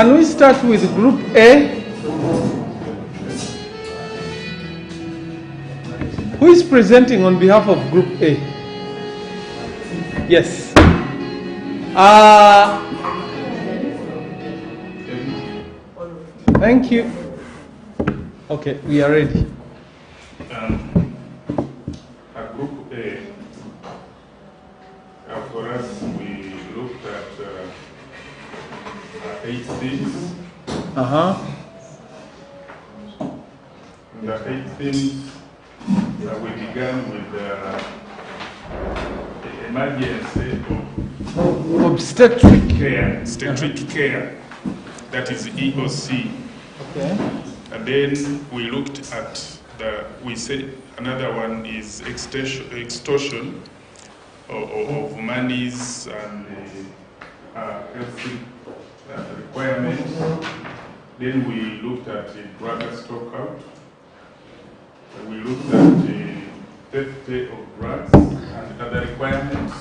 Can we start with Group A? Who is presenting on behalf of Group A? Yes. Thank you. Okay, we are ready. At Group A, for us, we looked at 8 themes. The 8 themes, we began with the emergency of Obstetric care, obstetric care, that is EOC. Okay. And then we looked at we said another one is extortion of monies and health requirements. Then we looked at the drug stockout. We looked at the theft of drugs and other requirements.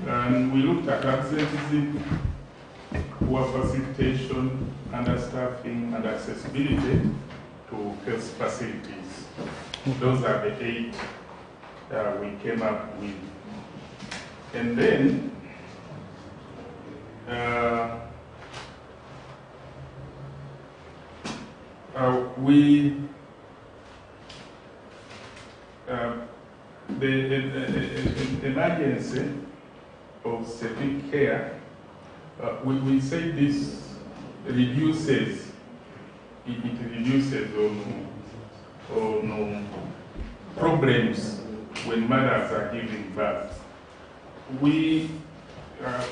And we looked at absenteeism, poor facilitation, understaffing, and accessibility to health facilities. Those are the 8 we came up with. And then the emergency of obstetric care, we say this reduces, it reduces on problems when mothers are giving birth. We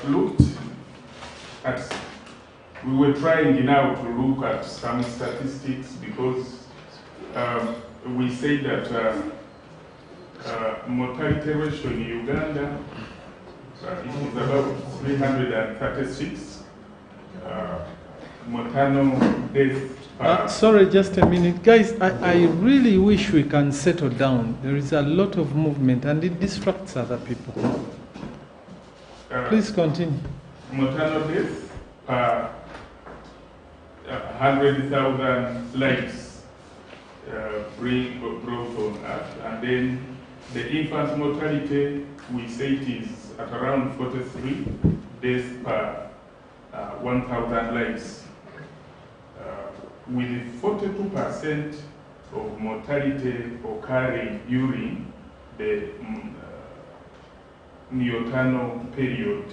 looked at, we were trying now to look at some statistics because we say that mortality ratio in Uganda it is about 336 maternal death. Sorry, just a minute. Guys, I really wish we can settle down. There is a lot of movement and it distracts other people. Please continue. Maternal death per 100,000 lives brought on earth. And then the infant mortality, we say it is at around 43 deaths per 1,000 lives. With 42% of mortality occurring during the neonatal period.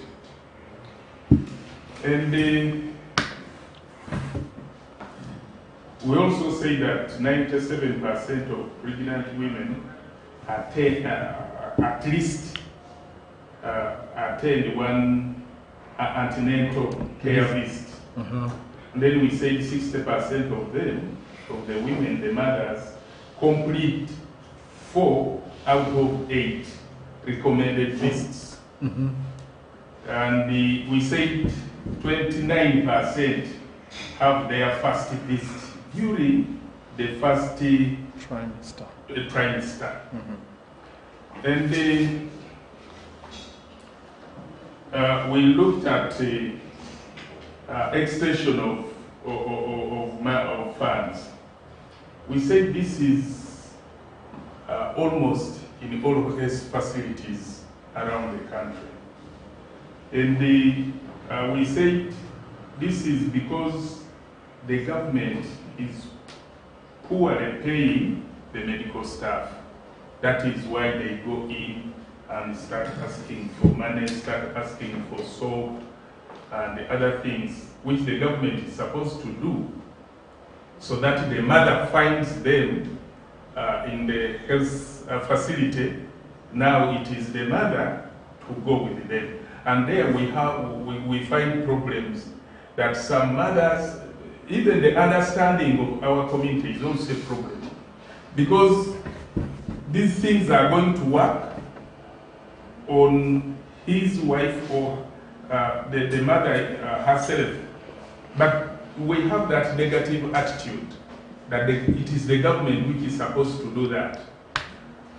And we also say that 97% of pregnant women at least attend one antenatal care visit. And then we say 60% of them, of the women, the mothers, complete 4 out of 8 recommended visits. And we say 29% have their first visit during the first trimester. And we looked at extension of funds. We say this is almost in all of these facilities around the country. And we say this is because the government is poorly paying the medical staff. That is why they go in and start asking for money, start asking for soap, and the other things which the government is supposed to do so that the mother finds them in the health facility. Now it is the mother to go with them. And there we find problems that some mothers, even the understanding of our community is also a problem. Because these things are going to work on his wife or the mother herself. But we have that negative attitude that it is the government which is supposed to do that.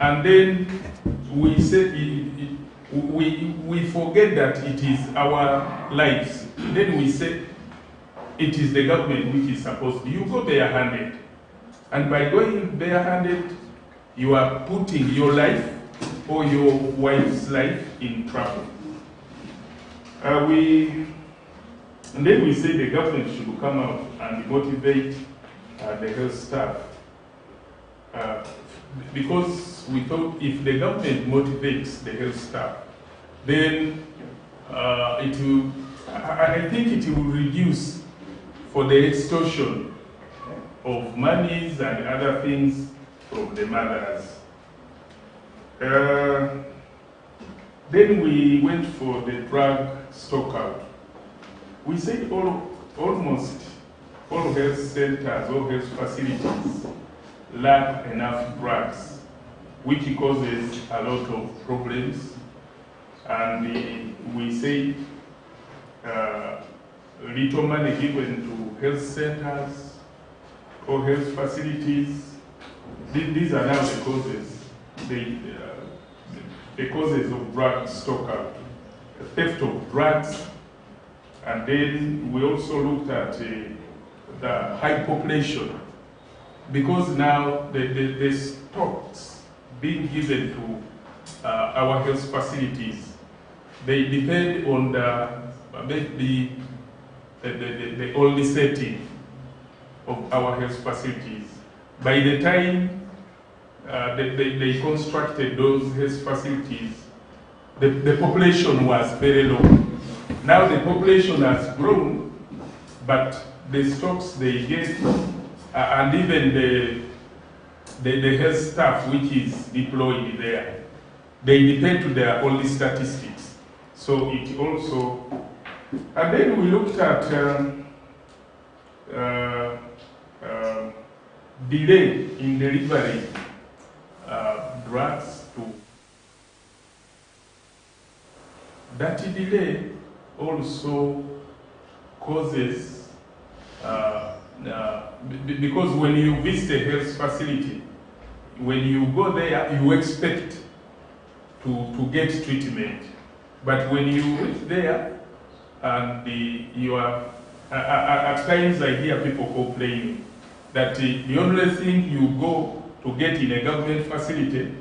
And then we say we forget that it is our lives. Then we say it is the government which is supposed to. You go bare-handed. And by going bare-handed, you are putting your life or your wife's life in trouble. And then we say the government should come out and motivate the health staff. Because we thought if the government motivates the health staff, then I think it will reduce for the extortion of monies and other things from the mothers. Then we went for the drug stockout. We said almost all health centers, all health facilities lack enough drugs, which causes a lot of problems. And we say little money given to health centers or health facilities. These are now the causes. The causes of drug stockout, theft of drugs, and then we also looked at the high population, because now the stocks being given to our health facilities, they depend on the only setting of our health facilities. By the time they constructed those health facilities, the population was very low. Now the population has grown, but the stocks they get, and even the health staff which is deployed there, they depend to their only statistics. So it also, and then we looked at delay in delivering drugs to. That delay also causes, because when you visit a health facility, when you go there, you expect to get treatment. But when you reach there, and you are, at times I hear people complaining that the only thing you go to get in a government facility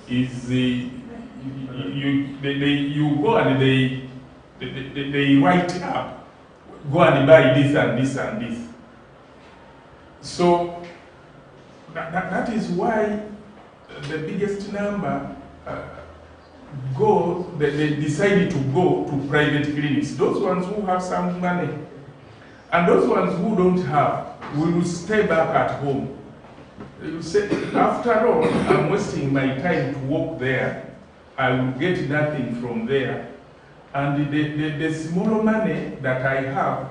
is you go and they write up, go and buy this and this and this. So that is why the biggest number they decided to go to private clinics. Those ones who have some money, and those ones who don't have will stay back at home. You say, after all, I'm wasting my time to walk there. I will get nothing from there. And the small money that I have,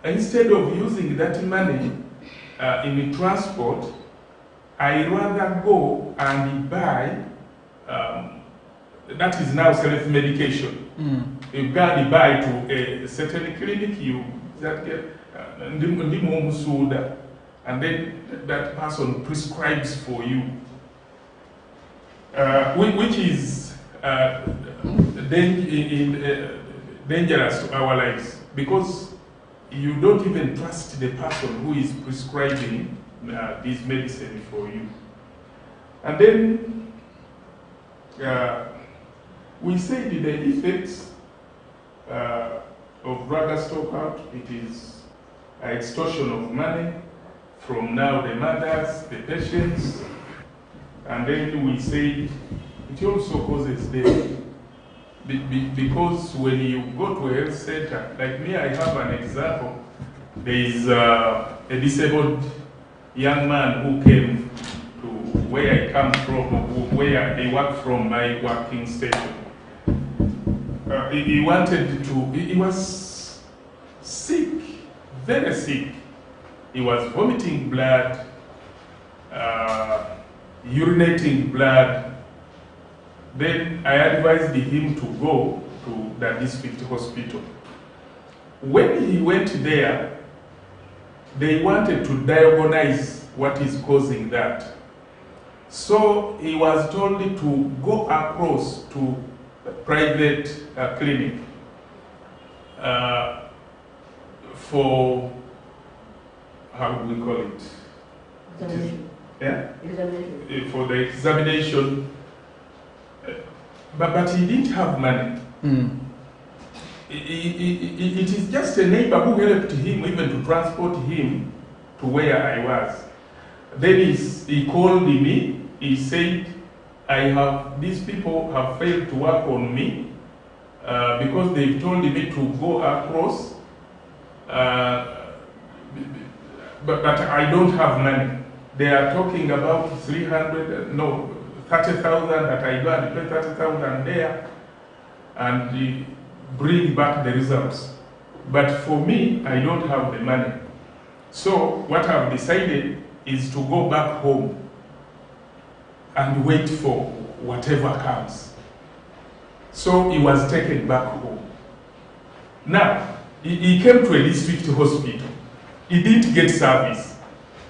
instead of using that money in transport, I rather go and buy, that is now self-medication. You go and buy to a certain clinic, you that get, and then that person prescribes for you, which is dangerous to our lives, because you don't even trust the person who is prescribing this medicine for you. And then we say the effects of drug stockout, it is extortion of money from now the mothers, the patients, and then we say it also causes death. Because when you go to a health center, like me, I have an example. There is a disabled young man who came to where I come from, where I work from, my working station. He wanted to, he was sick, very sick. He was vomiting blood, urinating blood. Then I advised him to go to the district hospital. When he went there, they wanted to diagnose what is causing that. So he was told to go across to a private clinic. for, how do we call it? Examination. Yeah? Examination. For the examination, but he didn't have money. It is just a neighbor who helped him even to transport him to where I was. Then he called me, he said, these people have failed to work on me because they've told me to go across, but I don't have money. They are talking about 30,000 that I go and pay 30,000 there and bring back the results. But for me, I don't have the money. So what I've decided is to go back home and wait for whatever comes. So he was taken back home. Now, he came to a district hospital. He didn't get service.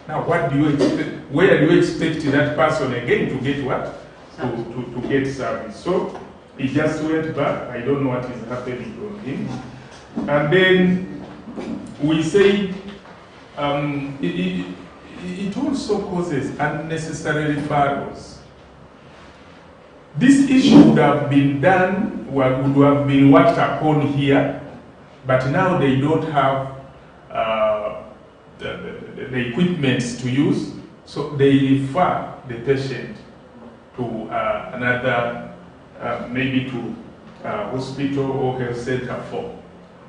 Now, what do you expect? Where do you expect that person again to get what? To get service. So he just went back. I don't know what is happening to him. And then we say it also causes unnecessary referrals. This issue would have been done, would have been worked upon here, but now they don't have the equipment to use, so they refer the patient to another, maybe to hospital or health center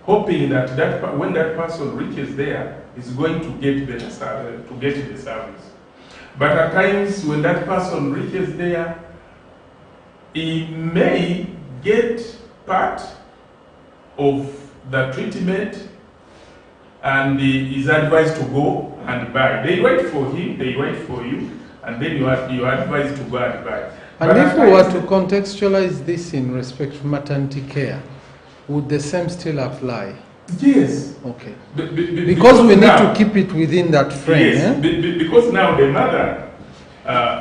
hoping that when that person reaches there, is going to get better to get the service. But at times when that person reaches there, he may get part of the treatment and is advised to go and buy. They wait for him, they wait for you, and then you are advised to go and buy. And if we were to contextualize this in respect to maternity care, would the same still apply? Yes. Okay. Because we need to keep it within that frame. Yes, eh? Because now the mother,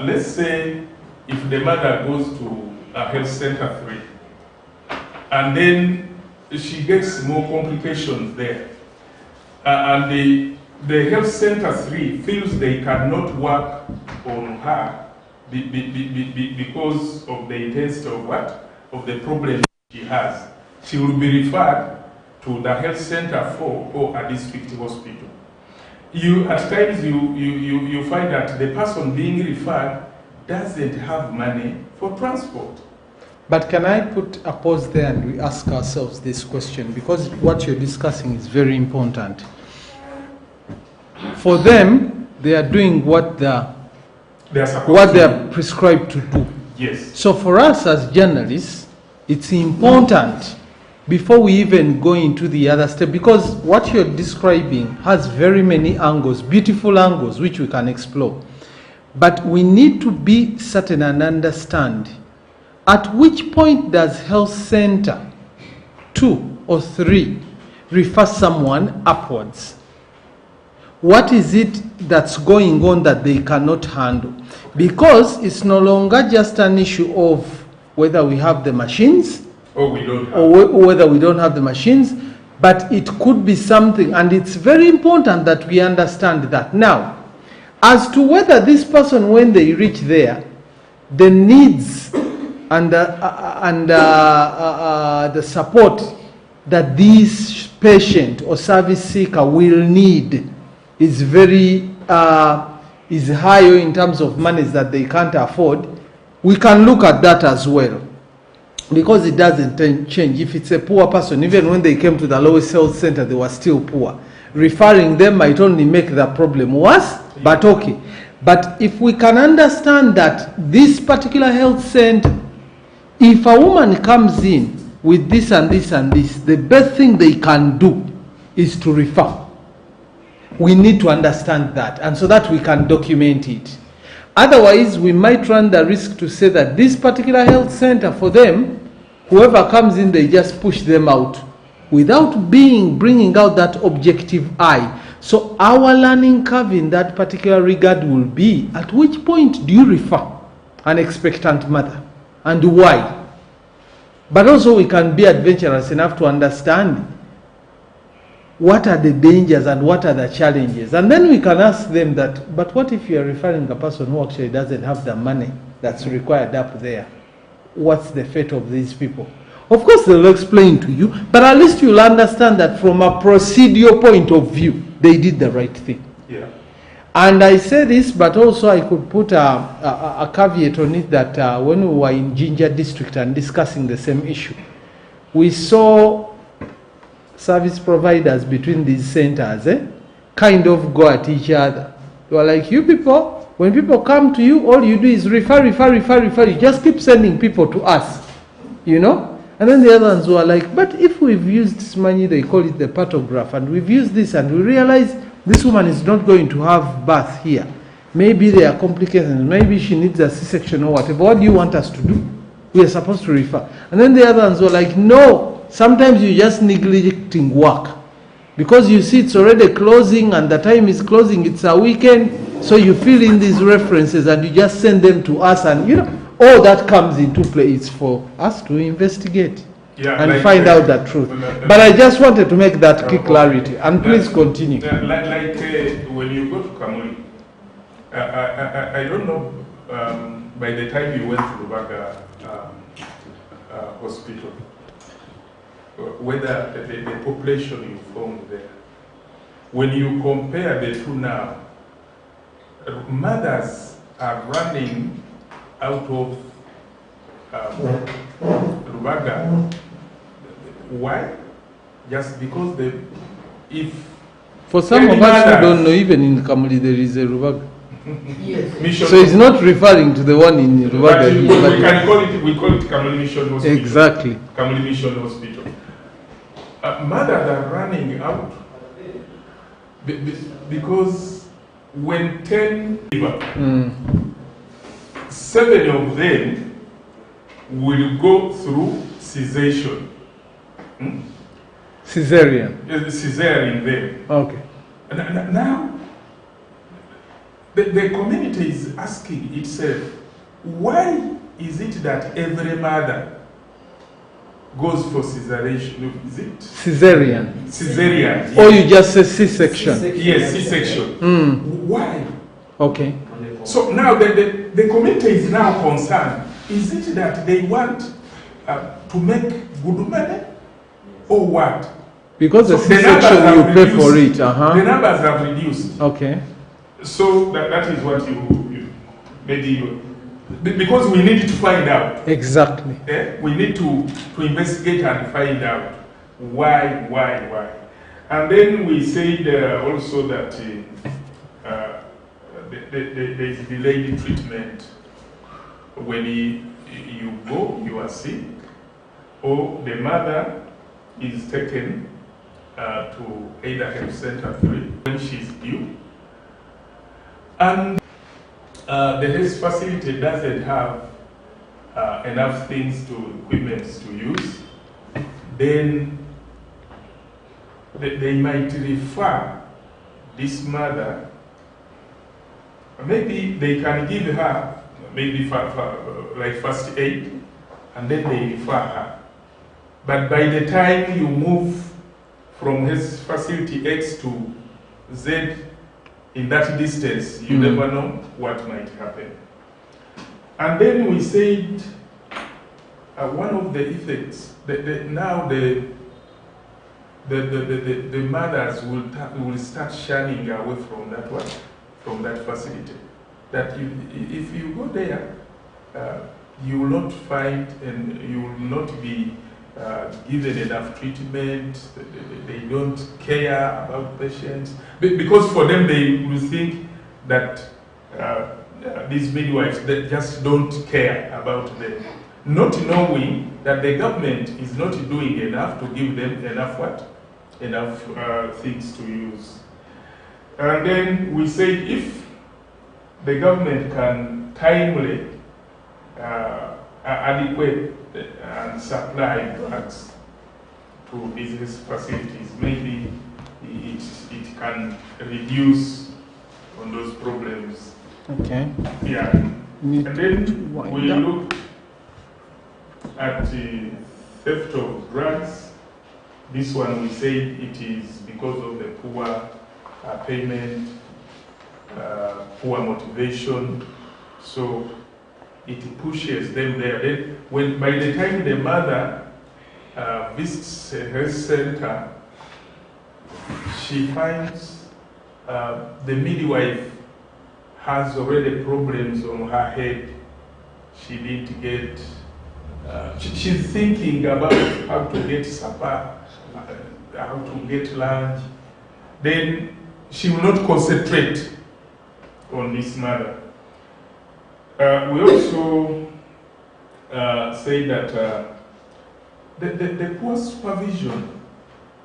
let's say if the mother goes to a health center 3, and then she gets more complications there, and the health center 3 feels they cannot work on her because of the intensity of the problem she has. She will be referred to the health center 4 or a district hospital. At times you find that the person being referred doesn't have money for transport. But can I put a pause there and we ask ourselves this question, because what you're discussing is very important. For them, they are doing what they are prescribed to do. Yes. So for us as journalists, it's important before we even go into the other step, because what you're describing has very many angles, beautiful angles, which we can explore. But we need to be certain and understand at which point does health center 2 or 3 refer someone upwards. What is it that's going on that they cannot handle? Because it's no longer just an issue of whether we have the machines or we don't have. Or whether we don't have the machines, but it could be something, and it's very important that we understand that. Now, as to whether this person, when they reach there, the needs and the support that this patient or service seeker will need is very is higher in terms of monies that they can't afford, we can look at that as well. Because it doesn't change. If it's a poor person, even when they came to the lowest health center, they were still poor. Referring them might only make the problem worse, but okay. But if we can understand that this particular health center, if a woman comes in with this and this and this, the best thing they can do is to refer. We need to understand that, and so that we can document it. Otherwise, we might run the risk to say that this particular health center, for them, whoever comes in, they just push them out without bringing out that objective eye. So our learning curve in that particular regard will be, at which point do you refer an expectant mother and why? But also we can be adventurous enough to understand what are the dangers and what are the challenges? And then we can ask them that, but what if you are referring a person who actually doesn't have the money that's required up there? What's the fate of these people? Of course, they'll explain to you, but at least you'll understand that from a procedural point of view, they did the right thing. Yeah. And I say this, but also I could put a caveat on it that when we were in Jinja district and discussing the same issue, we saw service providers between these centers kind of go at each other. They were like, you people, when people come to you, all you do is refer. You just keep sending people to us, you know? And then the other ones were like, but if we've used this money, they call it the patograph, and we've used this and we realize this woman is not going to have birth here. Maybe there are complications, maybe she needs a C-section or whatever. What do you want us to do? We are supposed to refer. And then the other ones were like, no, sometimes you're just neglecting work. Because you see it's already closing and the time is closing, it's a weekend, so you fill in these references and you just send them to us, and you know, all that comes into play. It's for us to investigate and find out the truth. But I just wanted to make that key clarity, and please continue. When you go to Kamuli, I don't know, by the time you went to Rubaga hospital, whether the population you found there, when you compare the two now, mothers are running out of Rubaga. Why? Just because for some of us who don't know, even in Kamuli there is a Rubaga. Yes. So he's not referring to the one in Rubaga. We call it Kamuli Mission Hospital. Exactly. Kamuli Mission Hospital. Mothers are running out because when 10 people, 7 of them will go through cessation. Caesarean. Caesarean there. Okay. Now, the community is asking itself, why is it that every mother goes for caesarean? Is it? Caesarean. Caesarean. Or you just say C-section. Yes, C-section. Why? Okay. So now the community is now concerned. Is it that they want to make good money or what? Because the C-section you pay for it. The numbers have reduced. Okay. So that is what because we need to find out. Exactly. We need to investigate and find out why. And then we said also that there is delayed treatment when you go, you are sick, or the mother is taken to either health center 3 when she's due, and the health facility doesn't have enough equipment to use, then they might refer this mother. Maybe they can give her maybe like first aid, and then they refer her. But by the time you move from his facility X to Z in that distance, you never know what might happen. And then we said one of the effects now the mothers will start shunning away from that one, from that facility. That if you go there, you will not find and you will not be given enough treatment. They don't care about patients because for them they will think that these midwives, they just don't care about them, not knowing that the government is not doing enough to give them enough things to use. And then we say if the government can timely adequate and supply drugs to these facilities, maybe it can reduce on those problems. Okay. Yeah. And then we look at the theft of drugs This one we say it is because of the poor payment, poor motivation, so it pushes them there. Then, by the time the mother visits a health center, she finds the midwife has already problems on her head. She didn't get, she's thinking about how to get supper, how to get lunch. Then she will not concentrate on this mother. We also say that the poor supervision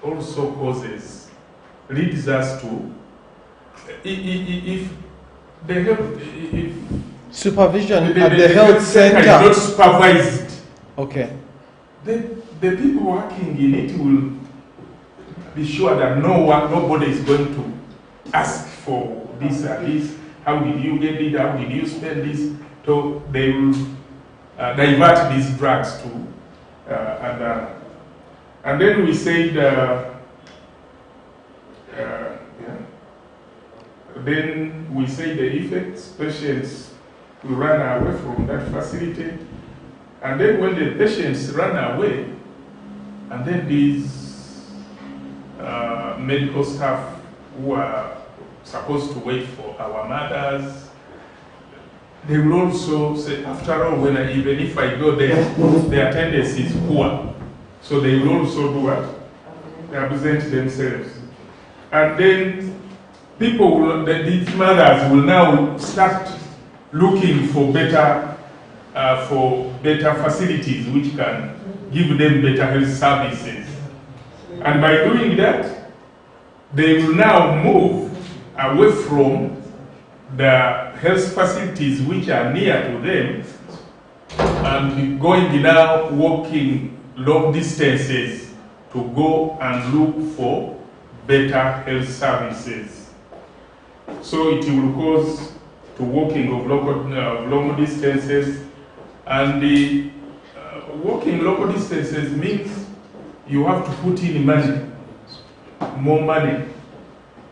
also leads us to, if the health, if supervision at the health center is not supervised, okay, then the people working in it will be sure that nobody is going to ask for this or this. How did you get it? How did you spend this? So they will divert these drugs to and then we said then we say the effects, patients will run away from that facility, and then when the patients run away, and then these medical staff who are supposed to wait for our mothers, they will also say, after all, even if I go there, the attendance is poor. So they will also do what? They present themselves. And then these mothers will now start looking for better facilities which can give them better health services. And by doing that, they will now move away from the health facilities which are near to them and going now walking long distances to go and look for better health services. So it will cause to walking of long distances, and the walking local distances means you have to put in money, more money,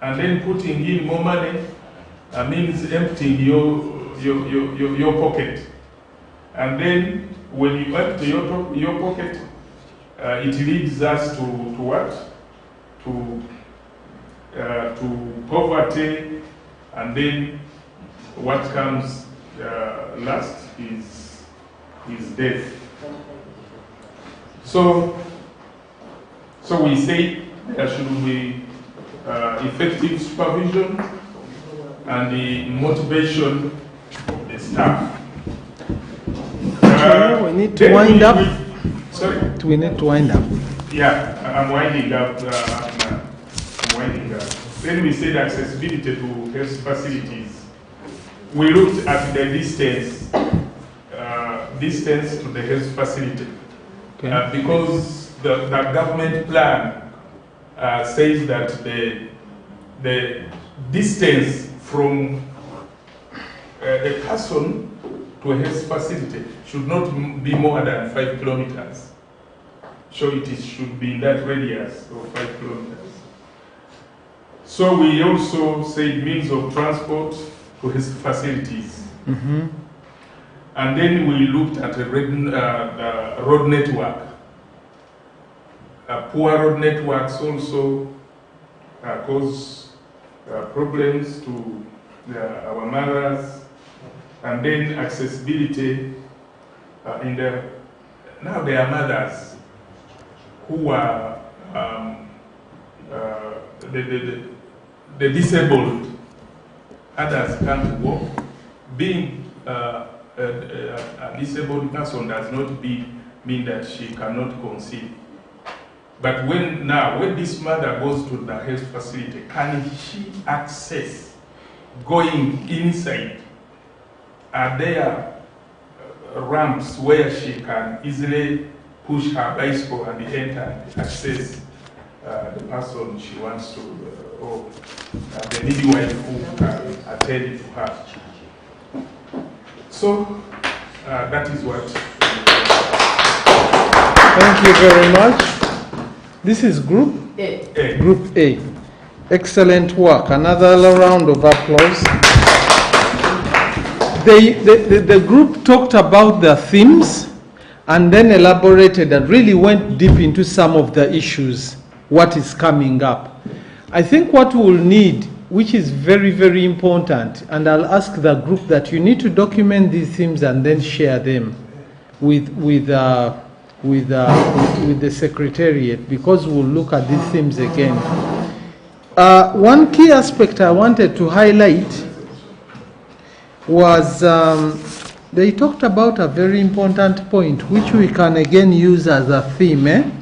and then putting in more money means emptying your pocket. And then when you empty your pocket, it leads us to what? To poverty, and then what comes last is death. So we say there should be effective supervision and the motivation of the staff. We need to wind up. Sorry? We need to wind up. Yeah, I'm winding up. Then we said accessibility to health facilities. We looked at the distance to the health facility. Okay. Because the government plan says that the distance from a person to a health facility should not be more than 5 kilometers. So it should be in that radius of 5 kilometers. So we also say means of transport to health facilities. Mm-hmm. And then we looked at the road network. Poor road networks also cause problems to our mothers. And then accessibility now there are mothers who are the disabled. Others can't walk. Being a disabled person does not mean that she cannot conceive. But when this mother goes to the health facility, can she access going inside? Are there ramps where she can easily push her bicycle and enter and access the person she wants to, or the midwife who can attend to her? So that is what. Thank you very much. This is group A. Group A. Excellent work. Another round of applause. The group talked about the themes and then elaborated and really went deep into some of the issues, what is coming up. I think what we'll need, which is very, very important, and I'll ask the group that you need to document these themes and then share them with the Secretariat, because we'll look at these themes again. One key aspect I wanted to highlight was they talked about a very important point, which we can again use as a theme,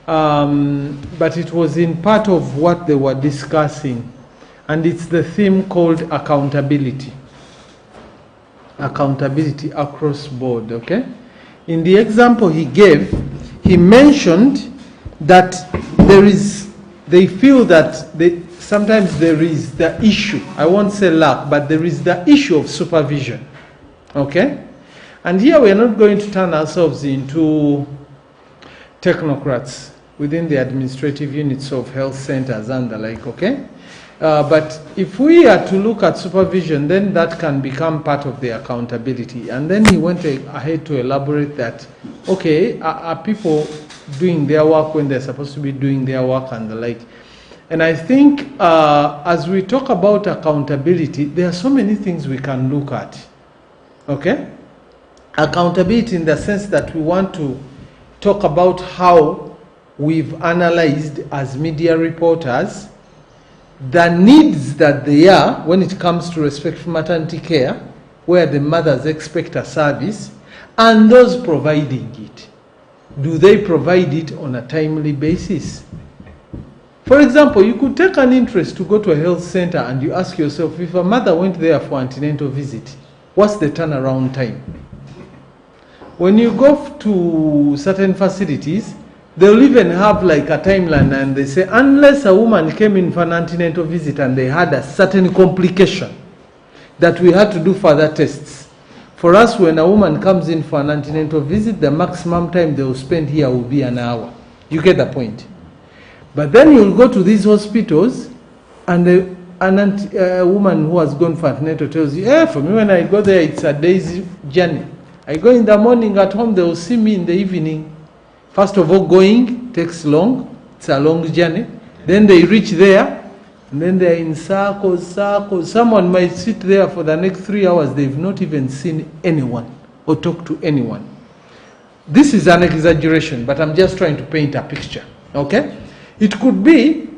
but it was in part of what they were discussing, and it's the theme called accountability. Accountability across board, okay? In the example he gave, he mentioned that they feel that sometimes there is the issue, I won't say lack, but there is the issue of supervision, okay? And here we are not going to turn ourselves into technocrats within the administrative units of health centers and the like, okay? But if we are to look at supervision, then that can become part of the accountability. And then he went ahead to elaborate that, okay, are people doing their work when they're supposed to be doing their work and the like? And I think as we talk about accountability, there are so many things we can look at, okay? Accountability in the sense that we want to talk about how we've analyzed as media reporters the needs that there are when it comes to respectful maternity care, where the mothers expect a service, and those providing it. Do they provide it on a timely basis? For example, you could take an interest to go to a health center and you ask yourself, if a mother went there for antenatal visit, what's the turnaround time? When you go to certain facilities, they'll even have like a timeline, and they say, unless a woman came in for an antenatal visit and they had a certain complication that we had to do further tests. For us, when a woman comes in for an antenatal visit, the maximum time they will spend here will be an hour. You get the point? But then you'll go to these hospitals, and a woman who has gone for antenatal tells you, for me when I go there, it's a day's journey. I go in the morning, at home they will see me in the evening. First of all, going takes long. It's a long journey. Then they reach there, and then they're in circles. Someone might sit there for the next 3 hours. They've not even seen anyone or talked to anyone. This is an exaggeration, but I'm just trying to paint a picture, okay? It could be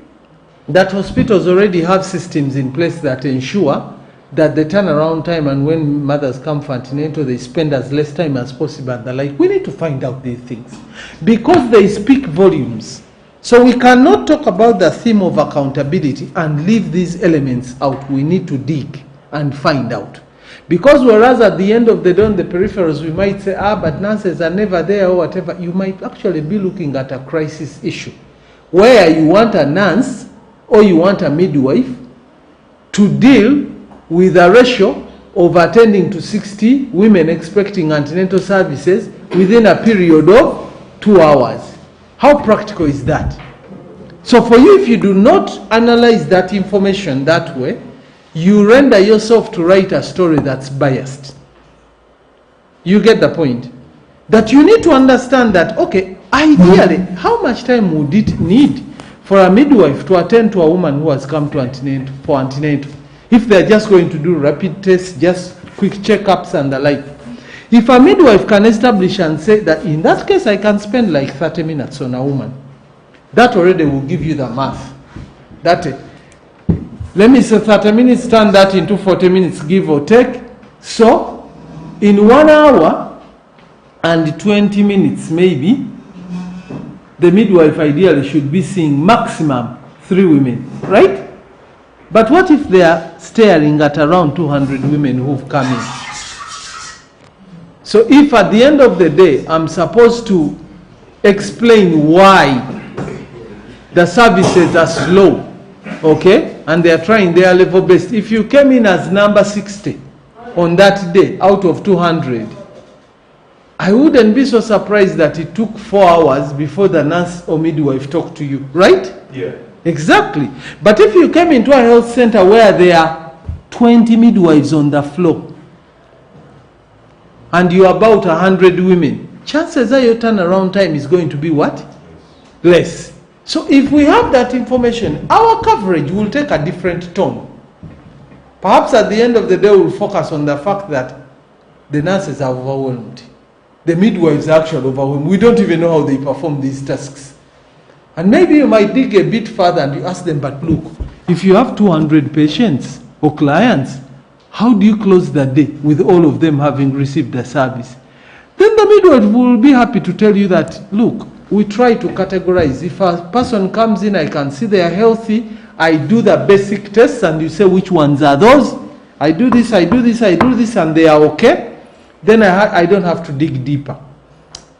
that hospitals already have systems in place that ensure that the turnaround time, and when mothers come for antenatal, they spend as less time as possible and the like. We need to find out these things because they speak volumes. So we cannot talk about the theme of accountability and leave these elements out. We need to dig and find out. Because whereas at the end of the day, on the peripherals, we might say, but nurses are never there or whatever, you might actually be looking at a crisis issue where you want a nurse or you want a midwife to deal with a ratio of attending to 60 women expecting antenatal services within a period of 2 hours. How practical is that? So for you, if you do not analyze that information that way, you render yourself to write a story that's biased. You get the point? That you need to understand that, okay, ideally, how much time would it need for a midwife to attend to a woman who has come to antenatal, for antenatal? If they're just going to do rapid tests, just quick checkups and the like. If a midwife can establish and say that in that case I can spend like 30 minutes on a woman, that already will give you the math. Let me say 30 minutes, turn that into 40 minutes, give or take. So, in 1 hour and 20 minutes maybe, the midwife ideally should be seeing maximum 3 women, right? But what if they are staring at around 200 women who've come in? So if at the end of the day, I'm supposed to explain why the services are slow, okay, and they are trying their level best. If you came in as number 60 on that day out of 200, I wouldn't be so surprised that it took 4 hours before the nurse or midwife talked to you, right? Yeah. Exactly. But if you came into a health center where there are 20 midwives on the floor and you're about 100 women, chances are your turnaround time is going to be what? Less. So if we have that information, our coverage will take a different tone. Perhaps at the end of the day, we'll focus on the fact that the nurses are overwhelmed. The midwives are actually overwhelmed. We don't even know how they perform these tasks. And maybe you might dig a bit further and you ask them, but look, if you have 200 patients or clients, how do you close the day with all of them having received the service? Then the midwife will be happy to tell you that, look, we try to categorize. If a person comes in, I can see they are healthy, I do the basic tests and you say which ones are those. I do this, I do this, I do this, and they are okay. Then I don't have to dig deeper.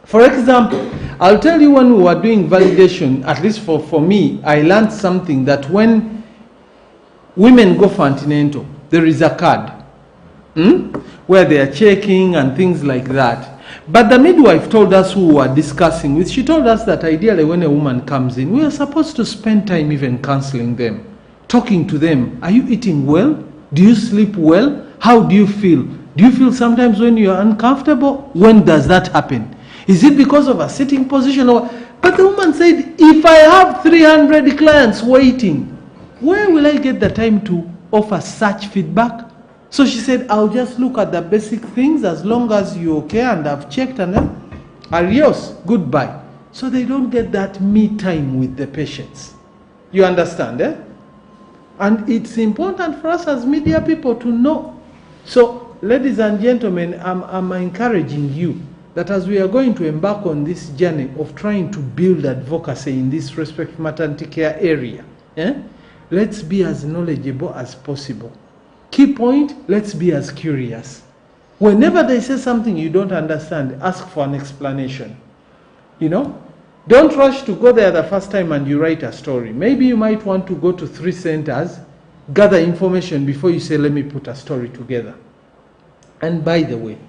For example, I'll tell you when we were doing validation, at least for me, I learned something that when women go for antenatal, there is a card where they are checking and things like that. But the midwife told us who we were discussing with, she told us that ideally when a woman comes in, we are supposed to spend time even counseling them, talking to them. Are you eating well? Do you sleep well? How do you feel? Do you feel sometimes when you are uncomfortable? When does that happen? Is it because of a sitting position? But the woman said, if I have 300 clients waiting, where will I get the time to offer such feedback? So she said, I'll just look at the basic things as long as you're okay and I've checked and then adios, goodbye. So they don't get that me time with the patients. You understand, eh? And it's important for us as media people to know. So, ladies and gentlemen, I'm encouraging you that as we are going to embark on this journey of trying to build advocacy in this respect maternity care area, let's be as knowledgeable as possible. Key point, let's be as curious. Whenever they say something you don't understand, ask for an explanation. You know, don't rush to go there the first time and you write a story. Maybe you might want to go to 3 centers, gather information before you say, let me put a story together. And by the way,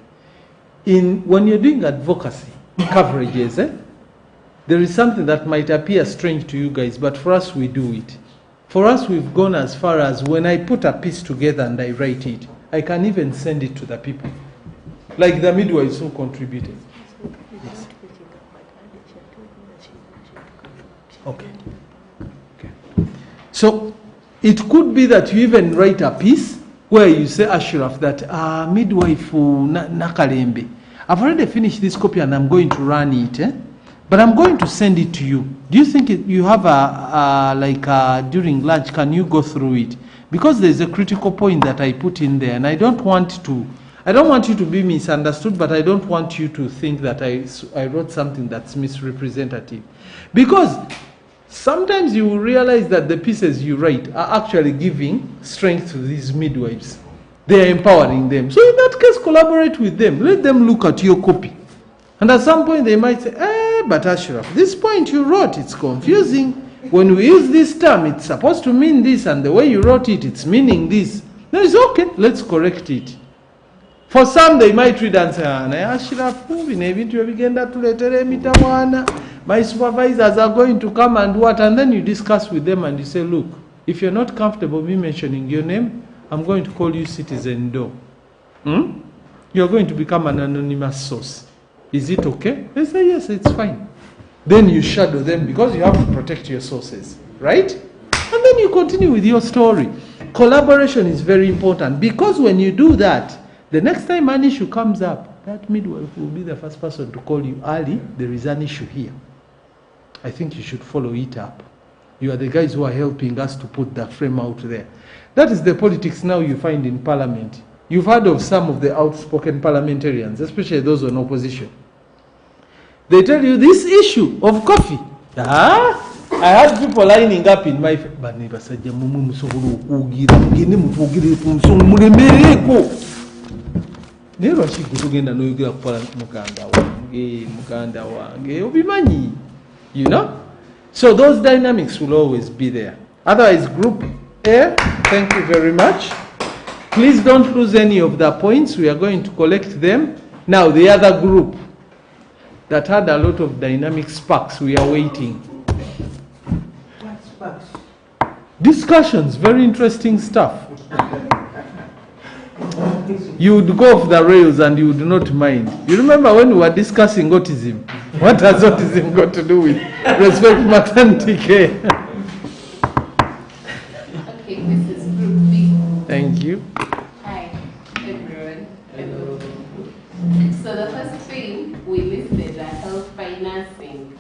when you're doing advocacy coverages, there is something that might appear strange to you guys, but for us, we do it. For us, we've gone as far as when I put a piece together and I write it, I can even send it to the people, like the midwives who contributed. Yes. Okay. So it could be that you even write a piece where you say, Ashraf, that midwife Nakalembe, I've already finished this copy and I'm going to run it, but I'm going to send it to you. Do you think you have during lunch, can you go through it? Because there's a critical point that I put in there, and I don't want you to be misunderstood, but I don't want you to think that I wrote something that's misrepresentative. Because sometimes you will realize that the pieces you write are actually giving strength to these midwives. They are empowering them. So in that case, collaborate with them. Let them look at your copy. And at some point they might say, but Ashraf, this point you wrote, it's confusing. When we use this term, it's supposed to mean this, and the way you wrote it, it's meaning this. No, it's okay, let's correct it. For some, they might read and say, Ashraf, my supervisors are going to come and what? And then you discuss with them and you say, look, if you're not comfortable me mentioning your name, I'm going to call you Citizen Do. You're going to become an anonymous source. Is it okay? They say, yes, it's fine. Then you shadow them because you have to protect your sources, right? And then you continue with your story. Collaboration is very important because when you do that, the next time an issue comes up, that midwife will be the first person to call you, Ali, there is an issue here. I think you should follow it up. You are the guys who are helping us to put the frame out there. That is the politics now you find in Parliament. You've heard of some of the outspoken parliamentarians, especially those on opposition. They tell you this issue of coffee. I had people lining up in my you know? So those dynamics will always be there. Otherwise, group A, thank you very much. Please don't lose any of the points. We are going to collect them. Now, the other group, that had a lot of dynamic sparks. We are waiting. What's bugs? Discussions, very interesting stuff. You would go off the rails and you would not mind. You remember when we were discussing autism? What has autism got to do with respect maternity care? Okay, this is Group B. Thank you. Hi, everyone. Hello. So the first thing we listed are health financing.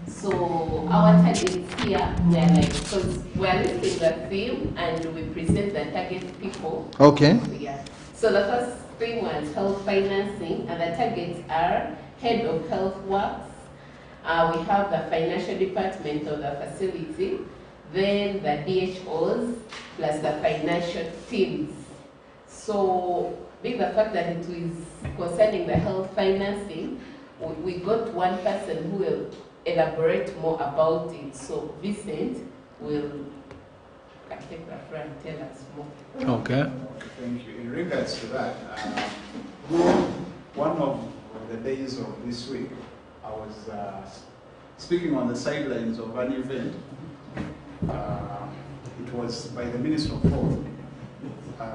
So our targets here, they're like, because we're listing the theme and we present the target people. Okay. Yeah. So the first thing was health financing, and the targets are head of health works. We have the financial department of the facility, then the DHOs, plus the financial teams. So, being the fact that it is concerning the health financing, we got one person who will elaborate more about it. So, Vincent will take the floor and tell us more. Okay. Thank you. In regards to that, one of the days of this week, I was speaking on the sidelines of an event. It was by the Minister of Health,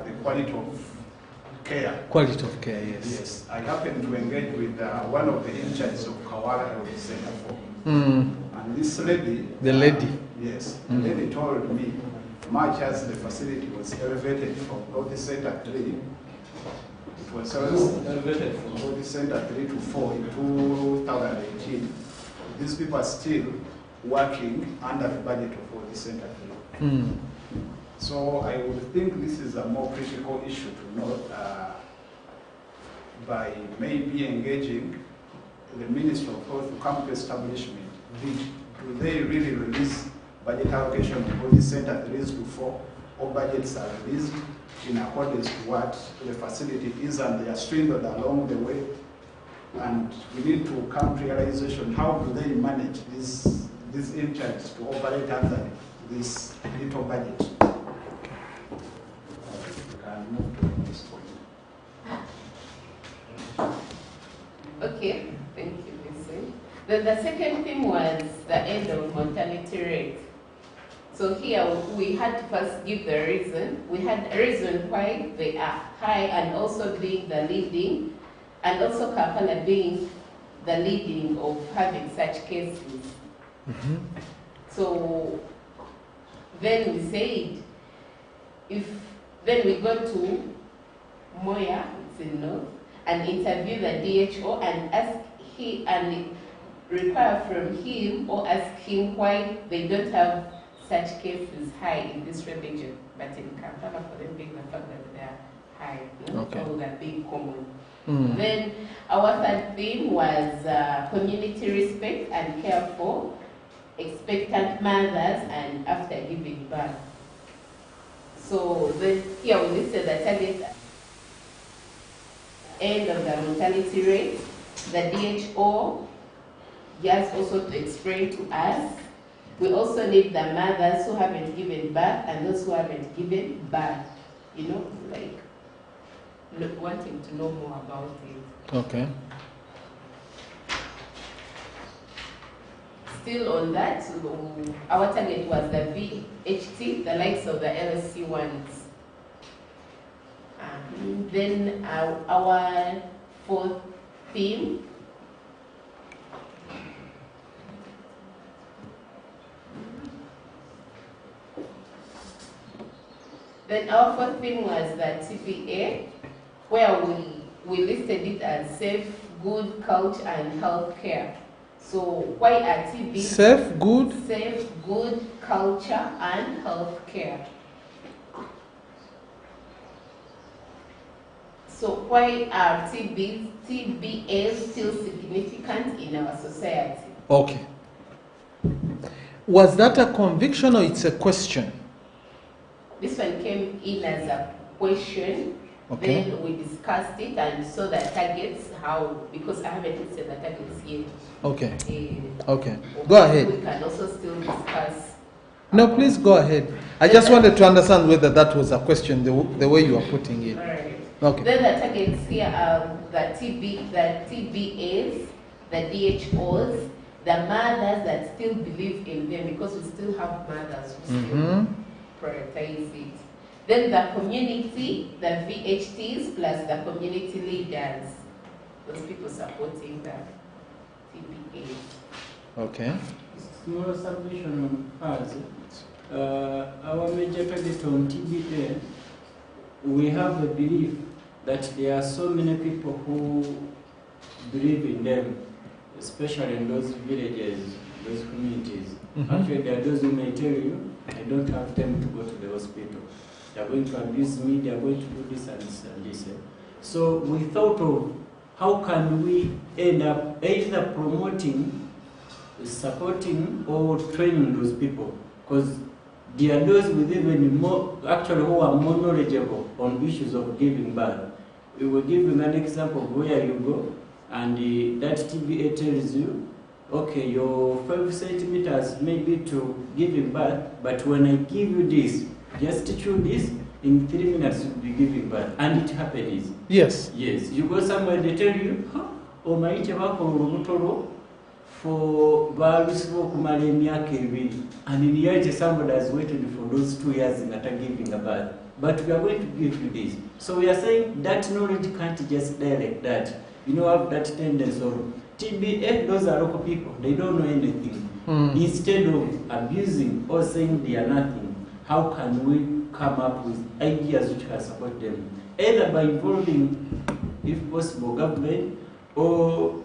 the quality of care. Quality of care, yes. Yes. I happened to engage with one of the in-charges of Kawara Health Center for. And this lady. The lady. Yes. The lady told me, much as the facility was elevated from Health Center 3, it was elevated from Health Center 3 to 4 in 2018. These people are still working under the budget of Health Center 3. So I would think this is a more critical issue to note by maybe engaging the Minister of Health to come to establishment. Do they really release budget allocation of Health Center 3 to 4, or budgets are released in accordance to what the facility is, and they are swindled along the way? And we need to come to realization, how do they manage these in-charges to operate under this little budget? We can move to the next point. Okay, thank you, Vincent. Then the second thing was the end of mortality rate. So here we had to first give the reason. We had a reason why they are high, and also being the leading, and also Kampala being the leading of having such cases. So then we said, then we go to Moya, it's in North, and interview the DHO and ask him, and require from him or ask him why they don't have such cases high in this region, but in Kampala, for them being the fact that they are high, Okay. all that being common. Then our third theme was community respect and care for expectant mothers and after giving birth. So then here we listed the target end of the mortality rate. The DHO just also to explain to us. We also need the mothers who haven't given birth and those who haven't given birth, like wanting to know more about it. Okay. Still on that, our target was the VHT, the likes of the LSC ones. Then our fourth theme, was the TPA, where we listed it as safe, good, culture, and health care. So why are TB Safe, good. Safe, good, culture, and health care. So why are TBAs still significant in our society? Okay. Was that a conviction or it's a question? This one came in as a question. Okay. Then we discussed it and saw the targets, because I haven't listed the targets yet. Okay. Okay. Go ahead. We can also still discuss. No, please go ahead. I just wanted to understand whether that was a question, the way you are putting it. All right. Okay. Then the targets here are the TBAs, the DHOs, the mothers that still believe in them, because we still have mothers who still prioritize it. Then the community, the VHTs, plus the community leaders, those people supporting the TBAs. Okay. Small submission on us. Our major target on TBA, we have a belief that there are so many people who believe in them, especially in those villages, those communities. Actually, there are those who may tell you, I don't have time to go to the hospital. They are going to abuse me, they are going to do this and this and this. So we thought of how can we end up either promoting, supporting, or training those people, because there are those with even more, actually, who are more knowledgeable on issues of giving birth. We will give you an example of where you go, and that TBA tells you, okay, your 5 centimeters may be to giving birth, but when I give you this, just chew this, in 3 minutes you'll be giving birth. And it happens. Yes. Yes. You go somewhere, they tell you, oh, my for valuable kumala emyaka ebiri, and in reality somebody has waited for those 2 years in giving a birth. But we are going to give you this. So we are saying that knowledge can't just die like that. You know, have that tendency of TBA, those are local people, they don't know anything. Instead of abusing or saying they are nothing, how can we come up with ideas which can support them? Either by involving, if possible, government, or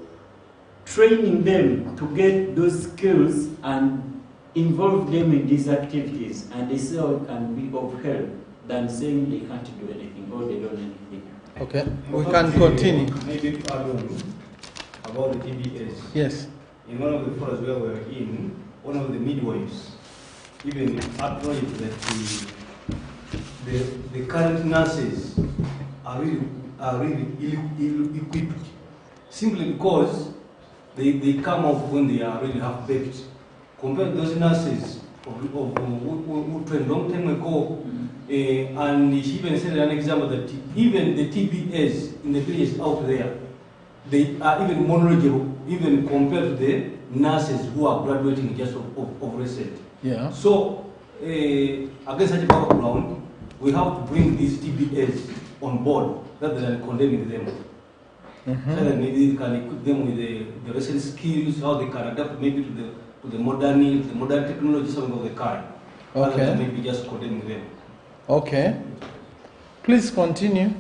training them to get those skills and involve them in these activities, and they say it can be of help than saying they can't do anything or they don't do anything. Okay, we can continue. Maybe to add on about the TBS. Yes. In one of the forums where we were in, one of the midwives even acknowledged that the current nurses are really ill-equipped, simply because they come off when they are really half-baked. Compared to those nurses who trained long time ago, and she even said an example that even the TBAs in the villages out there, they are even more knowledgeable, even compared to the nurses who are graduating just of recent. Yeah. So, against such a background, we have to bring these TBAs on board rather than condemning them. So that maybe we can equip them with the recent skills, how they can adapt maybe to the modern technology, something of the kind. Rather than maybe just condemning them. Okay. Please continue.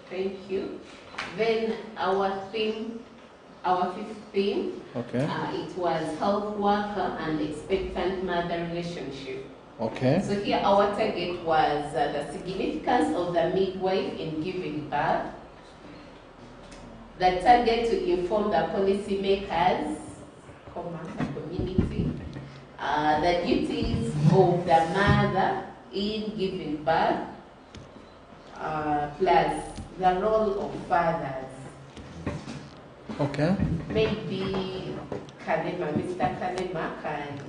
Thank you. Then our fifth theme, it was health worker and expectant mother relationship. Okay. So here our target was the significance of the midwife in giving birth, the target to inform the policy makers, the community, the duties of the mother in giving birth, plus the role of fathers. Okay. Maybe Mr. Kalema can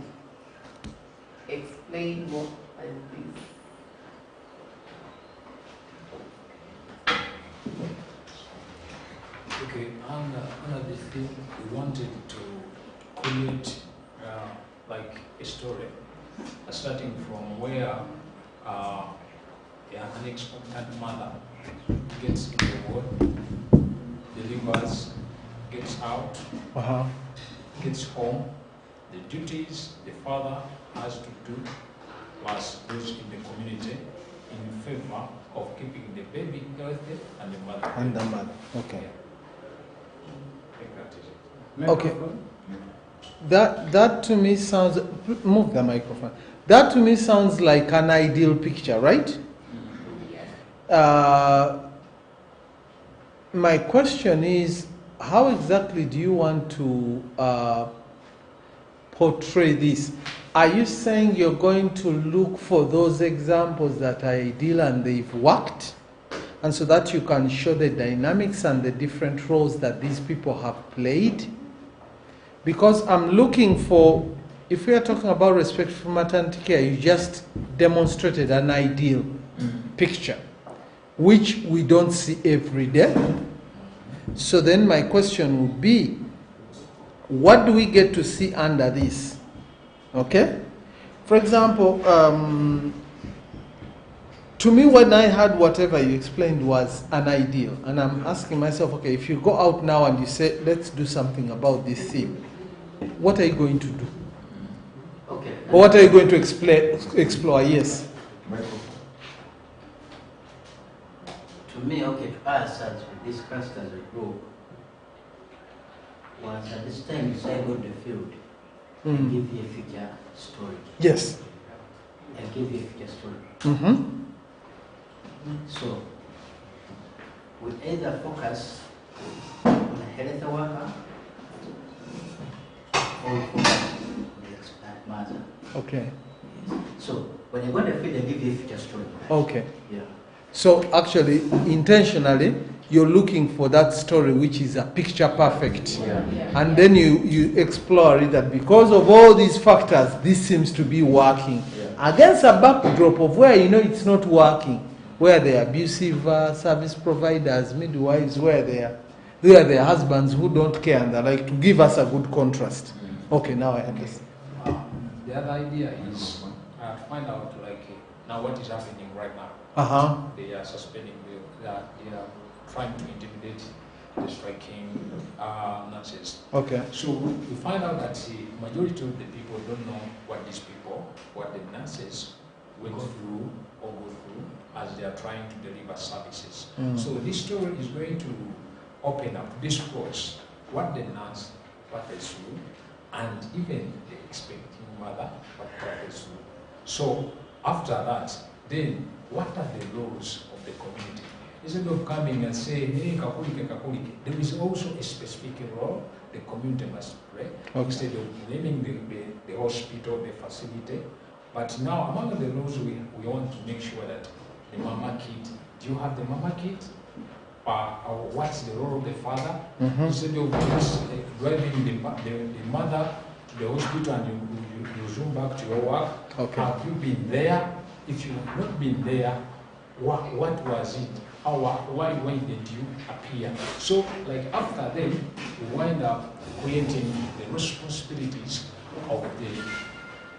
explain more on this. Okay, under this thing, we wanted to create like a story, starting from where an expectant mother gets in the world, delivers, gets out, gets home, the duties the father has to do, plus those in the community, in favor of keeping the baby healthy and the mother. And the mother. Okay. Yeah. Okay. That to me sounds. Move the microphone. That to me sounds like an ideal picture, right? My question is, how exactly do you want to portray this? Are you saying you're going to look for those examples that are ideal and they've worked, and so that you can show the dynamics and the different roles that these people have played? Because I'm looking for, if we are talking about respectful maternity care, you just demonstrated an ideal picture, which we don't see every day. So then my question would be, what do we get to see under this? Okay? For example, to me, when I heard whatever you explained was an ideal, and I'm asking myself, okay, if you go out now and you say, let's do something about this theme, what are you going to do? Okay. Or what are you going to explore? Yes. To me, okay, to us as we discussed as a group, was at this time decide on the field and give you a future story. Yes. And give you a future story. Mm-hmm. So, we either focus on a health worker or we focus on the expert mother. Okay. Yes. So, when you go to the field, they give you a future story. Okay. Yeah. So actually, intentionally, you're looking for that story which is a picture perfect. Yeah. And then you explore it that because of all these factors, this seems to be working. Yeah. Against a backdrop of where you know it's not working, where the abusive service providers, midwives, where they are husbands who don't care and they like to give us a good contrast. Okay, now I understand. The other idea is find out now what is happening right now. Uh-huh. They are suspending, they are trying to intimidate the striking nurses. Okay. So we find out that the majority of the people don't know what the nurses went through or go through as they are trying to deliver services. So this story is going to open up, discourse what the nurse, what they through, and even the expecting mother, what they through. So after that, then what are the roles of the community? Instead of coming and saying, hey, kakulike, there is also a specific role the community must play. Okay. Instead of naming the hospital, the facility. But now, among the roles, we want to make sure that the mama kit, do you have the mama kit? Or what's the role of the father? Instead of just driving the mother to the hospital and you resume back to your work, okay. Have you been there? If you have not been there, what was it? Why did you appear? So, like after then, we wind up creating the responsibilities of the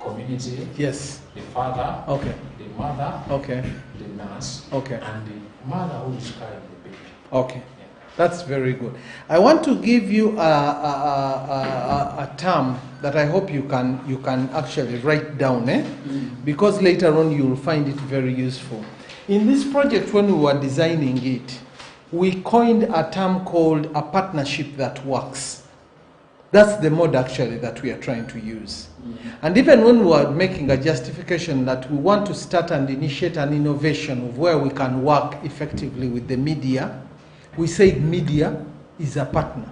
community. Yes. The father. Okay. The mother. Okay. The nurse. Okay. And the mother who is carrying the baby. Okay. Yeah. That's very good. I want to give you a term that I hope you can actually write down, because later on you will find it very useful. In this project, when we were designing it, we coined a term called a partnership that works. That's the mode actually that we are trying to use. And even when we were making a justification that we want to start and initiate an innovation of where we can work effectively with the media, we said media is a partner.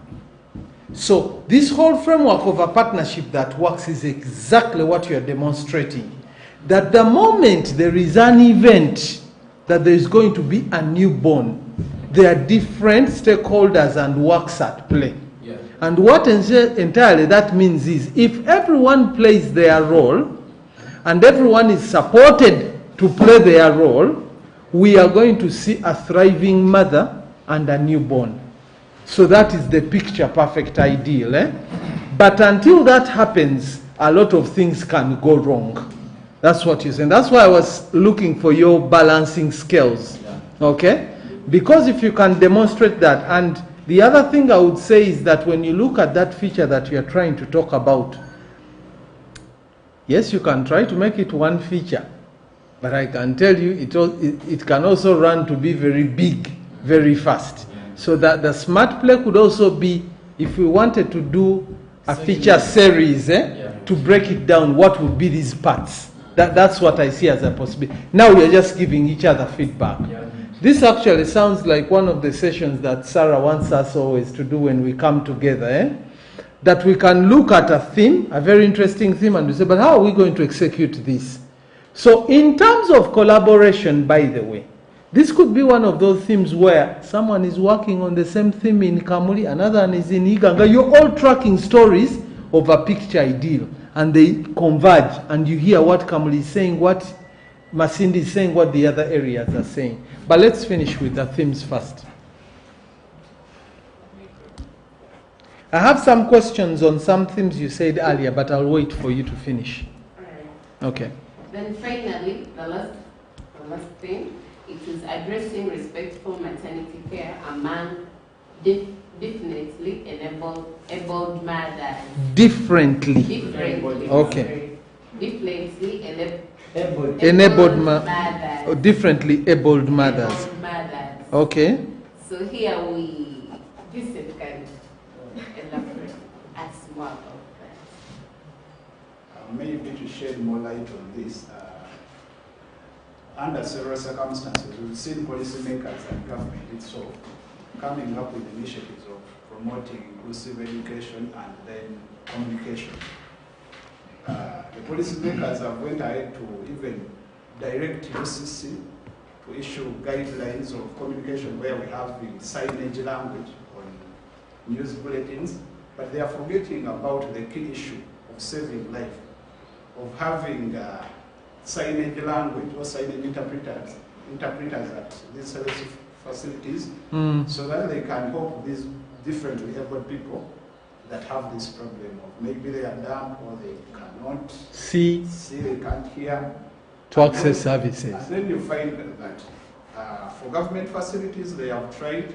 So this whole framework of a partnership that works is exactly what you are demonstrating. That the moment there is an event that there is going to be a newborn, there are different stakeholders and works at play. Yeah. And what entirely that means is if everyone plays their role and everyone is supported to play their role, we are going to see a thriving mother and a newborn. So that is the picture perfect ideal. But until that happens, a lot of things can go wrong. That's what you're saying. That's why I was looking for your balancing skills. Yeah. Okay? Because if you can demonstrate that, and the other thing I would say is that when you look at that feature that you're trying to talk about, yes, you can try to make it one feature, but I can tell you it can also run to be very big, very fast. Yeah. So that the smart play could also be, if we wanted to do a feature series, to break it down, what would be these parts? That's what I see as a possibility. Now we are just giving each other feedback. Yeah. This actually sounds like one of the sessions that Sarah wants us always to do when we come together. That we can look at a theme, a very interesting theme, and we say, but how are we going to execute this? So in terms of collaboration, by the way, this could be one of those themes where someone is working on the same theme in Kamuli, another one is in Iganga. You're all tracking stories of a picture ideal. And they converge, and you hear what Kamuli is saying, what Masindi is saying, what the other areas are saying. But let's finish with the themes first. I have some questions on some things you said earlier, but I'll wait for you to finish. Alright. Okay. Then finally, the last thing, it is addressing respectful maternity care among differently enabled mothers. Differently. Differently. Okay. Differently Enabled mothers. Differently abled mothers. Enabled mothers. Okay. So here Vincent can elaborate as more of that. Maybe to shed more light on this, under several circumstances, we've seen policymakers and government itself coming up with initiatives of promoting inclusive education and then communication. The policymakers have went ahead to even direct UCC to issue guidelines of communication where we have the signage language on news bulletins, but they are forgetting about the key issue of saving life, of having signage language or signage interpreters at these health facilities, so that they can help these differently abled people that have this problem of maybe they are dumb or they cannot see, they can't hear. To access services. And then you find that for government facilities they have tried,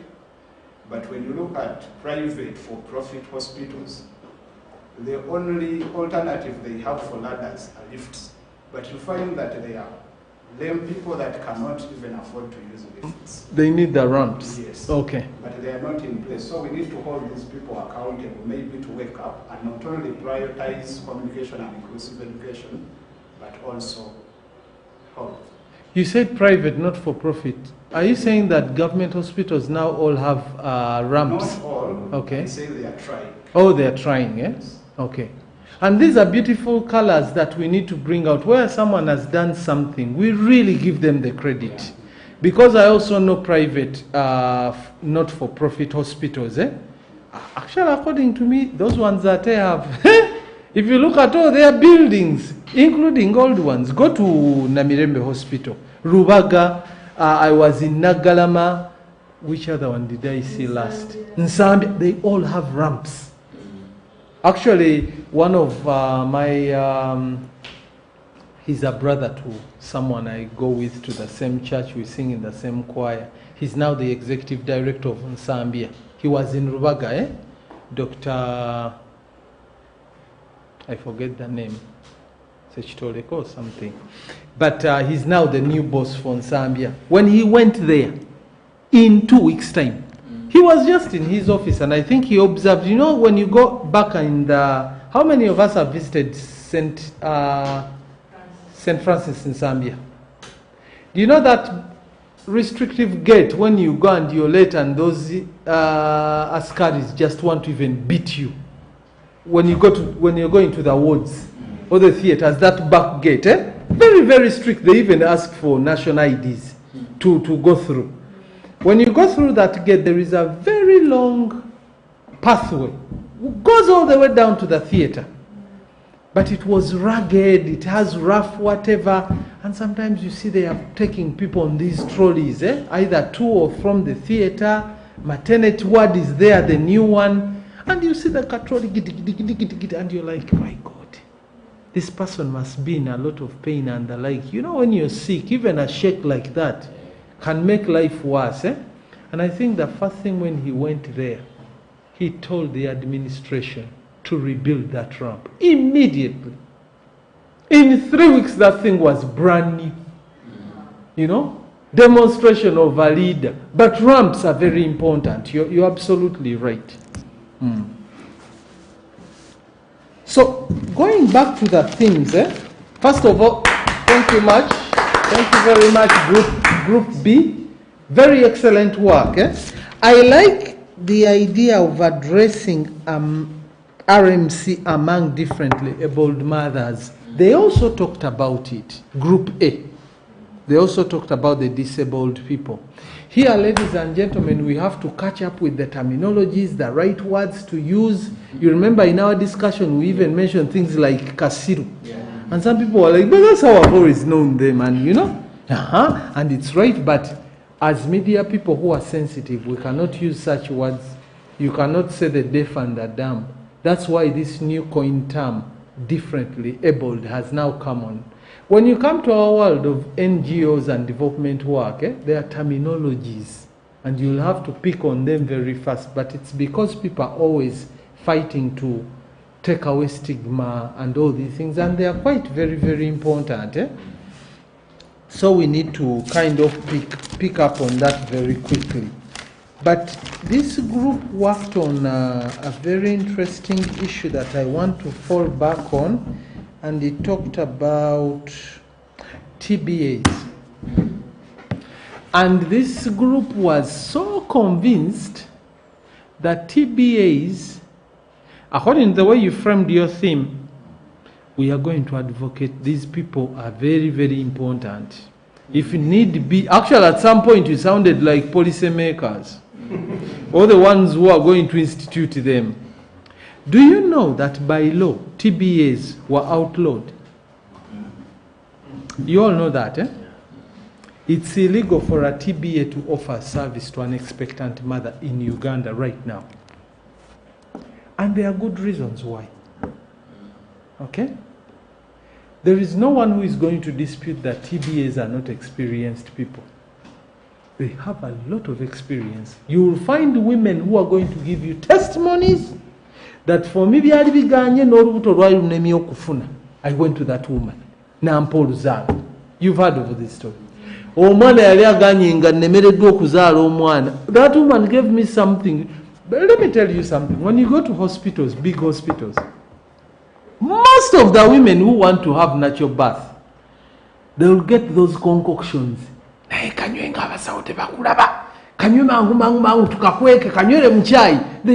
but when you look at private for-profit hospitals, the only alternative they have for ladders are lifts. But you find that they are lame people that cannot even afford to use lifts. They need the ramps. Yes. Okay. But they are not in place. So we need to hold these people accountable, maybe to wake up and not only prioritize communication and inclusive education, but also help. You said private, not for profit. Are you saying that government hospitals now all have ramps? Not all. Okay. I say they are trying. Oh, they are trying, yes? Okay. And these are beautiful colors that we need to bring out. Where someone has done something, we really give them the credit. Yeah. Because I also know private, not-for-profit hospitals. Actually, according to me, those ones that I have, if you look at all their buildings, including old ones, go to Namirembe Hospital, Rubaga, I was in Nagalama. Which other one did I see last? Nsambia. They all have ramps. Actually, one of he's a brother to someone I go with to the same church. We sing in the same choir. He's now the executive director of Nsambia. He was in Rubaga, Dr. I forget the name. Sechitoleko or something. But he's now the new boss for Nsambia. When he went there, in 2 weeks' time, he was just in his office, and I think he observed, you know, when you go back in the, how many of us have visited St. Francis in Zambia? Do you know that restrictive gate when you go and you're late and those askaris just want to even beat you? When you're going to the wards or the theaters, that back gate, very, very strict. They even ask for national IDs to go through. When you go through that gate, there is a very long pathway. It goes all the way down to the theater. But it was rugged, it has rough whatever, and sometimes you see they are taking people on these trolleys, either to or from the theater. Maternity ward is there, the new one, and you see the car trolley, and you're like, my God, this person must be in a lot of pain and the like. You know, when you're sick, even a shake like that can make life worse. And I think the first thing when he went there, he told the administration to rebuild that ramp immediately. In 3 weeks, that thing was brand new. You know, demonstration of a leader. But ramps are very important. You're absolutely right. So, going back to the themes, first of all, thank you much. Thank you very much, Group B. Very excellent work. I like the idea of addressing RMC among differently abled mothers. They also talked about it. Group A. They also talked about the disabled people. Here, ladies and gentlemen, we have to catch up with the terminologies, the right words to use. You remember in our discussion, we even mentioned things like kasiru. And some people are like, but that's how I've always known them, and you know, and it's right, but as media people who are sensitive, we cannot use such words You cannot say the deaf and the dumb. That's why this new coin term, differently abled, has now come on. When you come to our world of NGOs and development work, there are terminologies, and you'll have to pick on them very fast, but it's because people are always fighting to take away stigma and all these things, and they are quite very, very important. So we need to kind of pick up on that very quickly. But this group worked on a very interesting issue that I want to fall back on, and it talked about TBAs. And this group was so convinced that TBAs, according to the way you framed your theme, we are going to advocate. These people are very, very important. If need be, actually at some point you sounded like policymakers, or the ones who are going to institute them. Do you know that by law, TBAs were outlawed? You all know that, eh? It's illegal for a TBA to offer service to an expectant mother in Uganda right now. And there are good reasons why. Okay? There is no one who is going to dispute that TBAs are not experienced people. They have a lot of experience. You will find women who are going to give you testimonies that for me, I went to that woman. You've heard of this story. That woman gave me something. But let me tell you something. When you go to hospitals, big hospitals, most of the women who want to have natural birth, they will get those concoctions. They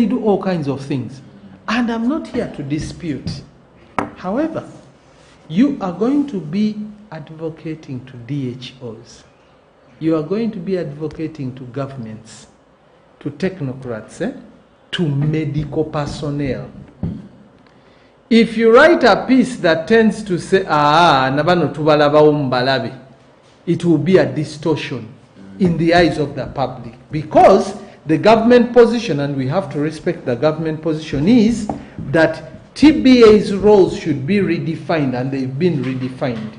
do all kinds of things. And I'm not here to dispute. However, you are going to be advocating to DHOs. You are going to be advocating to governments, to technocrats, to medical personnel. If you write a piece that tends to say, it will be a distortion in the eyes of the public. Because the government position, and we have to respect the government position, is that TBA's roles should be redefined, and they've been redefined.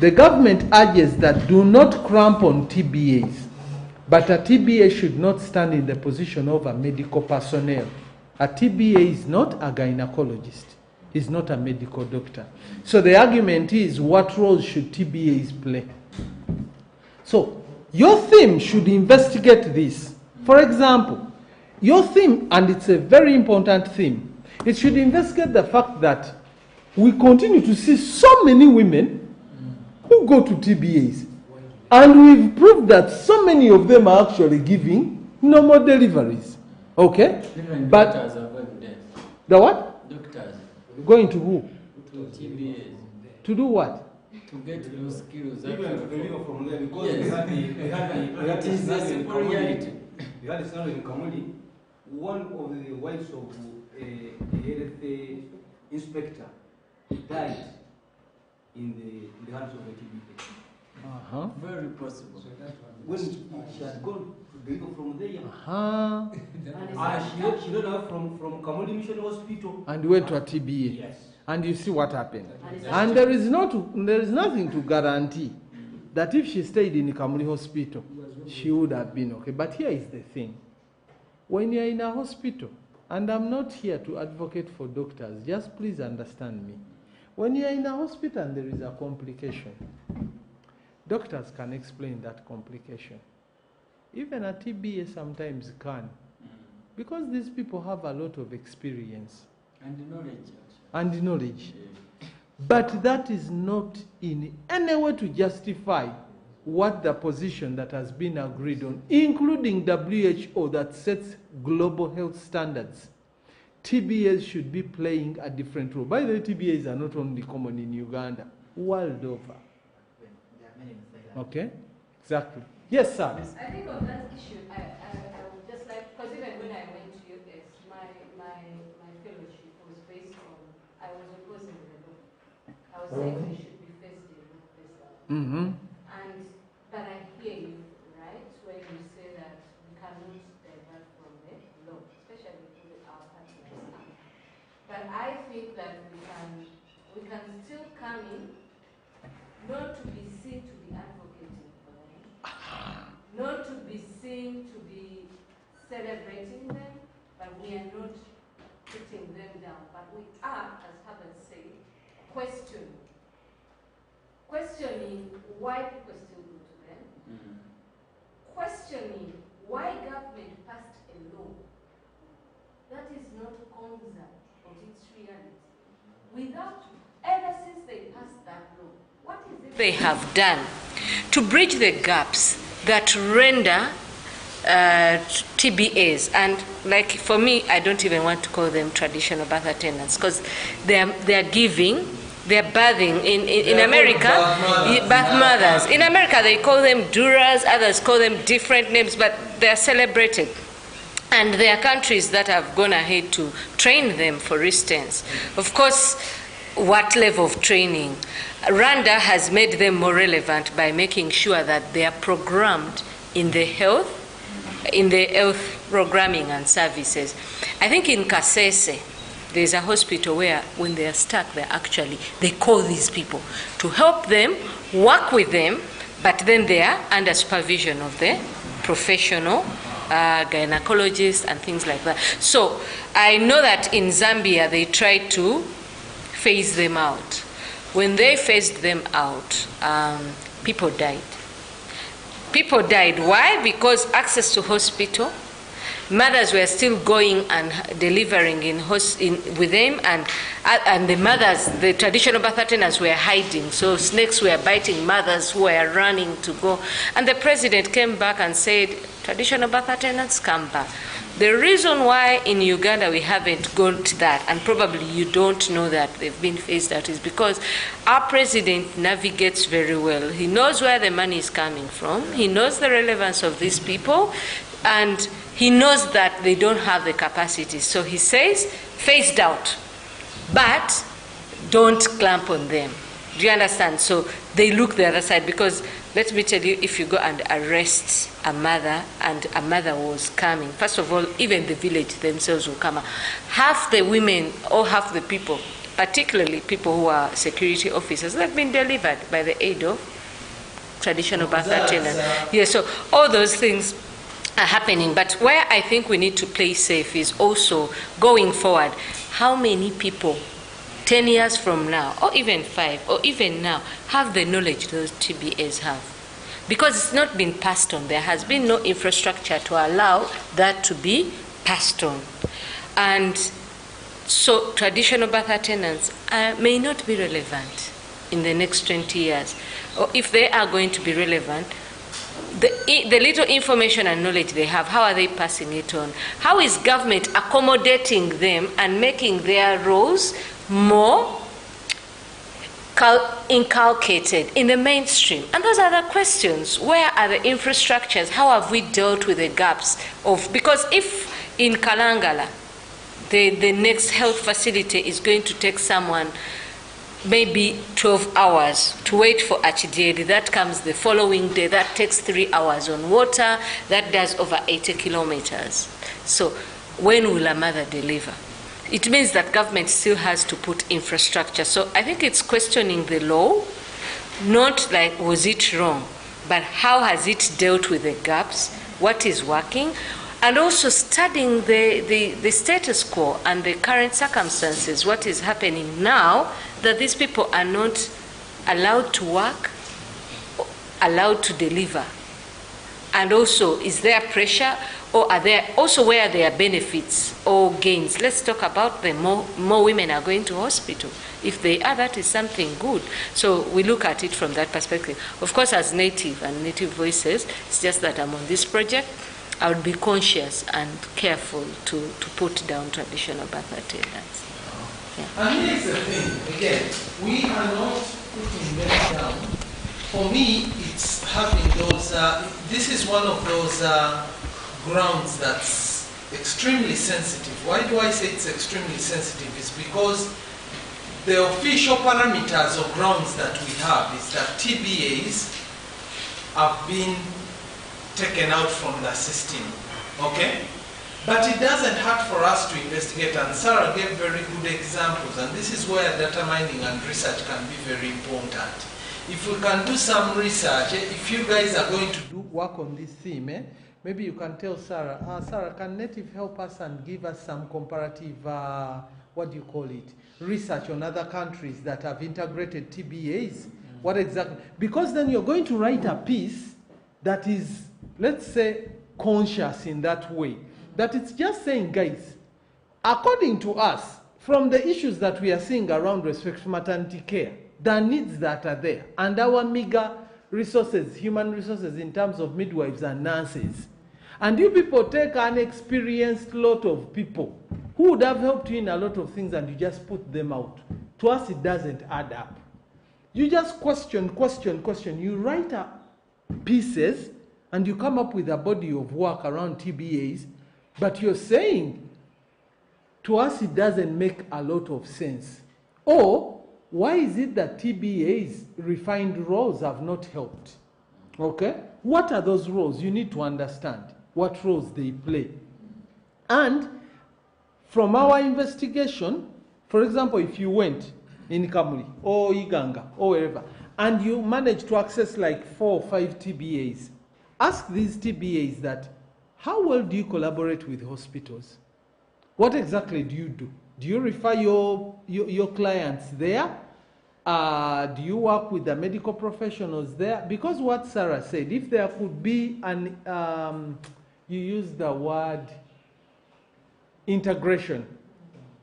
The government urges that do not cramp on TBAs, but a TBA should not stand in the position of a medical personnel. A TBA is not a gynecologist, is not a medical doctor. So the argument is, what roles should TBAs play? So your theme should investigate this. For example, your theme, and it's a very important theme, it should investigate the fact that we continue to see so many women who go to TBAs. And we've proved that so many of them are actually giving normal deliveries. Okay? Even But doctors are going there. the what? Doctors Going to who? to TBAs To do what? to get those skills. Even illegal from there, because Yes. we had It is a simple reality. We had a scenario in Kamuli. One of the wives of a health inspector died in the hands of a TBA. Very possible. When she had gone to deliver from there, she don't have from Kamuli Mission Hospital. And went to a TBA. Yes. And you see what happened. And there is nothing to guarantee that if she stayed in Kamuli Hospital, she would have been okay. But here is the thing. When you're in a hospital, and I'm not here to advocate for doctors, just please understand me. When you're in a hospital and there is a complication, doctors can explain that complication. Even a TBA sometimes can. Because these people have a lot of experience. And knowledge. And knowledge. But that is not in any way to justify what the position that has been agreed on, including WHO that sets global health standards. TBAs should be playing a different role. By the way, TBAs are not only common in Uganda, world over. Okay? Exactly. Yes, sir. I think on that issue, I would just like, because even when I went to US, my fellowship was based on, I was opposing the law. I was saying we should be first in, not first out. But I hear you, right, when you say that we cannot divert from the law, especially celebrating them, but we are not putting them down. But we are, as Herbert said, questioning why people still go to them, questioning why government passed a law that is not concept of its reality. Without, ever since they passed that law, what is it they have done to bridge the gaps that render TBAs, and like for me, I don't even want to call them traditional birth attendants because they are giving, they are birthing in America, birth mothers. In America, they call them duras, others call them different names, but they are celebrated. And there are countries that have gone ahead to train them, for instance. Of course, what level of training? Rwanda has made them more relevant by making sure that they are programmed in the health programming and services. I think in Kasese, there's a hospital where when they are stuck, they call these people to help them, work with them, but then they are under supervision of the professional gynecologists and things like that. So I know that in Zambia, they tried to phase them out. When they phased them out, people died. People died. Why? Because access to hospital, mothers were still going and delivering with them, and the mothers, the traditional birth attendants were hiding. So snakes were biting mothers who were running to go. And the president came back and said, traditional birth attendants, come back. The reason why in Uganda we haven't got that, and probably you don't know that they've been phased out, is because our president navigates very well. He knows where the money is coming from. He knows the relevance of these people, and he knows that they don't have the capacity. So he says, phased out, but don't clamp on them. Do you understand? So they look the other side, because let me tell you, if you go and arrest a mother and a mother was coming, first of all, even the village themselves will come. Half the women or half the people, particularly people who are security officers, they've been delivered by the aid of traditional birth attendants. Yes, so all those things are happening. But where I think we need to play safe is also going forward. How many people 10 years from now, or even 5, or even now, have the knowledge those TBAs have? Because it's not been passed on. There has been no infrastructure to allow that to be passed on. And so traditional birth attendants may not be relevant in the next 20 years. Or if they are going to be relevant, the little information and knowledge they have, how are they passing it on? How is government accommodating them and making their roles more inculcated in the mainstream? And those are the questions. Where are the infrastructures? How have we dealt with the gaps of, because if in Kalangala, the next health facility is going to take someone maybe 12 hours to wait for HDAD, that comes the following day, that takes 3 hours on water, that does over 80 kilometers. So when will a mother deliver? It means that government still has to put infrastructure. So I think it's questioning the law, not like was it wrong, but how has it dealt with the gaps, what is working, and also studying the status quo and the current circumstances, what is happening now that these people are not allowed to work, allowed to deliver. And also, is there pressure, or are there also where there are benefits or gains? Let's talk about them. More women are going to hospital. If they are, that is something good. So we look at it from that perspective. Of course, as Native and Native Voices, it's just that I'm on this project. I would be conscious and careful to put down traditional birth attendants. Yeah. And here's the thing, again, we are not putting them down. For me, it's having those, this is one of those grounds that's extremely sensitive. Why do I say it's extremely sensitive? It's because the official parameters or grounds that we have is that TBAs have been taken out from the system, okay? But it doesn't hurt for us to investigate, and Sarah gave very good examples, and this is where data mining and research can be very important. If we can do some research, if you guys are going to do work on this theme, maybe you can tell Sarah, Sarah, can Native help us and give us some comparative, what do you call it, research on other countries that have integrated TBAs? What exactly? Because then you're going to write a piece that is, let's say, conscious in that way. That it's just saying, guys, according to us, from the issues that we are seeing around respect for maternity care, the needs that are there, and our meager resources, human resources in terms of midwives and nurses, and you people take an experienced lot of people who would have helped you in a lot of things and you just put them out. To us, it doesn't add up. You just question. You write up pieces and you come up with a body of work around TBAs, but you're saying, to us, it doesn't make a lot of sense. Or, why is it that TBA's refined roles have not helped? Okay? What are those roles? You need to understand what roles they play. And from our investigation, for example, if you went in Kamuli or Iganga or wherever, and you managed to access like 4 or 5 TBAs, ask these TBAs that, how well do you collaborate with hospitals? What exactly do you do? Do you refer your clients there? Do you work with the medical professionals there? Because what Sarah said, if there could be an, you use the word integration.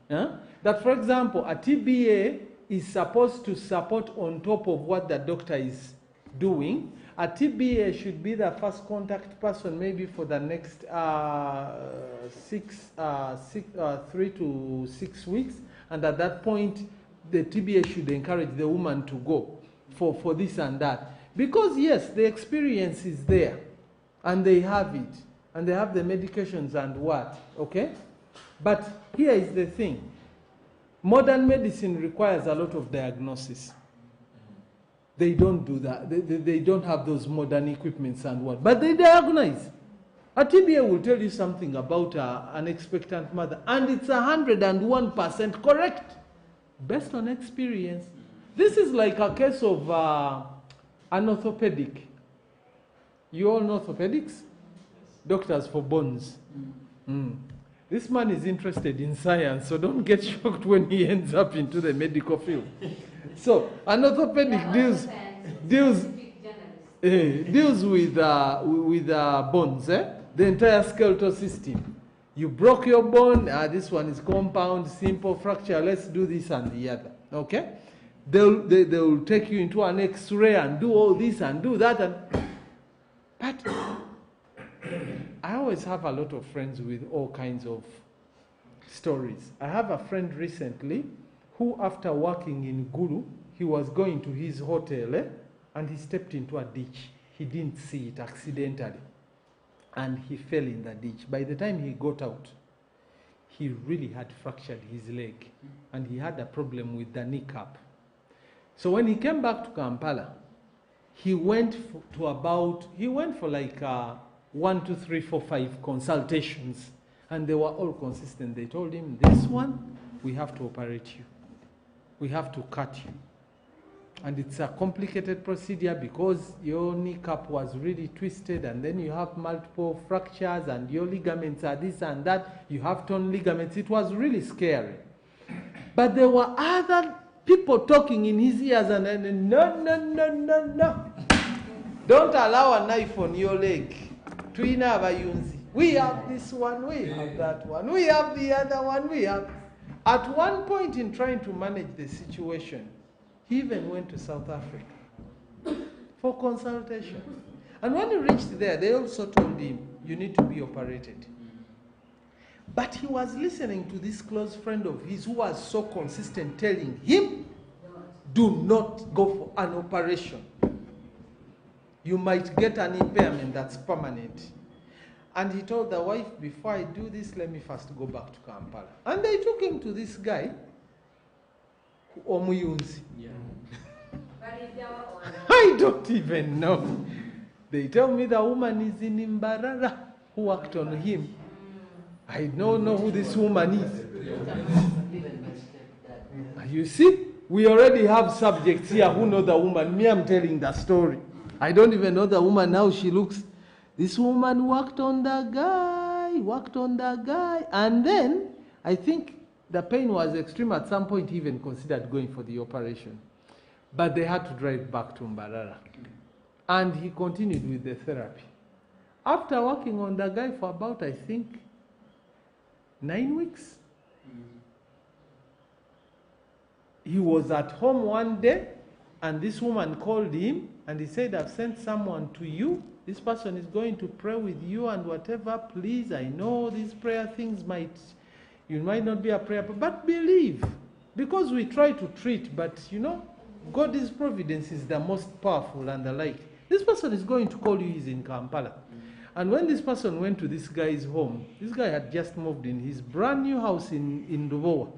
That, for example, a TBA is supposed to support on top of what the doctor is doing. A TBA should be the first contact person maybe for the next 3 to 6 weeks. And at that point, the TBA should encourage the woman to go for this and that. Because yes, the experience is there and they have it. And they have the medications and what, okay? But here is the thing. Modern medicine requires a lot of diagnosis. They don't do that. They don't have those modern equipments and what. But they diagnose. A TBA will tell you something about an expectant mother, and it's 101% correct, based on experience. This is like a case of an orthopedic. You all know orthopedics? Doctors for bones. This man is interested in science, so don't get shocked when he ends up into the medical field. So, an orthopedic deals with bones, the entire skeletal system. You broke your bone, this one is compound, simple fracture, let's do this and the other, okay? They'll take you into an X-ray and do all this and do that. But I always have a lot of friends with all kinds of stories. I have a friend recently who, after working in Gulu, he was going to his hotel and he stepped into a ditch. He didn't see it accidentally. And he fell in the ditch. By the time he got out, he really had fractured his leg. And he had a problem with the kneecap. So when he came back to Kampala, he went for like 1, 2, 3, 4, 5 consultations. And they were all consistent. They told him, this one, we have to operate you. We have to cut you. And it's a complicated procedure because your kneecap was really twisted and then you have multiple fractures and your ligaments are this and that. You have torn ligaments. It was really scary. But there were other people talking in his ears and no. Don't allow a knife on your leg. Tuina abayunzi. We have this one, we have that one, we have the other one, we have. At one point in trying to manage the situation, he even went to South Africa for consultation. And when he reached there, they also told him, you need to be operated. But he was listening to this close friend of his who was so consistent telling him, do not go for an operation. You might get an impairment that's permanent. And he told the wife, before I do this, let me first go back to Kampala. And they took him to this guy, Omuyunzi. Yeah. I don't even know. They tell me the woman is in Imbarara who worked on him. I don't know who this woman is. You see, we already have subjects here who know the woman. Me, I'm telling the story. I don't even know the woman, how she looks. This woman worked on the guy, and then I think the pain was extreme. At some point, he even considered going for the operation. But they had to drive back to Mbarara. And he continued with the therapy. After working on the guy for about, I think, 9 weeks, he was at home one day, and this woman called him, and he said, I've sent someone to you. This person is going to pray with you and whatever. Please, I know these prayer things you might not be a prayer, but believe. Because we try to treat, but God's providence is the most powerful and the like. This person is going to call you, he's in Kampala. And when this person went to this guy's home, this guy had just moved in his brand new house in Lubowa.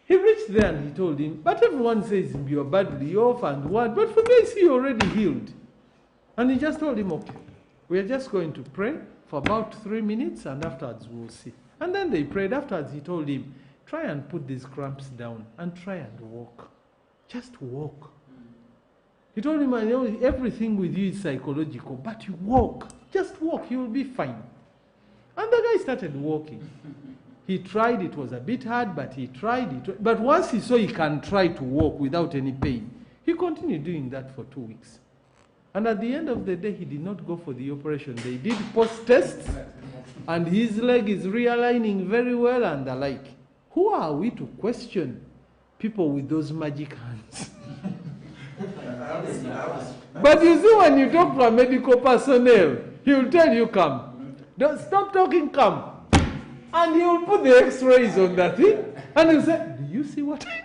He reached there and he told him, but everyone says you're badly off and what, but for me I see you're already healed. And he just told him, okay, we're just going to pray for about 3 minutes and afterwards we'll see. And then they prayed. Afterwards he told him, try and put these cramps down and try and walk. Just walk. He told him, I know everything with you is psychological, but you walk. Just walk, you will be fine. And the guy started walking. He tried, it was a bit hard, but he tried. But once he saw he can try to walk without any pain, he continued doing that for 2 weeks. And at the end of the day, he did not go for the operation. They did post-tests, and his leg is realigning very well and the like. Who are we to question people with those magic hands? But you see, when you talk to a medical personnel, he will tell you, come. Don't stop talking, come. And he will put the x-rays on that thing, and he'll say, do you see what I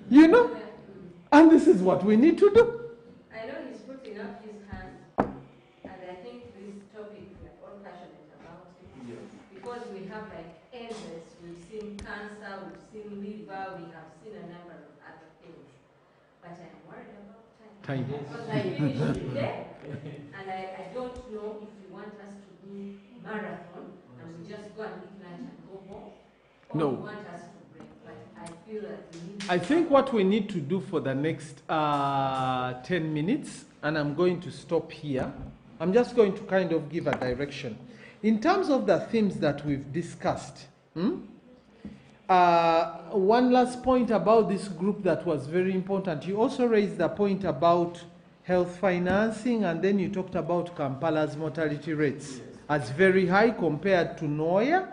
mean? And this is what we need to do. I know he's putting up his hands, and I think this topic we are all passionate about it. Yeah. Because we have endless, we've seen cancer, we've seen liver, we have seen a number of other things. But I'm worried about time. Because I finished today, and I don't know if you want us to do marathon, and we just go and eat lunch and go home, or No. you want us to break. But I feel that we need I think what we need to do for the next 10 minutes, and I'm going to stop here, I'm just going to kind of give a direction. In terms of the themes that we've discussed, one last point about this group that was very important. You also raised the point about health financing, and then you talked about Kampala's mortality rates as very high compared to Noya,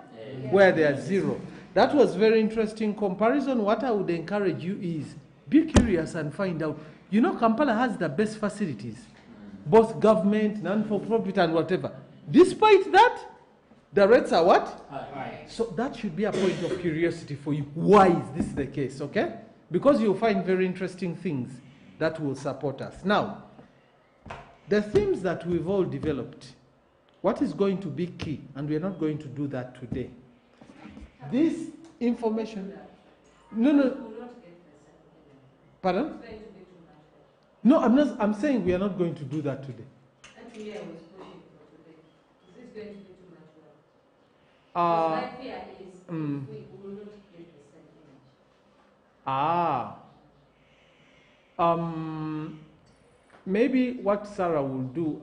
where they are 0. That was very interesting comparison. What I would encourage you is be curious and find out. Kampala has the best facilities, both government, non-for-profit, and whatever. Despite that, the rates are what? High. So that should be a point of curiosity for you. Why is this the case, okay? Because you'll find very interesting things that will support us. Now, the themes that we've all developed, what is going to be key, and we're not going to do that today. This information... No. Pardon? No, I'm saying we are not going to do that today. Actually, I was pushing for today. Is this going to be too much work? My fear is we will not get the same image. Maybe what Sarah will do,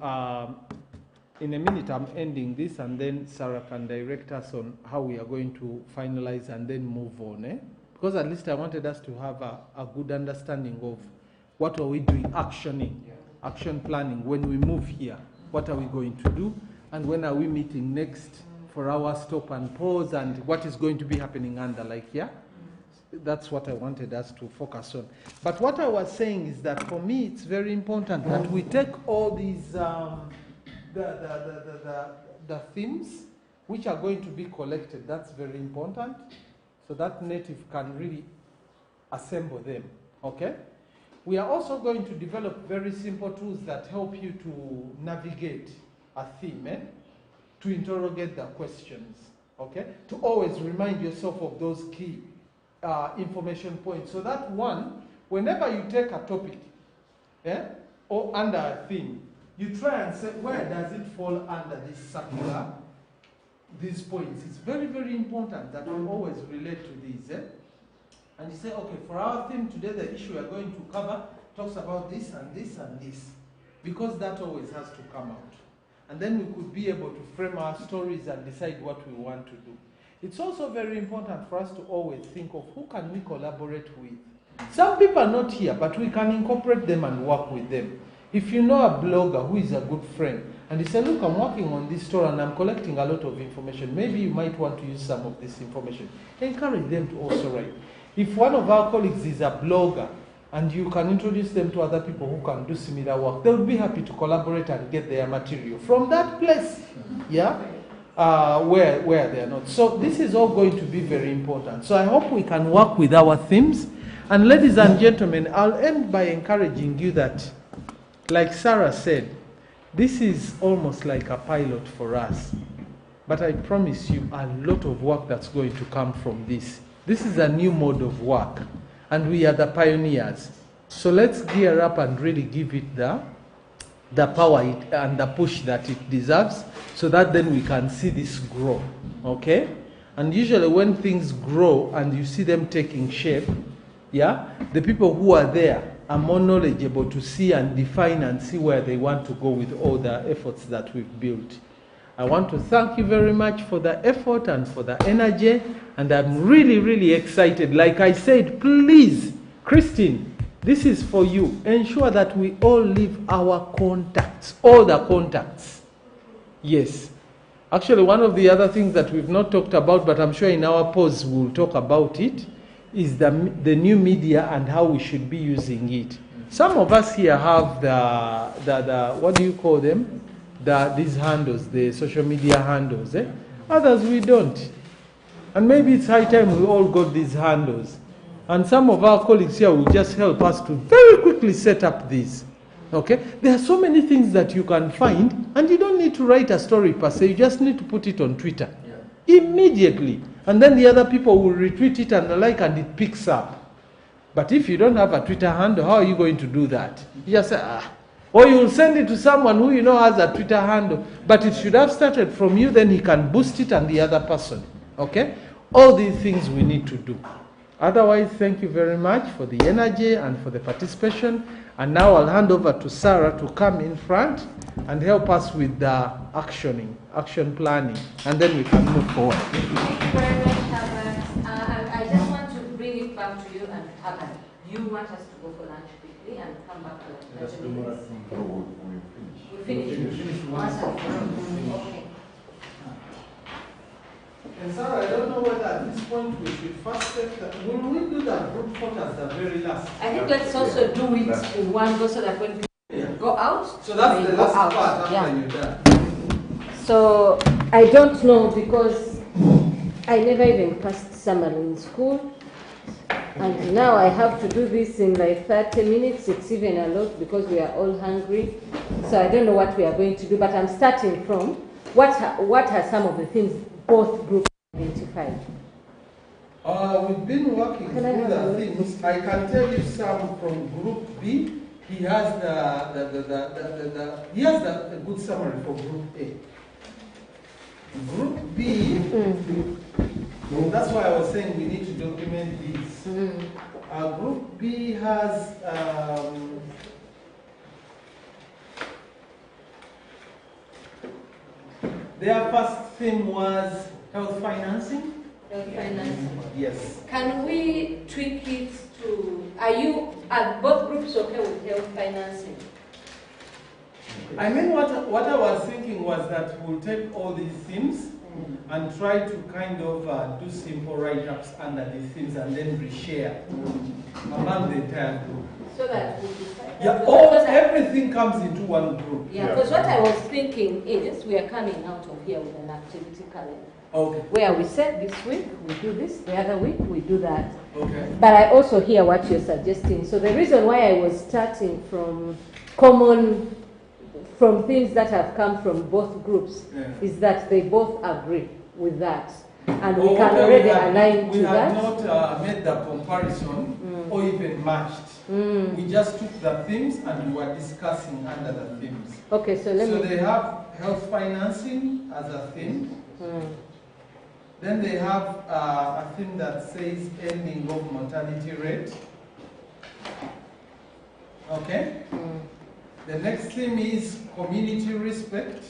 in a minute I'm ending this, and then Sarah can direct us on how we are going to finalize and then move on. Because at least I wanted us to have a good understanding of what are we doing, action planning. When we move here, what are we going to do? And when are we meeting next for our stop and pause, and what is going to be happening under, that's what I wanted us to focus on. But what I was saying is that for me, it's very important that we take all these, the themes which are going to be collected. That's very important, so that native can really assemble them, okay? We are also going to develop very simple tools that help you to navigate a theme, to interrogate the questions, okay? To always remind yourself of those key information points, so that one, whenever you take a topic, or under a theme, you try and say, where does it fall under this circular, these points? It's very, very important that we always relate to these. And you say, okay, for our theme today, the issue we are going to cover talks about this and this and this, because that always has to come out. and then we could be able to frame our stories and decide what we want to do. It's also very important for us to always think of who can we collaborate with. Some people are not here, but we can incorporate them and work with them. If you know a blogger who is a good friend, and he said, look, I'm working on this story and I'm collecting a lot of information, maybe you might want to use some of this information. Encourage them to also write. If one of our colleagues is a blogger, and you can introduce them to other people who can do similar work, they will be happy to collaborate and get their material from that place, yeah, where they are not. So this is all going to be very important. So I hope we can work with our themes. And ladies and gentlemen, I'll end by encouraging you that, like Sarah said, this is almost like a pilot for us. But I promise you a lot of work that's going to come from this. This is a new mode of work, and we are the pioneers. So let's gear up and really give it the power and the push that it deserves, so that then we can see this grow, okay? And usually when things grow and you see them taking shape, yeah, the people who are there are more knowledgeable to see and define and see where they want to go with all the efforts that we've built. I want to thank you very much for the effort and for the energy, and I'm really, really excited. Like I said, please, Christine, this is for you. Ensure that we all leave our contacts, all the contacts. Yes. Actually, one of the other things that we've not talked about, but I'm sure in our pause we'll talk about it, is the new media and how we should be using it. Some of us here have the what do you call them? These handles, the social media handles. Others we don't. And maybe it's high time we all got these handles. And some of our colleagues here will just help us to very quickly set up these. Okay? There are so many things that you can find, and you don't need to write a story per se, you just need to put it on Twitter. Yeah. Immediately. And then the other people will retweet it and the like, and it picks up. But if you don't have a Twitter handle, how are you going to do that? You just say, or you will send it to someone who you know has a Twitter handle, but it should have started from you, then he can boost it and the other person. Okay? All these things we need to do. Otherwise, thank you very much for the energy and for the participation. And now I'll hand over to Sarah to come in front and help us with the action planning, and then we can move forward. Thank you very much, Herbert. I just want to bring it back to you and Herbert. You want us to go for lunch quickly and come back for like 30 minutes? We finish. Okay. And Sarah, I don't know whether at this point we should first take that. Will we do that group photo at the very last? I think let's also do it in one go so that when people go out, so that's the last out. part after you're done. So I don't know, because I never even passed summer in school. And now I have to do this in like 30 minutes. It's even a lot because we are all hungry. So I don't know what we are going to do, but I'm starting from what are some of the things both groups identified. We've been working through the things. I can tell you some from Group B. He has the good summary for Group A. Group B, that's why I was saying we need to document these. Group B has their first theme was health financing. Health financing. Yes. Can we tweak it to, are both groups okay with health financing? I mean, what I was thinking was that we'll take all these themes and try to kind of do simple write-ups under these themes and then reshare among the entire group. So that we decide. Yeah, everything comes into one group. Yeah, because what I was thinking is we are coming out of here with an activity calendar. Okay. Where we said this week we do this, the other week we do that. Okay. But I also hear what you're suggesting. So the reason why I was starting from things that have come from both groups is that they both agree with that. And we can already align to that. We have not made the comparison or even matched. We just took the themes and we were discussing under the themes. Okay, so they have health financing as a theme. Then they have a theme that says ending of mortality rate. Okay? The next theme is community respect.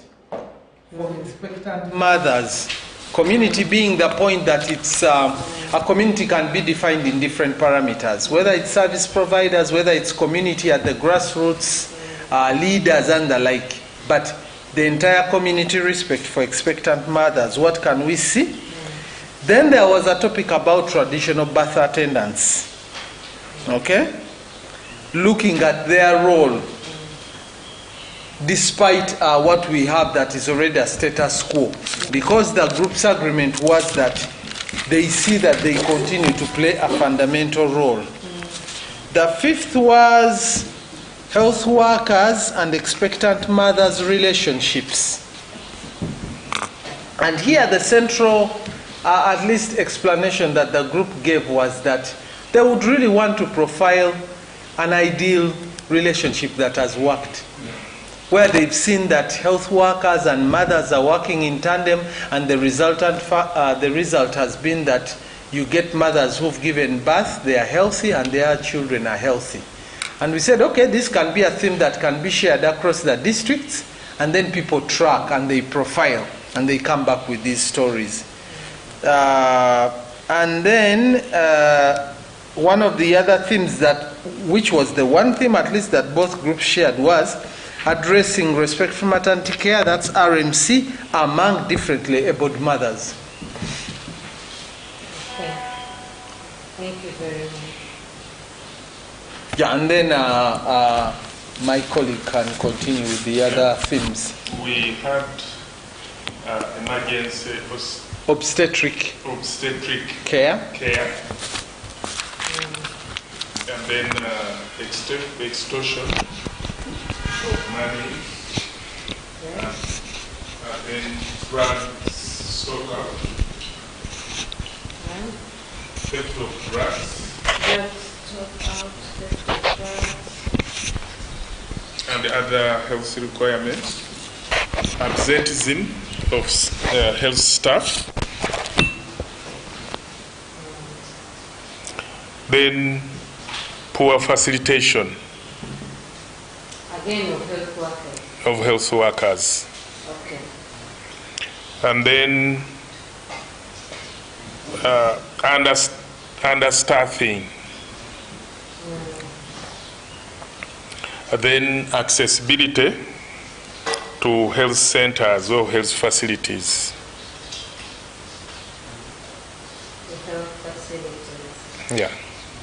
for expectant mothers. Community being the point that it's a community can be defined in different parameters, whether it's service providers, whether it's community at the grassroots, leaders and the like. But the entire community respect for expectant mothers, what can we see? Then there was a topic about traditional birth attendants. Okay? Looking at their role, despite what we have that is already a status quo. Because the group's agreement was that they see that they continue to play a fundamental role. The fifth was health workers and expectant mothers' relationships. And here the central, at least explanation that the group gave was that they would really want to profile an ideal relationship that has worked, where they've seen that health workers and mothers are working in tandem, and the result has been that you get mothers who've given birth, they are healthy, and their children are healthy. And we said, okay, this can be a theme that can be shared across the districts, and then people track and they profile, and they come back with these stories. And then one of the other themes which was the one theme at least that both groups shared, was addressing respectful maternity care, that's RMC, among differently abled mothers. Okay. Thank you very much. Yeah, and then my colleague can continue with the other themes. We had emergency Obstetric care. And then extortion of money, and then drug stock out, theft of drugs, and other health requirements, absenteeism of health staff, then poor facilitation Again, of health workers. of health workers. Okay. And then understaffing. Then accessibility to health centers or health facilities. The health facilities. Yeah.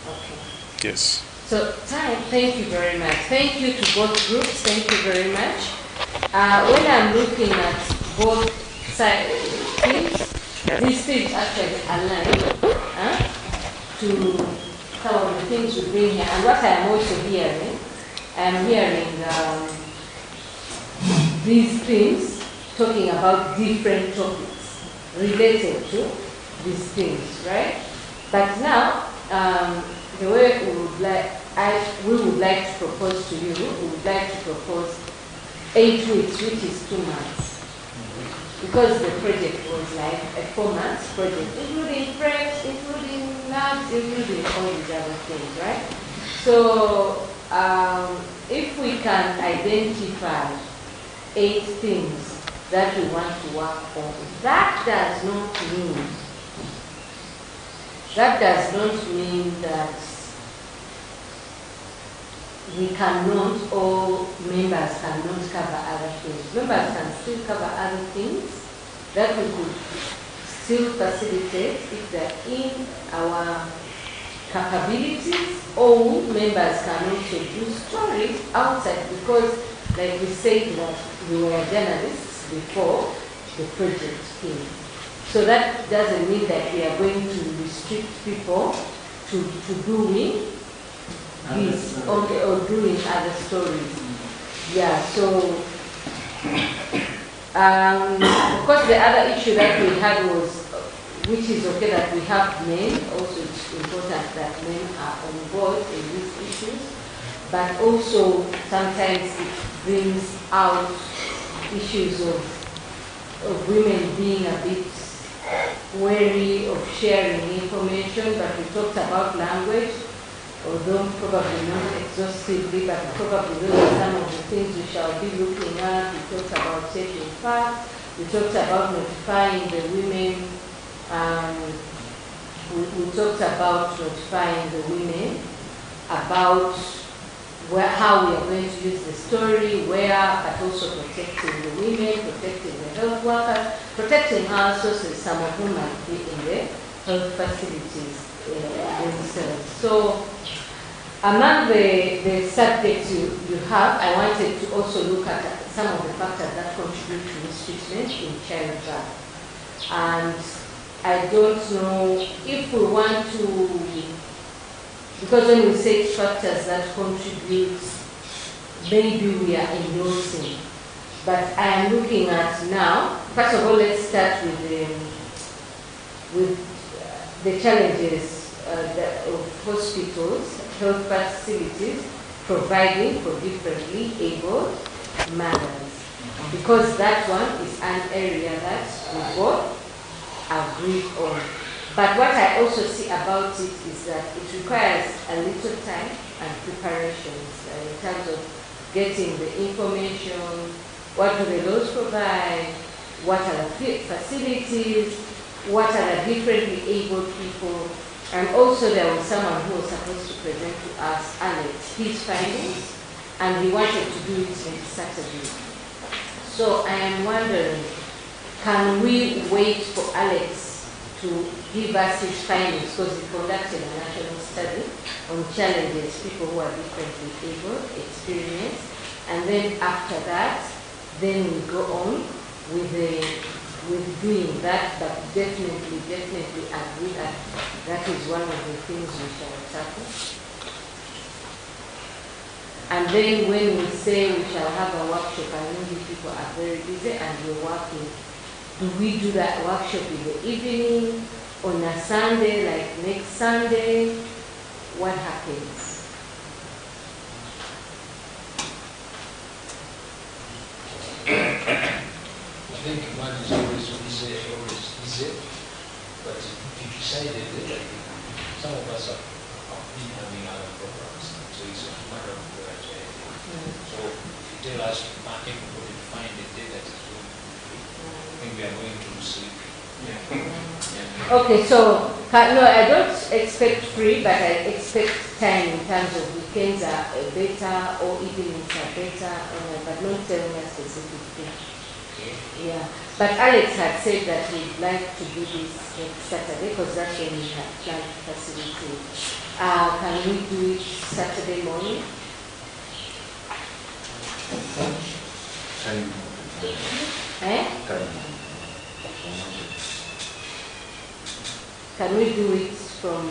Okay. Yes. So, thank you very much. Thank you to both groups. Thank you very much. When I'm looking at both teams, these teams actually align to some of the things we bring here. And what I'm also hearing, I'm hearing these themes talking about different topics related to these things, right? But now, the way we would like to propose to you, we would like to propose 8 weeks, which is 2 months. Because the project was like a 4 months project, including preps, including labs, including all these other things, right? So if we can identify 8 things that we want to work on, that does not mean that we cannot, or members cannot cover other things. Members can still cover other things that we could still facilitate if they're in our capabilities, or members can also do stories outside, because like we said that we were journalists before the project came. So that doesn't mean that we are going to restrict people to doing this or doing other stories. Yeah, so of course the other issue that we had was, which is okay that we have men, also it's important that men are on board in these issues, but also sometimes it brings out issues of women being a bit wary of sharing information. But we talked about language, although probably not exhaustively, but probably those are some of the things we shall be looking at. We talked about setting facts, We talked about notifying the women. We talked about notifying the women about how we are going to use the story, where, but also protecting the women, protecting the health workers, protecting our sources, some of whom might be in the health facilities themselves. So, among the subjects you have, I wanted to also look at some of the factors that contribute to mistreatment in childbirth. And I don't know if we want to, because when we say factors that contribute, maybe we are endorsing. But I am looking at now, first of all, let's start with the challenges of hospitals, health facilities, providing for differently abled mothers. Because that one is an area that we both agree on. But what I also see about it is that it requires a little time and preparations in terms of getting the information, what do the laws provide, what are the facilities, what are the differently abled people, and also there was someone who was supposed to present to us, Alex, his findings, and he wanted to do it next Saturday. So I am wondering, can we wait for Alex to give us his findings, because he conducted a national study on challenges people who are differently able experience, and then after that, then we go on with doing that, but definitely agree that that is one of the things we shall tackle. And then when we say we shall have a workshop, I know you people are very busy and we're working. Do we do that workshop in the evening, on a Sunday, like next Sunday? What happens? I think one is always easy, but if you decided that some of us have been having other programs, so it's a matter of where to head. So if you tell us, everybody to find a day that is going to be free, I think we are going to sleep. Yeah. Okay, so no, I don't expect free, but I expect time in terms of weekends are better or evenings are better, but not telling us specifically. Yeah, but Alex had said that he'd like to do this next Saturday because that's when we have planned facility. Can we do it Saturday morning? Can we do it from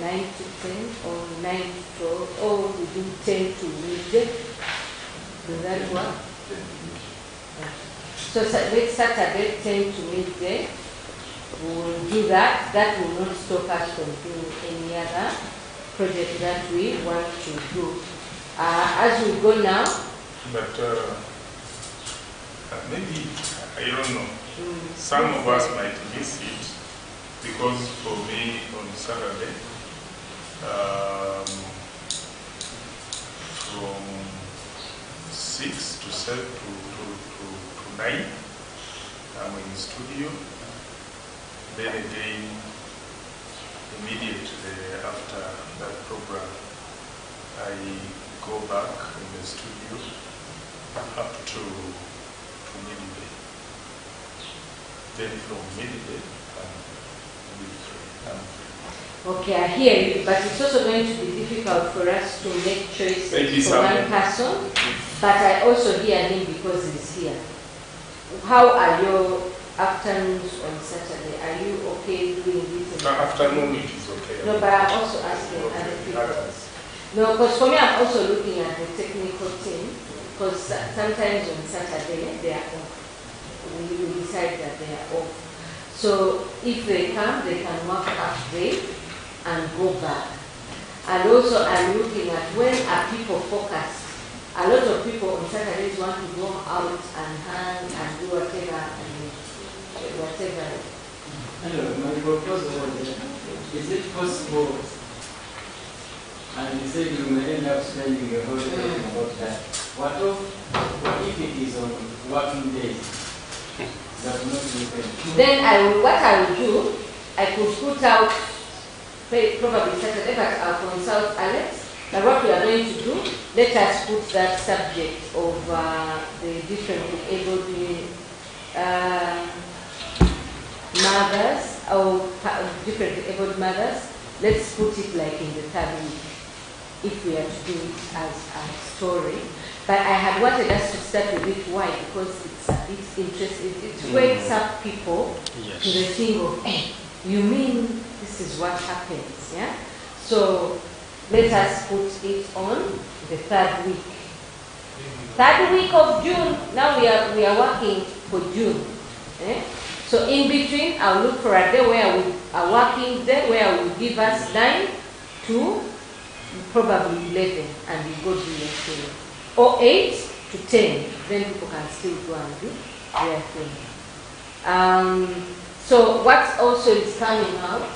9 to 10 or 9 to 12, or we do 10 to midday? Does that work? So next Saturday, 10 to midday, we will do that. That will not stop us from doing any other project that we want to do. As we go now. But maybe, I don't know, some of us might miss it, because for me on Saturday, from 6 to 7 to 9, I'm in the studio. Then again, immediately after that program, I go back in the studio up to midday. Then from midday, I'm free. Okay, I hear you, but it's also going to be difficult for us to make choices for one person. But I also hear him because he's here. How are your afternoons on Saturday? Are you okay doing this? Afternoon it is okay. No, but I'm also asking other people. No, because for me I'm also looking at the technical team, because sometimes on Saturday they are off. We decide that they are off. So if they come, they can work half day and go back. And also I'm looking at when are people focused. A lot of people on Saturdays want to go out and hang and do whatever. Hello, my proposal is it possible, and you said you may end up spending a whole day about that. What if it is on working days? Then what I will do, I could put out, probably Saturday, but I'll consult Alex. But what we are going to do, let us put that subject of the differently abled mothers, or differently abled mothers, let's put it like in the third week, if we are to do it as a story. But I had wanted us to start with it. Why? Because it's interesting. It wakes up people to the thing of, hey, you mean this is what happens, yeah? So let us put it on the third week. Third week of June. Now we are working for June. Eh? So in between, I'll look for a day where we are working there, where will give us 9 to probably 11, and we go do your thing. Or 8 to 10, then people can still go and do their thing. So what also is coming out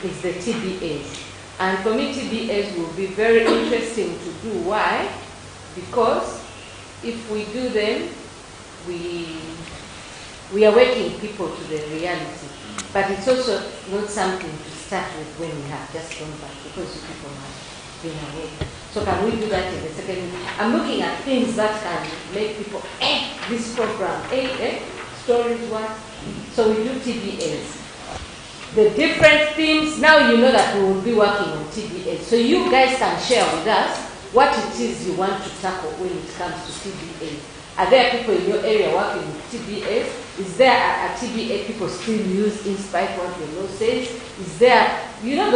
is the TBAs. And for me, TBAs will be very interesting to do. Why? Because if we do them, we are waking people to the reality. But it's also not something to start with when we have just gone back, because you people have been awake. So can we do that in the second week? I'm looking at things that can make people, this program, stories, what? So we do TBAs. The different themes, now you know that we will be working on TBAs. So you guys can share with us what it is you want to tackle when it comes to TBAs. Are there people in your area working with TBAs? Is there a TBA people still use in spite of what the law says? Is there, you know,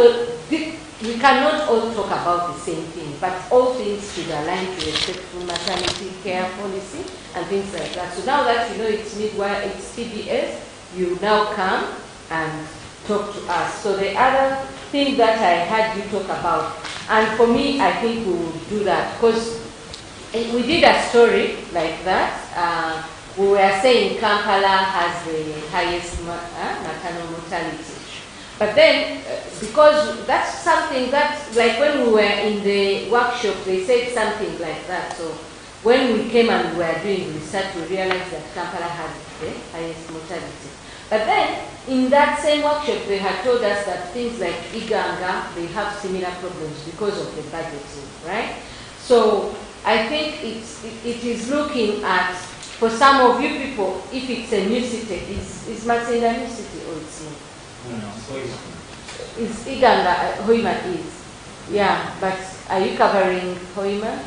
we cannot all talk about the same thing, but all things should align to respectful maternity care policy and things like that. So now that you know it's midwife, it's TBAs, you now come and talk to us. So the other thing that I had you talk about, and for me, I think we will do that, because we did a story like that. We were saying Kampala has the highest maternal mortality. But then, because that's something that, like when we were in the workshop, they said something like that. So when we came and we were doing research, we realized that Kampala had the highest mortality. But then, in that same workshop, they had told us that things like Iganga, they have similar problems because of the budgeting, right? So I think it is looking at, for some of you people, if it's a new city, is Masinda a new city or it's not? It's Iganga, Hoima is. Yeah, but are you covering Hoima?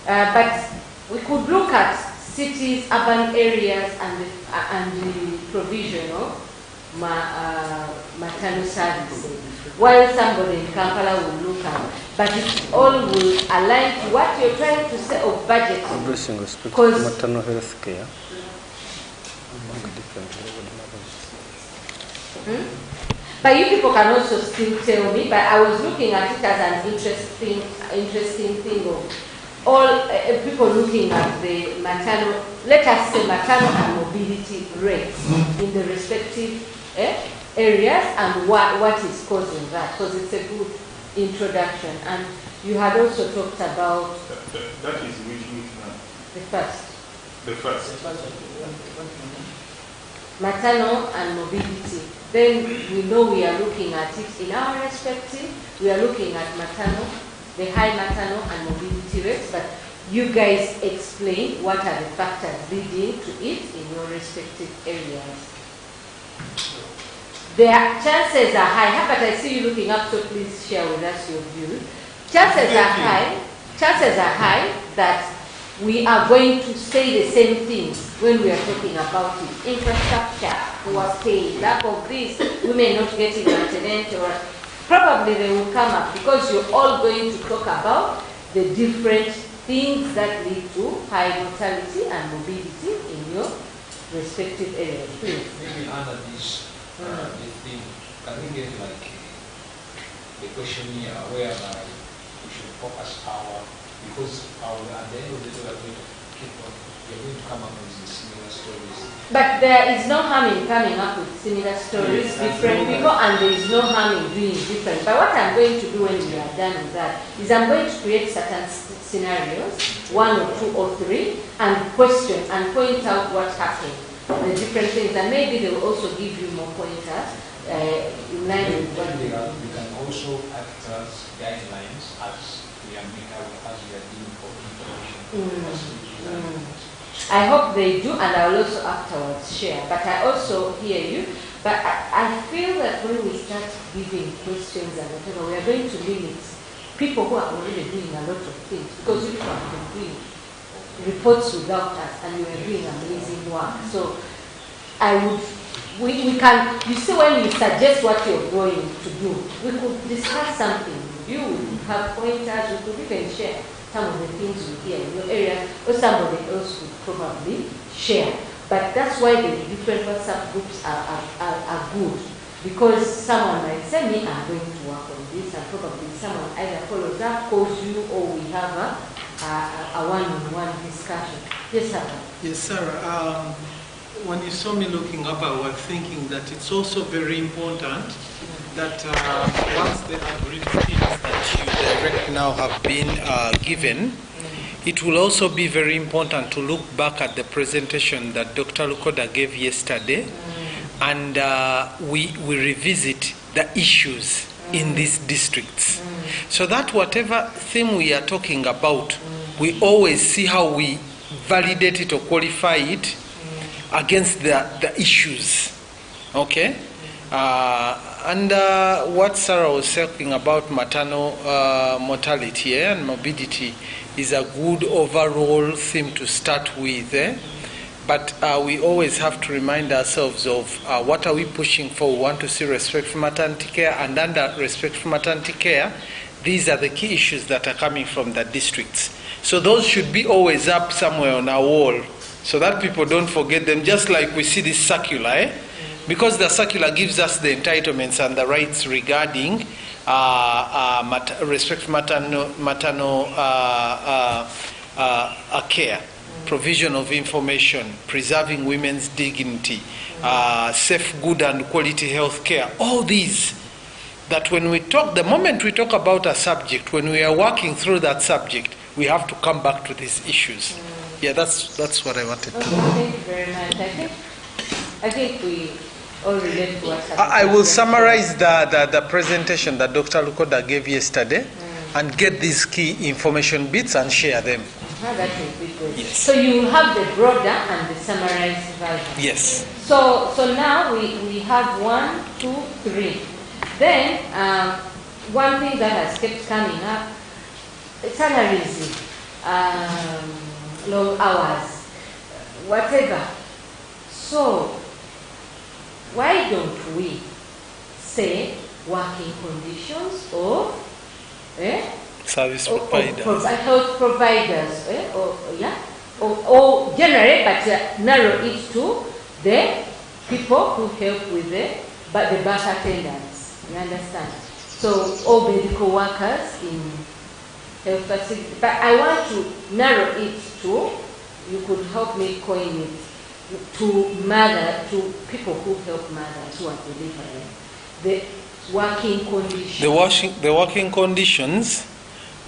But we could look at cities, urban areas, and the provision of maternal services, while somebody in Kampala will look at. But it all will align to what you're trying to say of budget. Because maternal health care. But you people can also still tell me, but I was looking at it as an interesting thing of all people looking at the maternal, let us say maternal and mobility rates in the respective areas and what is causing that, because it's a good introduction. And you had also talked about... That is which now? The first. The first. Maternal and mobility. Then we know we are looking at it in our respective, we are looking at maternal, the high maternal and mobility rates, but you guys explain what are the factors leading to it in your respective areas. Their chances are high, but I see you looking up, so please share with us your view. Chances are high that we are going to say the same things when we are talking about it. Infrastructure, poor pay, lack of this, women not getting maternity, or probably they will come up because you're all going to talk about the different things that lead to high mortality and mobility in your respective areas. Please. Maybe under this, thing, can we get like the questionnaire whereby we should focus our, because at the end of the day we are going to come up with similar stories. But there is no harm in coming up with similar stories, different people, and there is no harm in doing different. But what I'm going to do when we are done with that is I'm going to create certain scenarios, 1 or 2 or 3, and question and point out what happened. the different things, and maybe they will also give you more pointers in line with what we can also act as guidelines as we are doing for information. I hope they do, and I will also afterwards share. But I also hear you. But I feel that when we start giving questions and whatever, we are going to limit people who are already doing a lot of things, because you people have been doing reports without us, and you are doing amazing work. So we can, you see, when you suggest what you're going to do, we could discuss something with you, we could have pointers, we could even share some of the things we hear in your area, or somebody else would probably share. But that's why the different WhatsApp groups are good, because someone might say, me, I'm going to work on this, and probably someone either follows up, calls you, or we have a one-on-one discussion. Yes, Sarah. Yes, Sarah. When you saw me looking up, I was thinking that it's also very important that once the briefings that you direct now have been given, it will also be very important to look back at the presentation that Dr. Lukoda gave yesterday, and we revisit the issues in these districts, so that whatever thing we are talking about, we always see how we validate it or qualify it against the issues. Okay? And what Sarah was talking about, maternal mortality and morbidity, is a good overall theme to start with. But we always have to remind ourselves of what are we pushing for. We want to see respect for maternity care, and under respect for maternity care, these are the key issues that are coming from the districts. So those should be always up somewhere on our wall, so that people don't forget them, just like we see this circular, because the circular gives us the entitlements and the rights regarding respect for maternal care, provision of information, preserving women's dignity, safe, good and quality health care. All these, that when we talk, the moment we talk about a subject, when we are working through that subject, we have to come back to these issues. Yeah, that's what I wanted to. Thank you very much. I think we all relate to what I will summarize the presentation that Dr. Lukoda gave yesterday and get these key information bits and share them. That will be good. Yes. So you will have the broader and the summarized version. Yes. So now we have 1, 2, 3. Then one thing that has kept coming up, salaries, long hours, whatever. So why don't we say working conditions or service providers, health providers, or generally, but narrow it to the people who help with the birth attendants. You understand? So all medical workers in health facilities. But I want to narrow it to, you could help me coin it, to people who help mothers who are delivering. The working conditions. The working conditions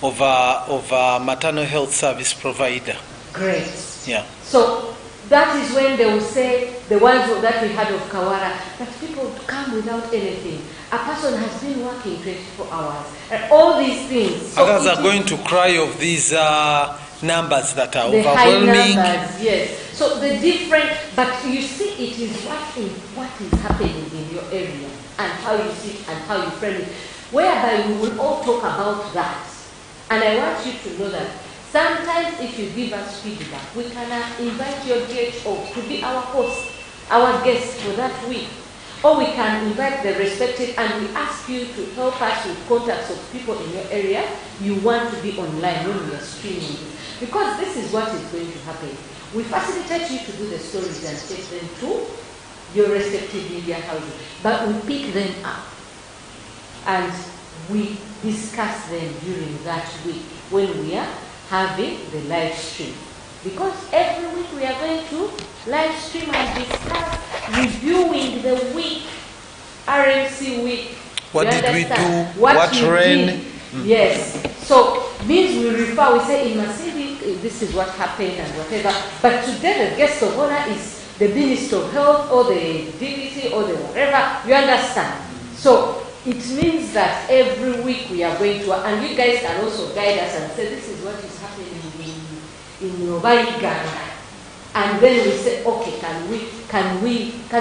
of a maternal health service provider. Great. Yeah. So that is when they will say, the ones that we had of Kawara, that people come without anything. A person has been working 24 hours. And all these things. So others are going to cry of these numbers that are the overwhelming. High numbers, yes. So the different, but you see, it is what is happening in your area and how you see it and how you frame it, whereby we will all talk about that. And I want you to know that sometimes if you give us feedback, we can invite your DHO to be our host, our guest for that week. Or we can invite the respected, and we ask you to help us with contacts of people in your area you want to be online when we are streaming. Because this is what is going to happen. We facilitate you to do the stories and take them to your respective media houses. But we pick them up and we discuss them during that week when we are having the live stream. Because every week we are going to live stream and discuss, reviewing the week, RMC week. What did we do? What ran? Yes. So means we refer, we say in Masindi, this is what happened and whatever. But today the guest of honor is the Minister of Health or the DVC or the whatever. You understand? So it means that every week we are going to, and you guys can also guide us and say, this is what is happening in Uganda. And then we say, okay, can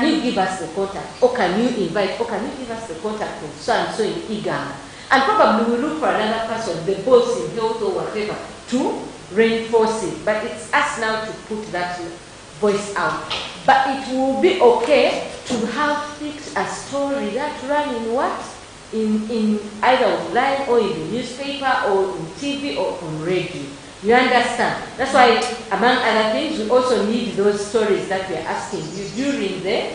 you give us the contact? Or can you invite, or can you give us the contact of so and so in Uganda? And probably we'll look for another person, the boss in health or whatever, to reinforce it. But it's us now to put that voice out. But it will be okay to have fixed a story that run in what? In either online or in the newspaper or in TV or on radio. You understand? That's why, among other things, we also need those stories that we are asking you during the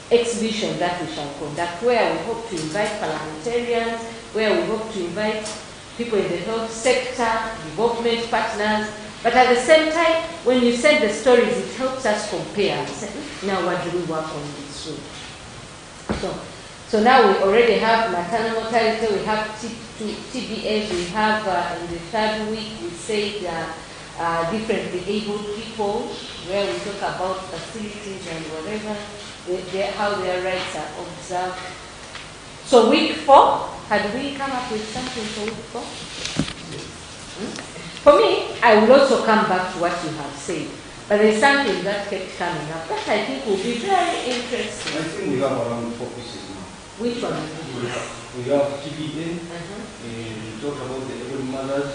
exhibition that we shall conduct, where we hope to invite parliamentarians, where we hope to invite people in the health sector, development partners. But at the same time, when you send the stories, it helps us compare. Now, what do we work on this week? So now we already have maternal mortality, we have TBS, we have in the third week we say differently abled people, where we talk about facilities and whatever, how their rights are observed. So week 4, had we come up with something for week 4? For me, I will also come back to what you have said, but there is something that kept coming up that I think will be very interesting. I think we have around 4 pieces now. Which one? We have TBA, we talk about the able mothers.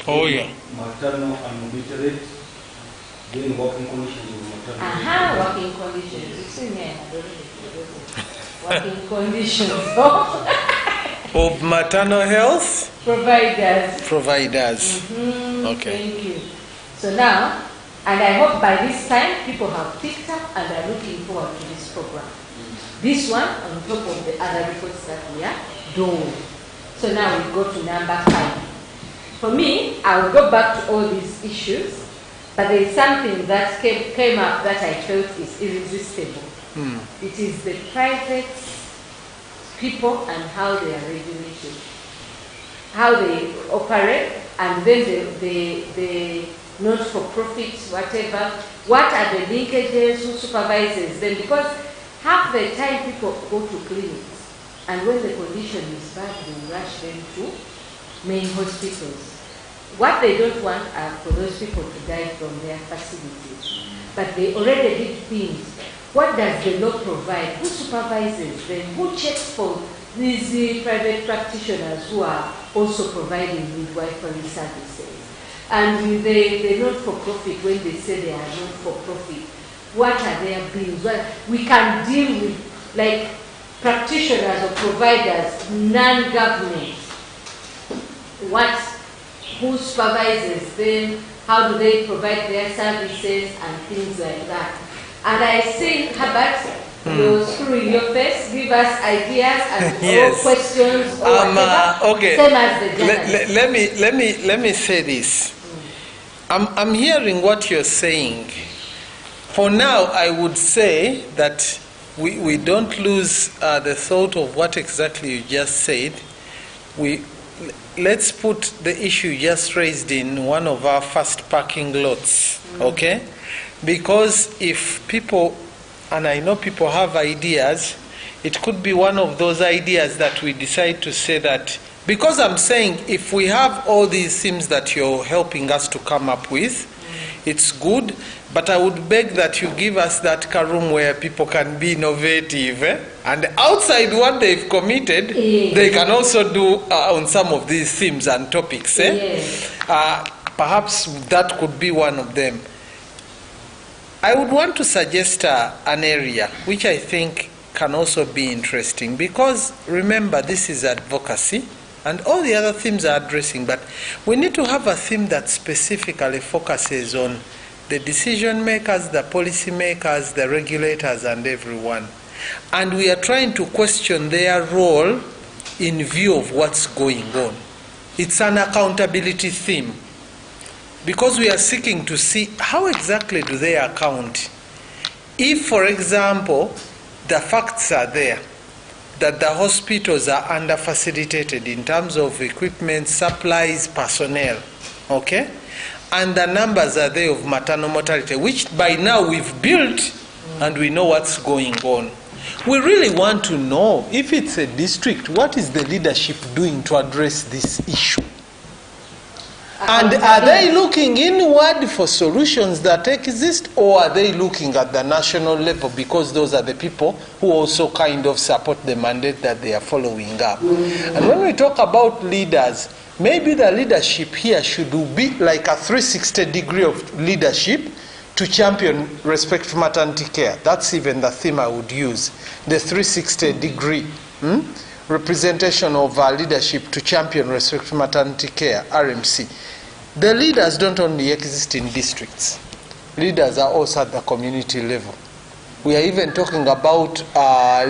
Oh, yeah. Maternal and literate, then working conditions of maternal. Aha, working conditions. It's in there. Working conditions of maternal health providers. Okay. Thank you. So now, and I hope by this time people have picked up and are looking forward to this program. This one on top of the other reports that we are doing. So now we go to number 5. For me, I will go back to all these issues, but there is something that came up that I felt is irresistible. It is the private people and how they are regulated, how they operate, and then the not-for-profits, whatever. What are the linkages? Who supervises them? Because half the time people go to clinics, and when the condition is bad, they rush them to main hospitals. What they don't want are for those people to die from their facilities. But they already did things. What does the law provide? Who supervises them? Who checks for these private practitioners who are also providing midwifery services? And the not-for-profit, when they say they are not-for-profit, what are their bills? Well, we can deal with, like, practitioners or providers, non-government. Who supervises them? How do they provide their services and things like that? And I think, Herbert, you're screwing your face, give us ideas and yes. Questions or whatever. Okay. Same as the journalist. Let me say this. I'm hearing what you're saying. For now, I would say that we don't lose the thought of what exactly you just said. Let's put the issue just raised in one of our first parking lots, okay? Because if people, and I know people have ideas, it could be one of those ideas that we decide to say that, because I'm saying if we have all these things that you're helping us to come up with, it's good, but I would beg that you give us that room where people can be innovative, and outside what they've committed, they can also do on some of these themes and topics. Perhaps that could be one of them. I would want to suggest an area which I think can also be interesting, because remember, this is advocacy and all the other themes are addressing, but we need to have a theme that specifically focuses on the decision makers, the policy makers, the regulators, and everyone. And we are trying to question their role in view of what's going on. It's an accountability theme, because we are seeking to see how exactly do they account. If, for example, the facts are there that the hospitals are under-facilitated in terms of equipment, supplies, personnel, okay? And the numbers are there of maternal mortality, which by now we've built and we know what's going on. We really want to know, if it's a district, what is the leadership doing to address this issue? And are they looking inward for solutions that exist, or are they looking at the national level, because those are the people who also kind of support the mandate that they are following up? And when we talk about leaders, maybe the leadership here should be like a 360 degree of leadership to champion respect for maternity care. That's even the theme I would use, the 360 degree representation of leadership to champion respect for maternity care, RMC. The leaders don't only exist in districts. Leaders are also at the community level. We are even talking about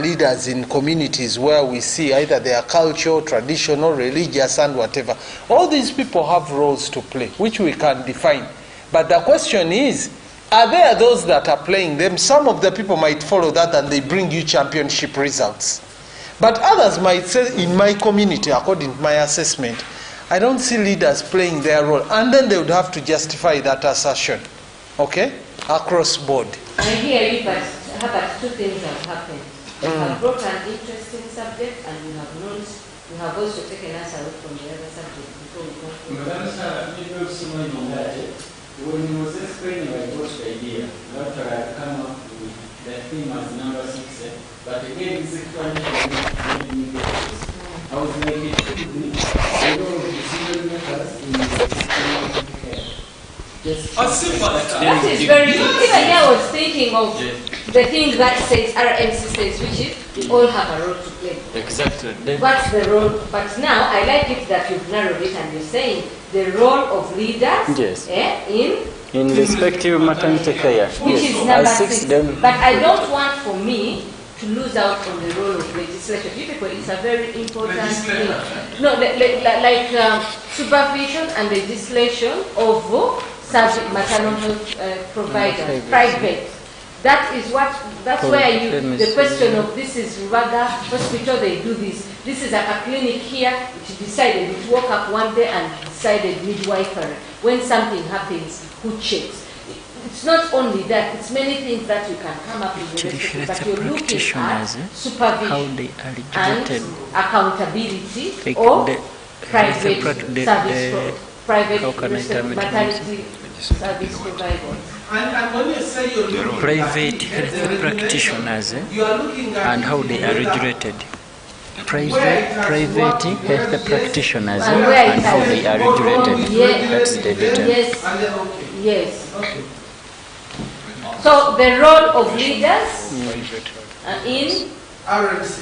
leaders in communities where we see either they are cultural, traditional, religious, and whatever. All these people have roles to play, which we can define. But the question is, are there those that are playing them? Some of the people might follow that and they bring you championship results. But others might say, in my community, according to my assessment, I don't see leaders playing their role. And then they would have to justify that assertion, okay, across board. I hear you, but two things have happened. You have brought an interesting subject, and you have also taken us away from the other subject before we go forward. When he was explaining, I got the idea. Not that I come up with the theme as number 6, but again, this explanation. I was like, it should be the role of decision makers in the care. That is very good. Even here I was thinking of the thing that says RMC says, which is we all have a role to play. Exactly. What's the role? But now I like it that you've narrowed it and you're saying the role of leaders in respective maternity care. Which is number 6. But I don't want for me to lose out on the role of legislation. Typically, it's a very important thing. No, like supervision and legislation of maternal health providers, private. That's where the question of this is rather hospital, they do this. This is a clinic here, it decided, it woke up one day and decided midwifery. When something happens, who checks? It's not only that, it's many things that you can come up with, but you're looking at supervision and accountability of private service, private maternity service providers. And when you say you're looking private health practitioners and how they are regulated. Private health practitioners and how they are regulated. That's the detail. Yes. So the role of leaders in RMC.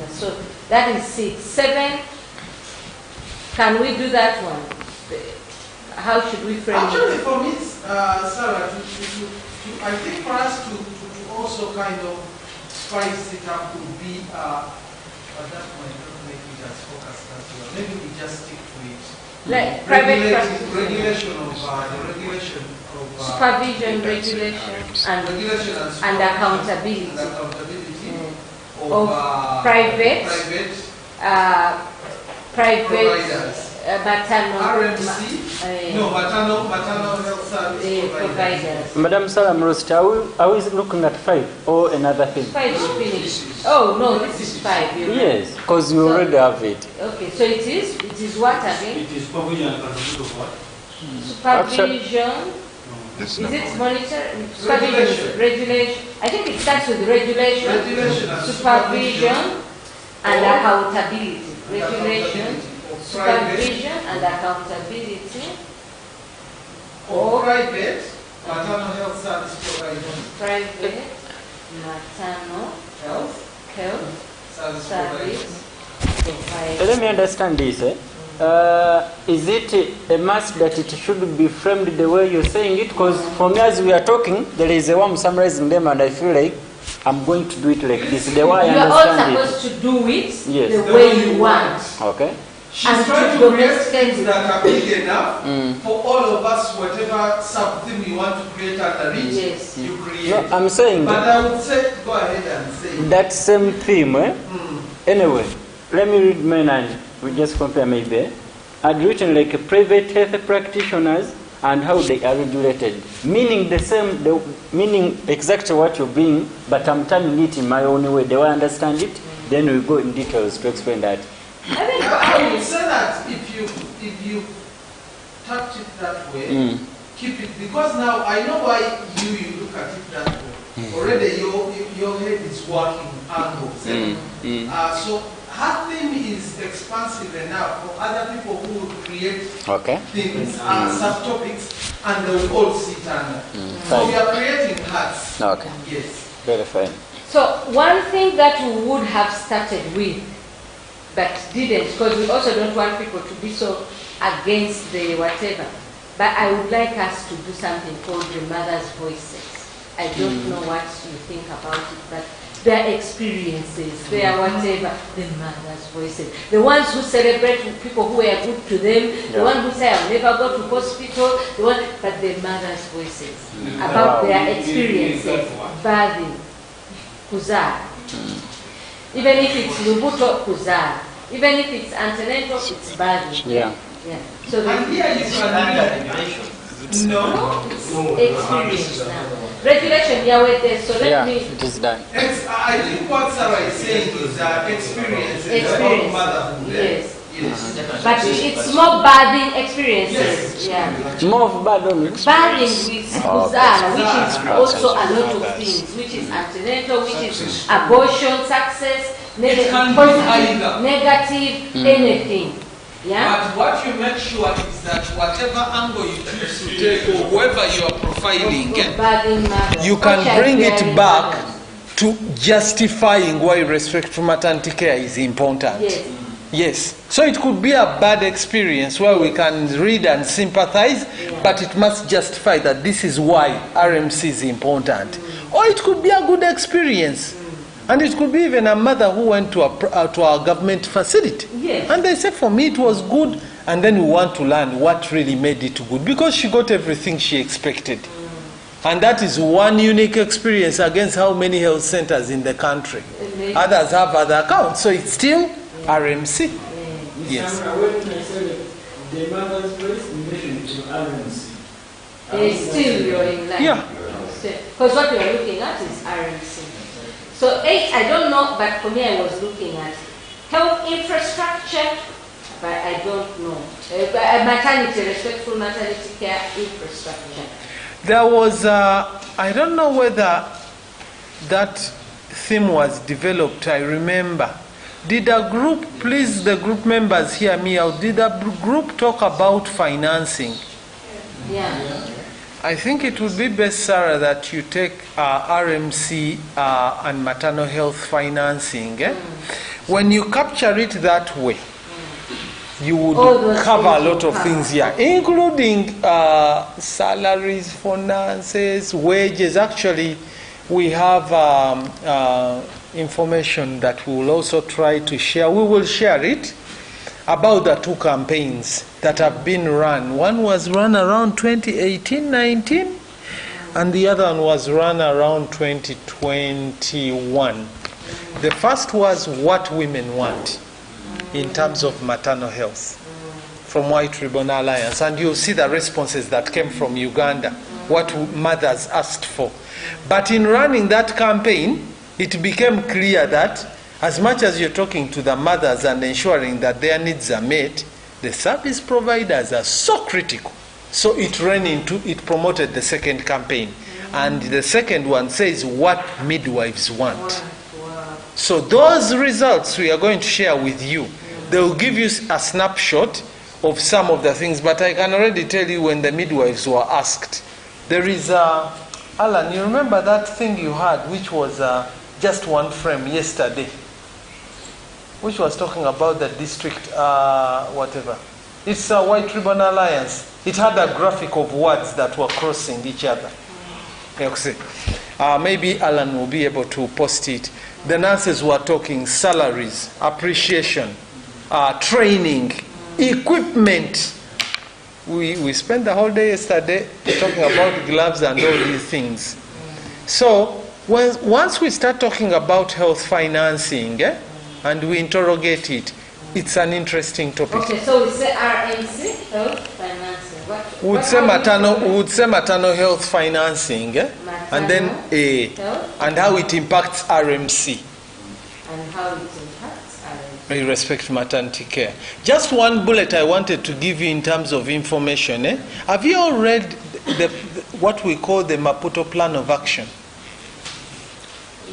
So that is 6. 7. Can we do that one? How should we frame it? Actually, for me, Sarah, I think for us to also kind of spice it up would be, but that might not make it as focused as well. Maybe we just stick to it. Like regulation of supervision, regulation, and accountability. Of private maternal health service providers. Madam Salam Rost, are we looking at 5 or another thing? 5 is finished. Oh no, this is 5. Yes, because we already have it. Okay, so it is what again? It is provision and control of what? Supervision. Is it monitoring? Supervision, regulation. I think it starts with regulation, supervision, and accountability. Regulation, supervision, and accountability. Or private maternal health service providers. Private maternal health service providers. Let me understand this. Is it a must that it should be framed the way you're saying it? Because for me, as we are talking, there is a way I'm summarizing them, and I feel like I'm going to do it like this. The way I understand it. You're all supposed to do it the way you want. Okay. She's trying to create things that are big enough for all of us, whatever sub-theme you want to create under it, you create. No, I'm saying but I would say, go ahead and say that same theme. Anyway, let me read mine and we just compare maybe. I'd written like private health practitioners and how they are regulated. Meaning meaning exactly what you're being, but I'm turning it in my own way. Do I understand it? Then we go in details to explain that. I would say that if you touch it that way, keep it, because now I know why you look at it that way. Already your head is working angles. So her theme is expansive enough for other people who will create things, subtopics, and they will all sit under. So we are creating hearts. Okay. Yes. Very fine. So one thing that we would have started with, but didn't, because we also don't want people to be so against the whatever. But I would like us to do something called the Mother's Voices. I don't know what you think about it, but their experiences, their whatever, the Mother's Voices. The ones who celebrate people who are good to them, the one who say, I'll never go to hospital, but the Mother's Voices, about their experiences, birthing, kuzaa. Even if it's lubuto, kuzaa. Even if it's antenatal, it's birthing. Yeah. So and here you can no experience now. Regulation, so let me. It is done. I think what Sarah is saying is experience. About motherhood. Yes. But it's more birthing experiences. Yes. Yeah. More of birthing. Birthing with kuzaa, which is also a lot of things, which is antenatal, which is abortion, success, negative, positive, negative, anything. Yeah? But what you make sure is that whatever angle you choose to take or whoever you are profiling, you can bring it back to justifying why respectful maternity care is important. Yes. Yes. So it could be a bad experience where we can read and sympathize, but it must justify that this is why RMC is important. Or it could be a good experience. And it could be even a mother who went to a government facility. Yes. And they said, for me it was good, and then we want to learn what really made it good, because she got everything she expected. And that is one unique experience against how many health centers in the country. Others have other accounts, so it's still RMC. Yes. The mother's voice in relation to RMC. Still you're in line. Yeah. Because what you're looking at is RMC. So 8, I don't know, but for me I was looking at health infrastructure, but I don't know. Maternity, respectful maternity care infrastructure. There was, I don't know whether that theme was developed, I remember. Did a group, please the group members hear me out, did a group talk about financing? Yeah. I think it would be best, Sarah, that you take RMC and maternal health financing. When you capture it that way, you would cover a lot of things here, including salaries, finances, wages. Actually, we have information that we will also try to share. We will share it about the 2 campaigns that have been run. One was run around 2018-19, and the other one was run around 2021. The first was what women want in terms of maternal health from White Ribbon Alliance, and you'll see the responses that came from Uganda, what mothers asked for. But in running that campaign, it became clear that as much as you're talking to the mothers and ensuring that their needs are met, the service providers are so critical. So it promoted the second campaign. And the second one says what midwives want. So those results we are going to share with you. They will give you a snapshot of some of the things, but I can already tell you when the midwives were asked. There is, Alan, you remember that thing you had, which was just one frame yesterday, which was talking about the district, whatever. It's a White Ribbon Alliance. It had a graphic of words that were crossing each other. Maybe Alan will be able to post it. The nurses were talking salaries, appreciation, training, equipment. We spent the whole day yesterday talking about gloves and all these things. So once we start talking about health financing, and we interrogate it, it's an interesting topic. Okay, so we say RMC, health financing. What We would say maternal health financing, and then health, and how it impacts RMC. and how it impacts RMC. With respect to maternity care. Just one bullet I wanted to give you in terms of information. Have you all read what we call the Maputo Plan of Action?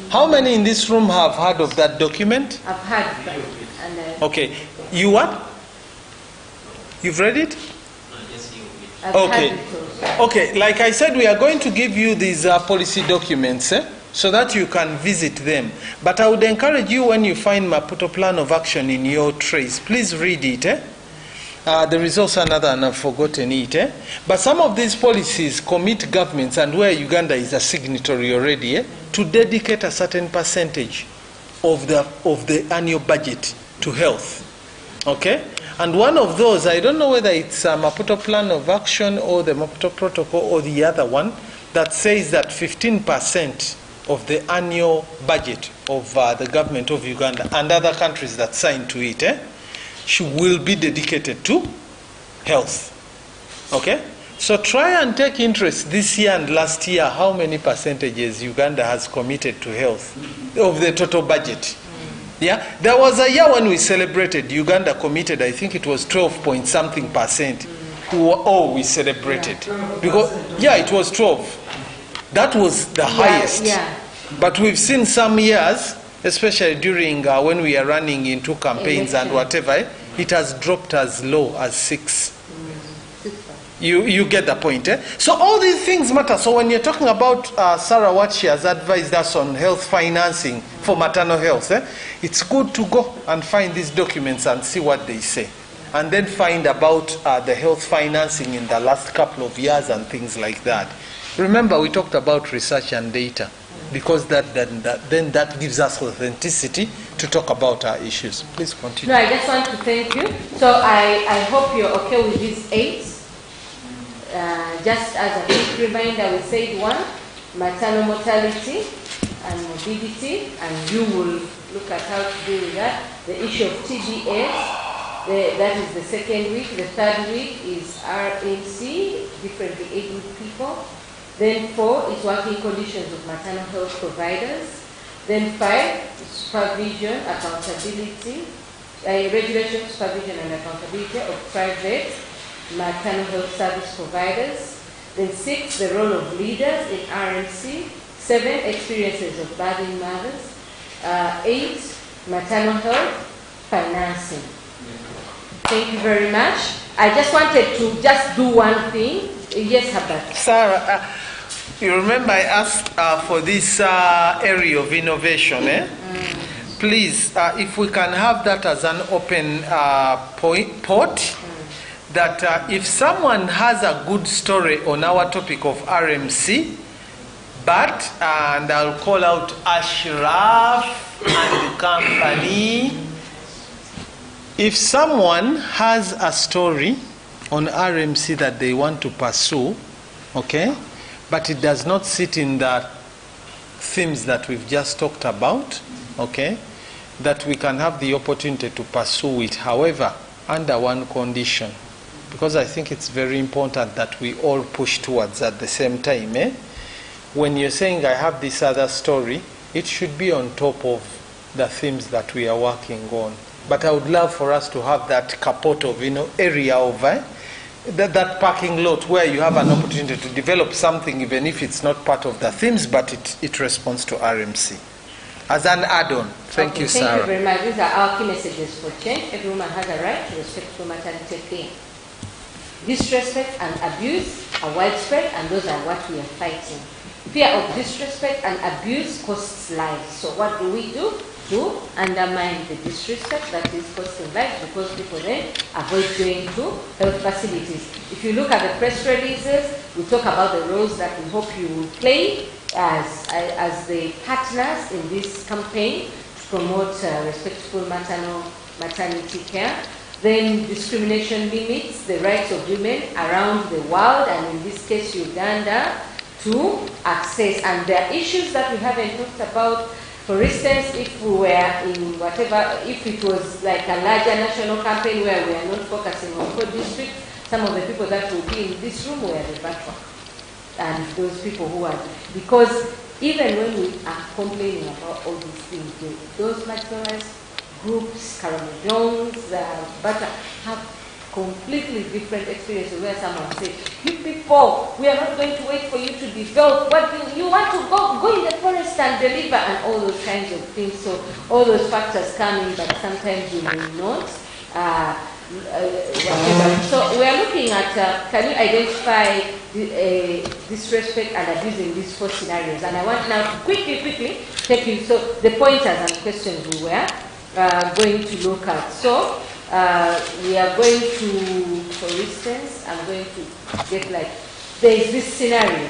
How many in this room have heard of that document? I've had that. And Okay. You what? You've read it? I've Okay. had it also. Okay, like I said, we are going to give you these policy documents so that you can visit them. But I would encourage you, when you find Maputo Plan of Action in your trays, please read it. There is also another, and I've forgotten it. But some of these policies commit governments, and where Uganda is a signatory already, to dedicate a certain percentage of the annual budget to health. Okay? And one of those, I don't know whether it's a Maputo Plan of Action or the Maputo Protocol or the other one, that says that 15% of the annual budget of the government of Uganda and other countries that sign to it will be dedicated to health. Okay? So try and take interest this year and last year how many percentages Uganda has committed to health of the total budget. Yeah, there was a year when we celebrated, Uganda committed, I think it was 12-point-something%. We celebrated. Because, it was 12. That was the highest. Yeah. But we've seen some years, especially during when we are running into campaigns and whatever, it has dropped as low as 6. You get the point, So all these things matter. So when you're talking about Sarah, what she has advised us on health financing for maternal health, it's good to go and find these documents and see what they say. And then find about the health financing in the last couple of years and things like that. Remember, we talked about research and data, because then that gives us authenticity to talk about our issues. Please continue. No, I just want to thank you. So I hope you're okay with these 8. Just as a quick reminder, we said 1, maternal mortality and morbidity, and you will look at how to deal with that. The issue of TBS, that is the second week. The third week is RMC, differently abled people. Then 4 is working conditions of maternal health providers. Then 5 is supervision, accountability, regulation, supervision and accountability of private maternal health service providers. Then 6, the role of leaders in RMC. 7, experiences of birthing mothers. 8, maternal health financing. Thank you very much. I just wanted to just do one thing. Yes, Herbert. Sarah, you remember I asked for this area of innovation, Please, if we can have that as an open port, that if someone has a good story on our topic of RMC, and I'll call out Ashraf and the company, if someone has a story on RMC that they want to pursue, okay, but it does not sit in the themes that we've just talked about, okay, that we can have the opportunity to pursue it, however, under one condition, because I think it's very important that we all push towards at the same time. When you're saying I have this other story, it should be on top of the themes that we are working on. But I would love for us to have that capot of, area of that parking lot where you have an opportunity to develop something, even if it's not part of the themes, but it responds to RMC. As an add-on. Thank you, Sarah. Thank you very much. These are our key messages for change. Every woman has a right to respectful maternity care. Disrespect and abuse are widespread, and those are what we are fighting. Fear of disrespect and abuse costs lives. So what do we do? To undermine the disrespect that is costing lives, because people then avoid going to health facilities. If you look at the press releases, we talk about the roles that we hope you will play as the partners in this campaign to promote respectful maternity care. Then discrimination limits the rights of women around the world, and in this case Uganda, to access. And there are issues that we haven't talked about. For instance, if we were in if it was like a larger national campaign where we are not focusing on core districts, some of the people that will be in this room were the veteran. And those people who are, because even when we are complaining about all these things, those marginalized groups, Caramel but have completely different experiences where someone says, you people, we are not going to wait for you to develop. What you want to go in the forest and deliver and all those kinds of things. So all those factors come in, but sometimes we may not. So we are looking at, can you identify disrespect and abuse in these 4 scenarios? And I want now to quickly take you, so the pointers and questions we were going to look at. So we are going to, for instance, I'm going to get like, there is this scenario.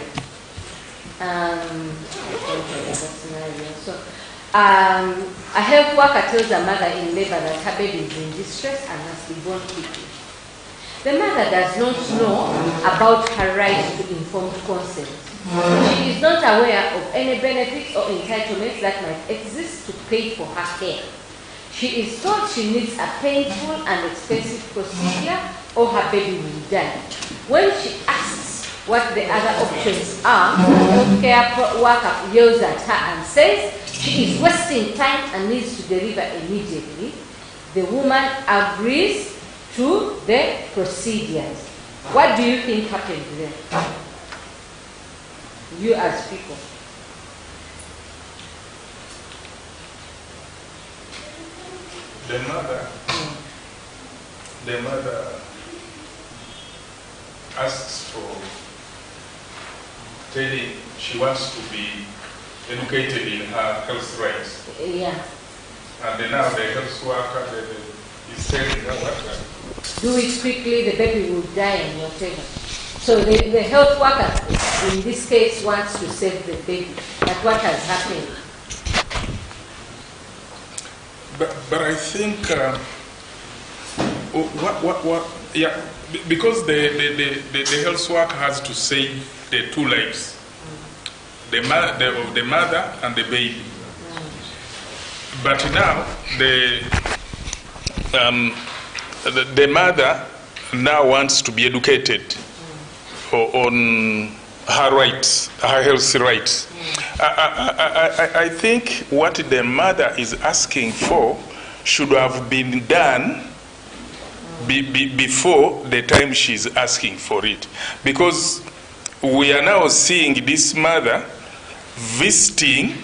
So a health worker tells a mother in labor that her baby is in distress and must be born quickly. The mother does not know about her right to informed consent. She is not aware of any benefits or entitlements that might exist to pay for her care. She is told she needs a painful and expensive procedure or her baby will die. When she asks what the other options are, the healthcare worker yells at her and says she is wasting time and needs to deliver immediately. The woman agrees to the procedures. What do you think happened there? You as people. The mother asks for telling she wants to be educated in her health rights. Yeah. And then now the health worker is telling her what? Do it quickly, the baby will die and whatever. So the health worker, in this case, wants to save the baby. But what has happened? But I think yeah, because the health worker has to save the 2 lives, the mother and the baby. But now the mother now wants to be educated on her rights, her health rights. I think what the mother is asking for should have been done before the time she's asking for it. Because we are now seeing this mother visiting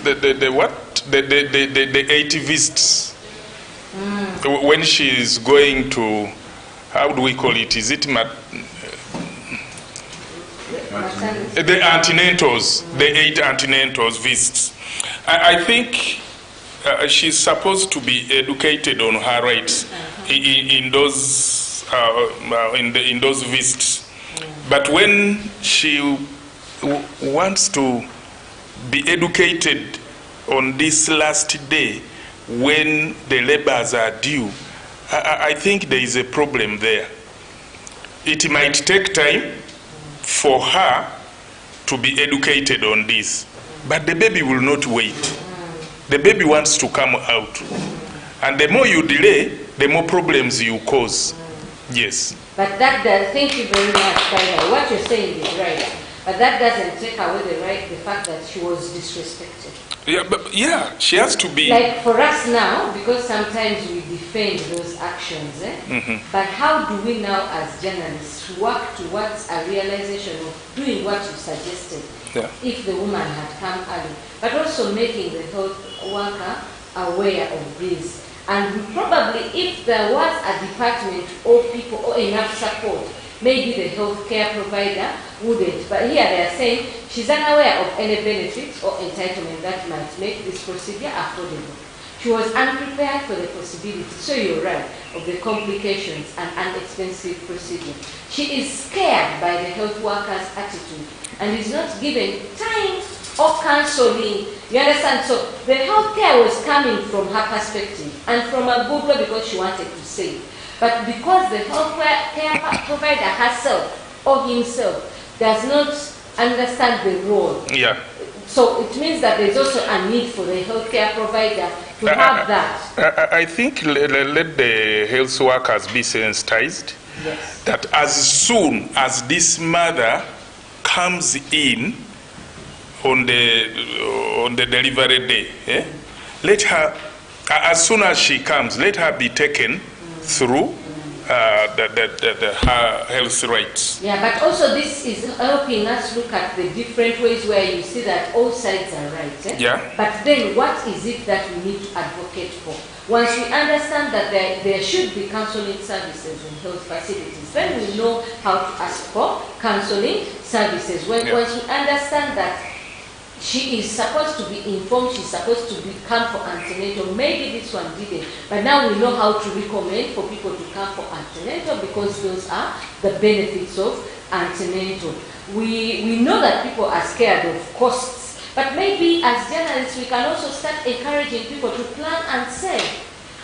the 80 visits when she is going to, how do we call it? Is it the antenatals, the 8 antenatals visits? I think she's supposed to be educated on her rights in those in those visits. But when she wants to be educated on this last day, when the labors are due, I think there is a problem there. It might take time for her to be educated on this, but the baby will not wait. The baby wants to come out, and the more you delay, the more problems you cause. Yes. But that does, thank you very much, by the way. What you're saying is right, but that doesn't take away the fact that she was disrespected. Yeah, but yeah, she has to be. Like for us now, because sometimes we defend those actions, but how do we now as journalists work towards a realization of doing what you suggested, if the woman had come early, but also making the health worker aware of this. And probably if there was a department or people or enough support, maybe the healthcare provider wouldn't. But here they are saying she's unaware of any benefits or entitlement that might make this procedure affordable. She was unprepared for the possibility, so you're right, of the complications and inexpensive procedure. She is scared by the health worker's attitude and is not given time or counseling. You understand? So the healthcare was coming from her perspective and from a good way because she wanted to save. But because the healthcare provider herself or himself does not understand the role. Yeah. So it means that there's also a need for the healthcare provider to have that. I think let the health workers be sensitized. Yes. That as soon as this mother comes in on the delivery day, let her, as soon as she comes, let her be taken through her health rights. Yeah, but also this is helping us look at the different ways where you see that all sides are right. Yeah. But then what is it that we need to advocate for? Once we understand that there should be counseling services in health facilities, then we know how to ask for counseling services. Once we understand that she is supposed to be informed, she's supposed to come for antenatal. Maybe this one didn't, but now we know how to recommend for people to come for antenatal because those are the benefits of antenatal. We know that people are scared of costs, but maybe as journalists we can also start encouraging people to plan and save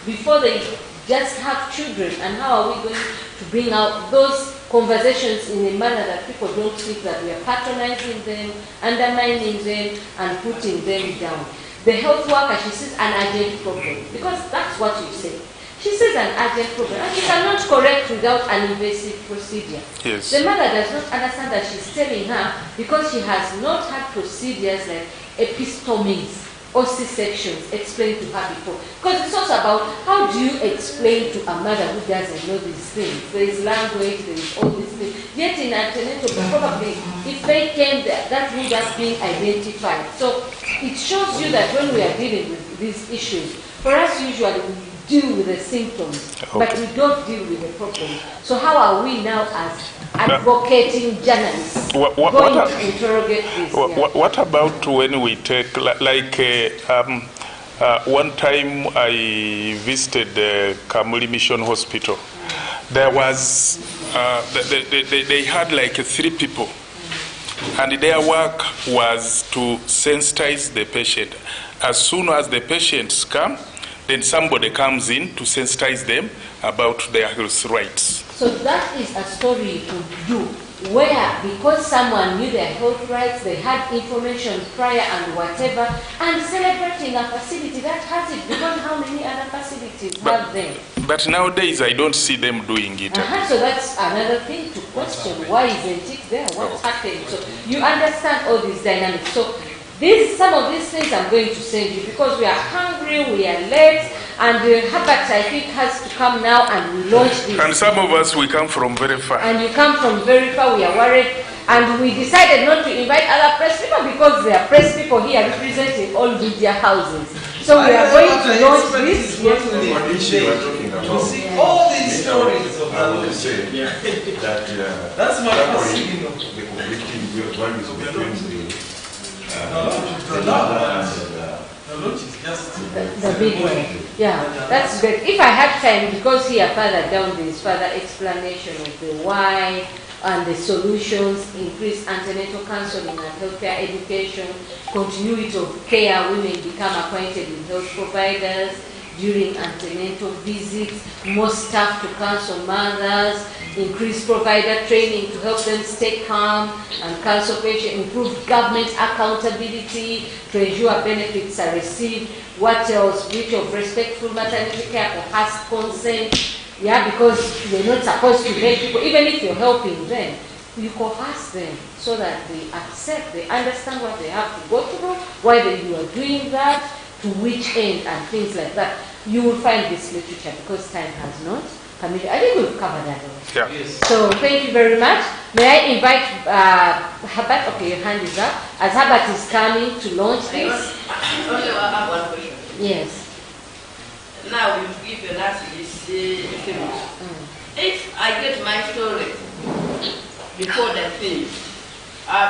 before they just have children. And how are we going to bring out those conversations in a manner that people don't think that we are patronizing them, undermining them, and putting them down. The health worker, she sees an urgent problem, because that's what you say. She sees an urgent problem, and she cannot correct without an invasive procedure. Yes. The mother does not understand that she's telling her because she has not had procedures like episiotomies or C-sections explained to her before. Because it's also about how do you explain to a mother who doesn't know these things. There is language, there is all these things. Yet in antenatal, probably if they came there, that would have been identified. So it shows you that when we are dealing with these issues, for us usually we deal with the symptoms, but we don't deal with the problem. So how are we now as advocating journalists going to interrogate this? What about when we take, like one time I visited Kamuli Mission Hospital. There was, they had like 3 people, and their work was to sensitize the patient. As soon as the patients come, then somebody comes in to sensitize them about their health rights. So that is a story you could do, where because someone knew their health rights, they had information prior and whatever, and celebrating a facility that has it, because how many other facilities have them? But nowadays I don't see them doing it. So that's another thing to question. Why isn't it there? What's happening? So you understand all these dynamics. So some of these things I'm going to send you because we are hungry, we are late, and Herbert, I think, has to come now and we launch this. And some of us, we come from very far. And you come from very far, we are worried. And we decided not to invite other press people because there are press people here representing all media houses. So we are going to launch this. What issue you are talking about? You see all these stories of I would say that that's my first the conflicting values between the launch is just the big one. Yeah, that's great. If I have time, because here further down there is further explanation of the why and the solutions, increased antenatal counseling and healthcare education, continuity of care, women become acquainted with health providers during antenatal visits, more staff to counsel mothers, increased provider training to help them stay calm and counsel patients, improve government accountability to ensure benefits are received. What else? Breach of respectful maternity care for past consent. Yeah, because you're not supposed to make people, even if you're helping them, you coerce them so that they accept, they understand what they have to go through, why you are doing that, to which end, and things like that. You will find this literature because time has not permitted. I think we've covered that already. Yeah. yes. So thank you very much. May I invite Herbert? Okay, your hand is up. As Herbert is coming to launch this. I have one question. Yes. Now you give a nurse this famous. If I get my story before the film,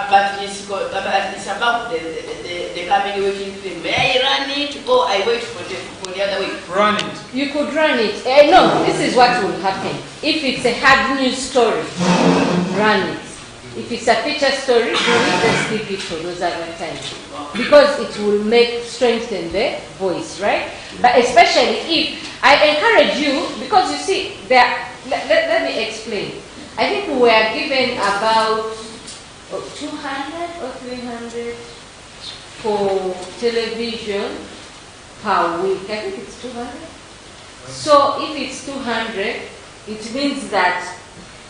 but it's about the coming waiting film, may I run it or I wait for the other way? Run it. You could run it. No, this is what will happen. If it's a hard news story, run it. If it's a feature story, just keep it for those other times. Because it will strengthen the voice, right? But especially if, I encourage you, because you see, let me explain. I think we were given about 200 or 300 for television per week. I think it's 200. So if it's 200, it means that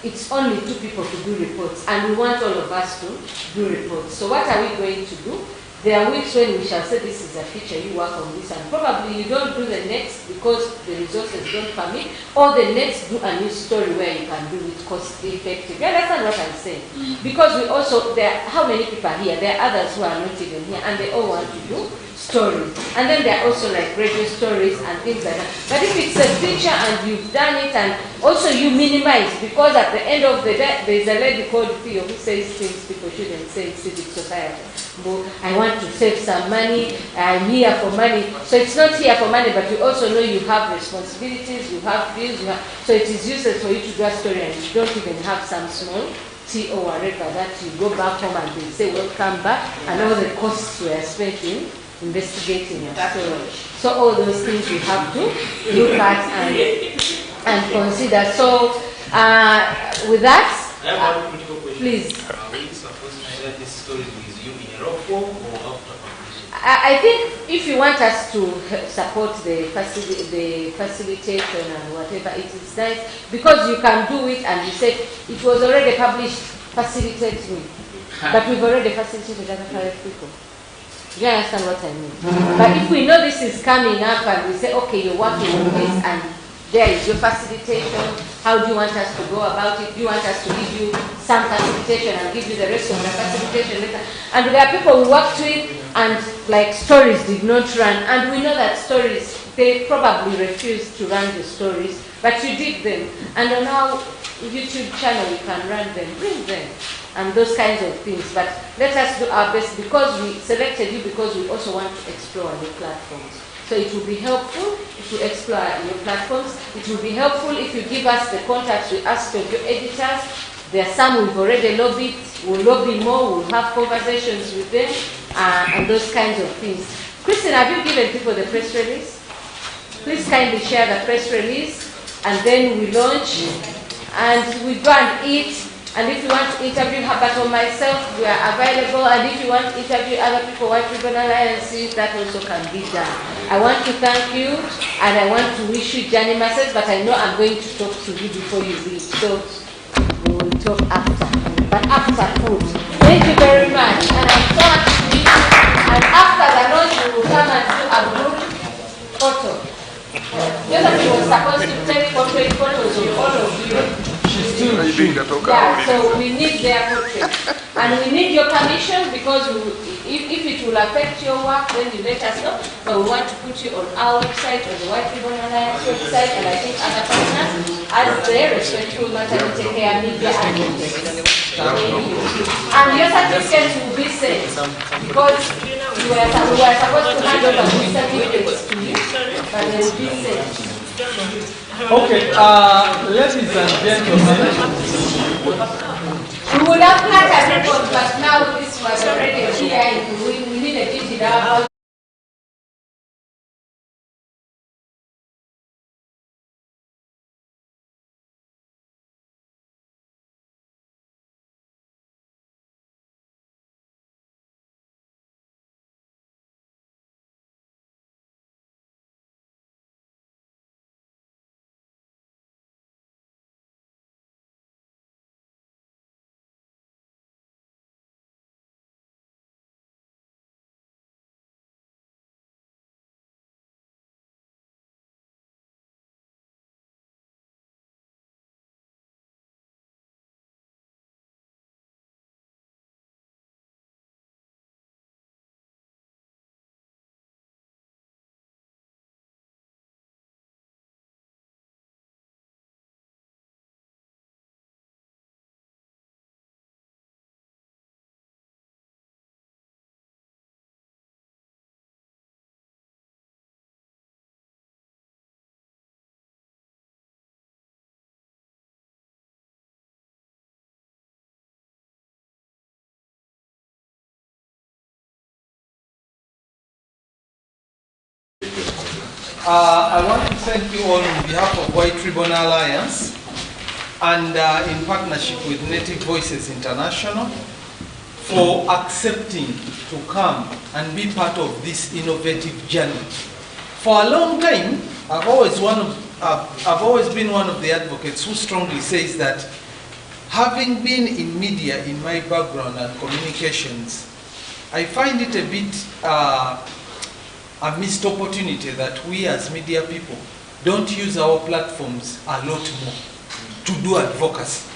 it's only 2 people to do reports, and we want all of us to do reports. So what are we going to do? There are weeks when we shall say this is a feature, you work on this, and probably you don't do the next because the resources don't permit, or the next do a new story where you can do it cost effective. You understand what I'm saying? Because we also, how many people are here? There are others who are not even here, and they all want to do stories. And then there are also like radio stories and things like that. But if it's a feature and you've done it, and also you minimize, because at the end of the day, there's a lady called Theo who says things people shouldn't say in civic society. I want to save some money, I'm here for money. So it's not here for money, but you also know you have responsibilities, you have bills, so it is useless for you to do a story and you don't even have some small tea or whatever that you go back home and they say, well, come back, and all the costs we are spending investigating your story. So all those things you have to look at and consider. So with that, I have one critical question. Please. Are you supposed to share this story with you in a raw form or after publishing? I think if you want us to support the facilitation and whatever, it is nice because you can do it and you said it was already published, facilitate me. But we've already facilitated other 5 people. Do you understand what I mean? But if we know this is coming up and we say, okay, you're working on this and there is your facilitation, how do you want us to go about it? Do you want us to give you some facilitation and give you the rest of the facilitation later? And there are people who worked with and like stories did not run. And we know that stories, they probably refused to run the stories, but you did them. And on our YouTube channel, you can run them, bring them, and those kinds of things. But let us do our best because we selected you because we also want to explore new platforms. So it will be helpful if you explore your platforms. It will be helpful if you give us the contacts we asked of your editors. There are some we've already lobbied. We'll lobby more. We'll have conversations with them and those kinds of things. Kristen, have you given people the press release? Please kindly share the press release. And then we launch. And we go and eat. And if you want to interview Herbert or myself, we are available. And if you want to interview other people, White Ribbon Alliance, that also can be done. I want to thank you, and I want to wish you journey masses, but I know I'm going to talk to you before you leave. So we will talk after, but after food. Thank you very much. And I'm so happy to meet you. And after the launch, we will come and do a group photo. Josephine was supposed to take portrait photos of all of you. Yeah, so we need their portrait. And we need your permission because if it will affect your work, then you let us know. But we want to put you on our website, on the White Ribbon Alliance website, and I think other partners as the Respectful Maternity Care Media Advocates. And your certificate will be sent because we were supposed to hand over these certificates to you, but they will be sent. Okay, ladies and gentlemen. We would have had a report, but now this was already here. We need a digital. I want to thank you all on behalf of White Ribbon Alliance and in partnership with Native Voices International for accepting to come and be part of this innovative journey. For a long time, I've always been one of the advocates who strongly says that having been in media in my background and communications, I find it a bit a missed opportunity that we as media people don't use our platforms a lot more to do advocacy.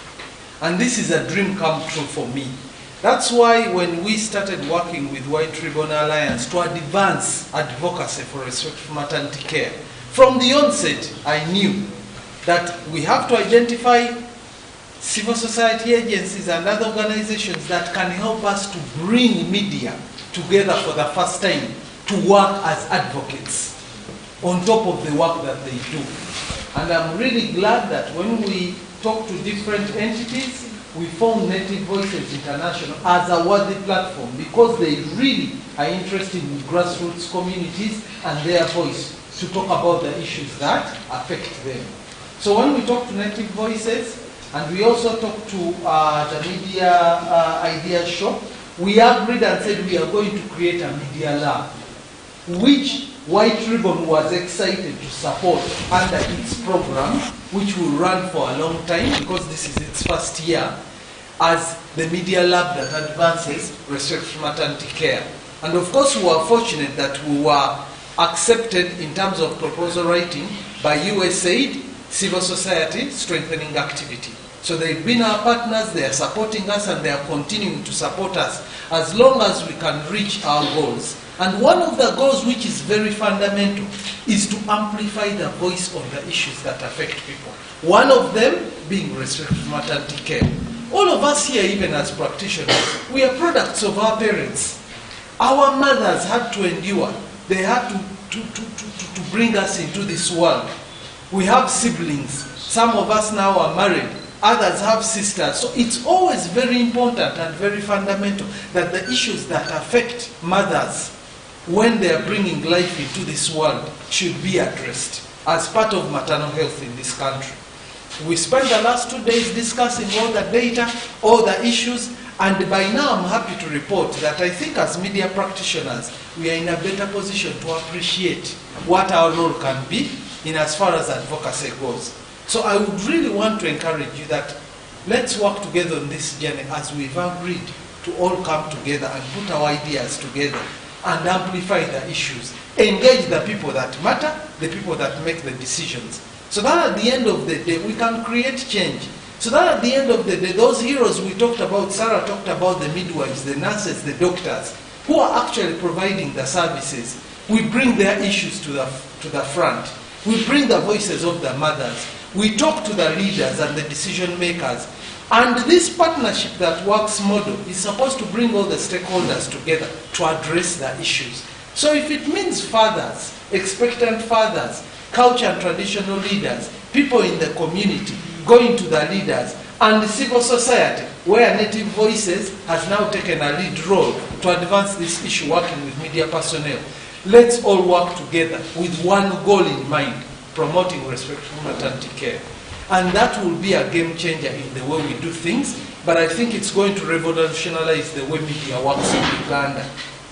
And this is a dream come true for me. That's why when we started working with White Ribbon Alliance to advance advocacy for respectful maternity care, from the onset I knew that we have to identify civil society agencies and other organizations that can help us to bring media together for the first time to work as advocates on top of the work that they do. And I'm really glad that when we talk to different entities, we found Native Voices International as a worthy platform because they really are interested in grassroots communities and their voice to talk about the issues that affect them. So when we talk to Native Voices, and we also talk to the Media Idea Shop, we agreed and said we are going to create a media lab, which White Ribbon was excited to support under its program, which will run for a long time because this is its first year, as the media lab that advances respectful maternity care. And of course we were fortunate that we were accepted in terms of proposal writing by USAID, Civil Society Strengthening Activity. So they've been our partners, they are supporting us and they are continuing to support us as long as we can reach our goals. And one of the goals which is very fundamental is to amplify the voice on the issues that affect people. One of them being respectful maternity care. All of us here, even as practitioners, we are products of our parents. Our mothers had to endure. They had to bring us into this world. We have siblings. Some of us now are married. Others have sisters. So it's always very important and very fundamental that the issues that affect mothers when they are bringing life into this world should be addressed as part of maternal health in this country. We spent the last 2 days discussing all the data, all the issues, and by now I'm happy to report that I think as media practitioners, we are in a better position to appreciate what our role can be in as far as advocacy goes. So I would really want to encourage you that let's work together on this journey as we've agreed to all come together and put our ideas together and amplify the issues. Engage the people that matter, the people that make the decisions. So that at the end of the day, we can create change. So that at the end of the day, those heroes we talked about, Sarah talked about the midwives, the nurses, the doctors, who are actually providing the services. We bring their issues to the front. We bring the voices of the mothers. We talk to the leaders and the decision makers. And this partnership that works model is supposed to bring all the stakeholders together to address the issues. So if it means fathers, expectant fathers, culture and traditional leaders, people in the community, going to the leaders, and the civil society, where Native Voices has now taken a lead role to advance this issue, working with media personnel. Let's all work together with one goal in mind, promoting respectful maternity care. And that will be a game changer in the way we do things, but I think it's going to revolutionize the way media works in Uganda.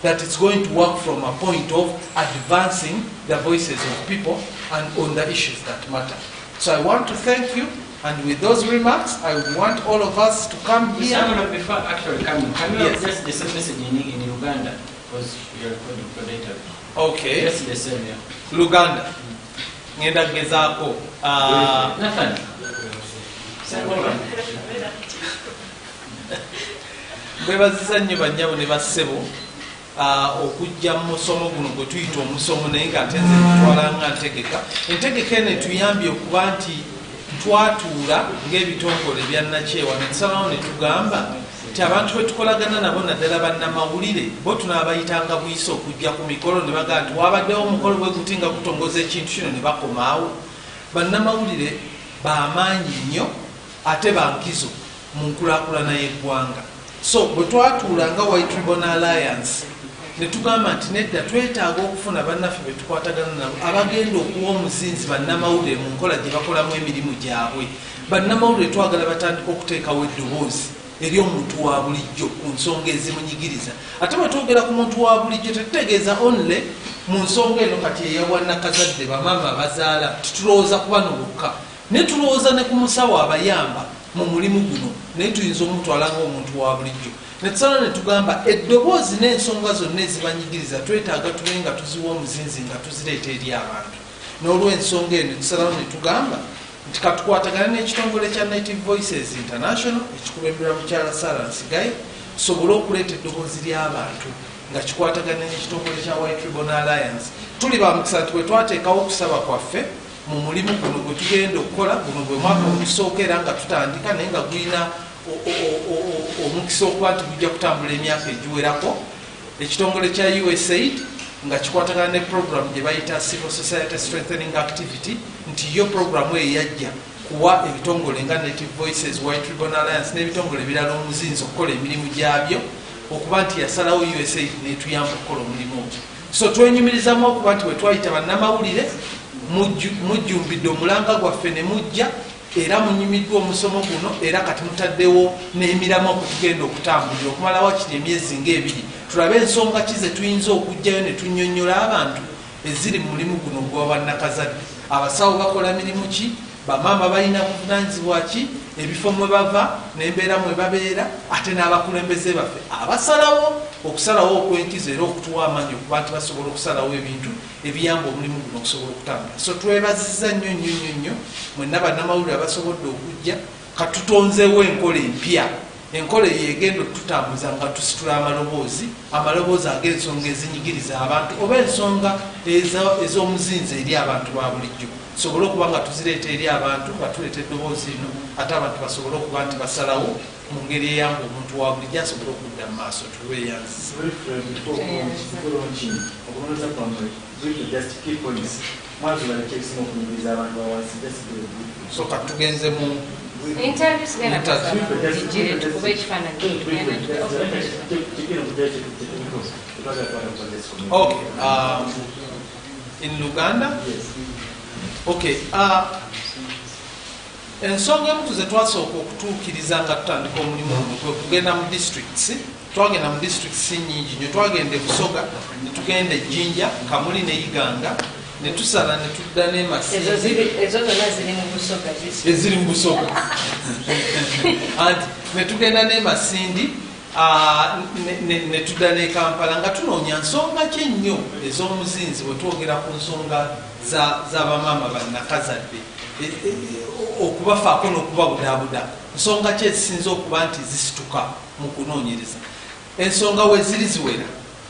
That it's going to work from a point of advancing the voices of people and on the issues that matter. So I want to thank you, and with those remarks, I would want all of us to come here. Before actually coming, can you yes. just the same message in Uganda? Because you are recording for data. Okay. Just the same, yeah. Luganda. Ngenda gezaako. Nathan. Bwebazisa nnyo bannyabo ne bassebo okujja mu musomo guno gwe tuyita omusomo naye ng'ate nze tutwala nga ntegeka. Entegeka eno etuyambye okuba nti twatuula ng'ebitongole bya Nakyewa ne tusalawo ne tugamba nti abantu bwe tukolagana nabo naddala bannamawulire bo tunaabayitanga buyise okujja ku mikolo ne bagamba nti wabaddewo omukolo bwe guti nga gutongoza ekintu kino ne bakomaawo. Bannamawulire b'amaanyi nnyo ate bankizo mu nkulaakulana y'eggwanga. So bwe twatuula nga White Ribbon Alliance ne tugamba nti nedda twetaaga okufuna bannaffe be tukwatagana nabo abagenda okuwa omuzinzi bannamawulire mu nkola gye bakolamu emirimu gyabwe. Bannamawulire twagala batandika okuteekawo eddoboozi eri omuntu wa bulijjo ku nsonga ezimunyigiriza. Ate bwe twogera ku muntu wa bulijjo tetutegeeza only mu nsonga eno kati eyawanakazadde bamaama abazaala tutulowooza ku bano bokka, ne tulowooza ne ku musawo abayamba mu mulimu guno, naye tuyinza omutwala ng'omuntu wa bulijjo. Ne tusala ne tugamba eddoboozi n'ensonga zonna ezibanyigiriza twetaaga tube nga tuziwa omuzinzi nga tuzireeta eri abantu. N'olw'ensonga eno tusalawo ne tugamba nti katukwatagana n'ekitongole kya Native Voices International ekikulemberwa mukyala Sarah Nsigaye tusobole okuleeta eddoboozi ly'abantu nga kikwatagana n'ekitongole kya White Ribbon Alliance. Tuli ba mukisa nti bwe twateekawo okusaba kwaffe mu mulimu guno gwe tugenda okukola, guno gwe mwaka ogusooka era nga tutandika naye nga gulina omukisa okuba nti gujja kutambula emyaka egiwerako. Ekitongole kya USAID nga kikwatagana ne program gye bayita Civil Society Strengthening Activity, nti yo programu eyo yajja kuwa ebitongole nga Native Voices, White Ribbon Alliance n'ebitongole ebirala omuzinzi okukola emirimu gyabyo, okuba nti yasalawo USAID netuyamba okukola omulimu ogwo. So twenyumirizamu okuba nti bwe twayita bannamawulire mujjumbidde omulanga gwaffe ne mujja era munyumiddwa omusomo guno, era kati mutaddewo n'emiramu okutugenda okutambulira okumalawo kiri emyezi ng'ebiri, tulabe ensonga ki ze tuyinza okujjayo ne tunnyonnyola abantu eziri mu mulimu guno gw'abannakazadde. Abasawo bakola mirimu ki, bamaama balina buvunaanyizibwa ki, ebifo mwe bava n'embeera mwe babeera, ate n'abakulembeze baffe abasalawo okusalawo okwenkizo era okutuwa amaanyi okuba nti basobola okusalawo ebintu ebiyamba omulimu guno okusobola okutambula. So twebazizza nnyo nnyo nnyo nnyo mwenna bannamawulire abasobodde okujja, katutonzeewo enkola empya, enkola eyo egenda okututambuza nga tusitula amaloboozi ag'ensonga ezinyigiriza abantu oba ensonga ez'omuzinzi eri abantu ba bulijjo, tusobole okuba nga tuzireeta eri abantu nga tuleeta eddoboozi lino, ate abantu basobole okuba nti basalawo mu ngeri eyamba omuntu wa bulijjo asobole okudda mu maaso tulweyanziza. So katugenze mu okay, in Luganda? Okay, ensonga emu tuze twasooka okutuukiriza nga tutandika omulimu guno kwe kugenda mu districts. Twagenda mu districts nnyingi nnyo, twagenda e Busoga, ne tugenda e Jinja, Kamuli ne Iganga, ne tusala ne tudda ne Masindi. Ezo zonna ziri mu Busoga. Eziri mu Busoga. Anti ne tugenda ne Masindi, ne tudda ne Kampala nga tunoonya nsonga ki ennyo ez'omuzinzi bwe twogera ku nsonga z'abamaama bannakazadde, okubafaako n'okubabudaabuda, nsonga ki ezisinza okuba nti zisituka mu kunoonyereza. Ensonga we ziri ziwera,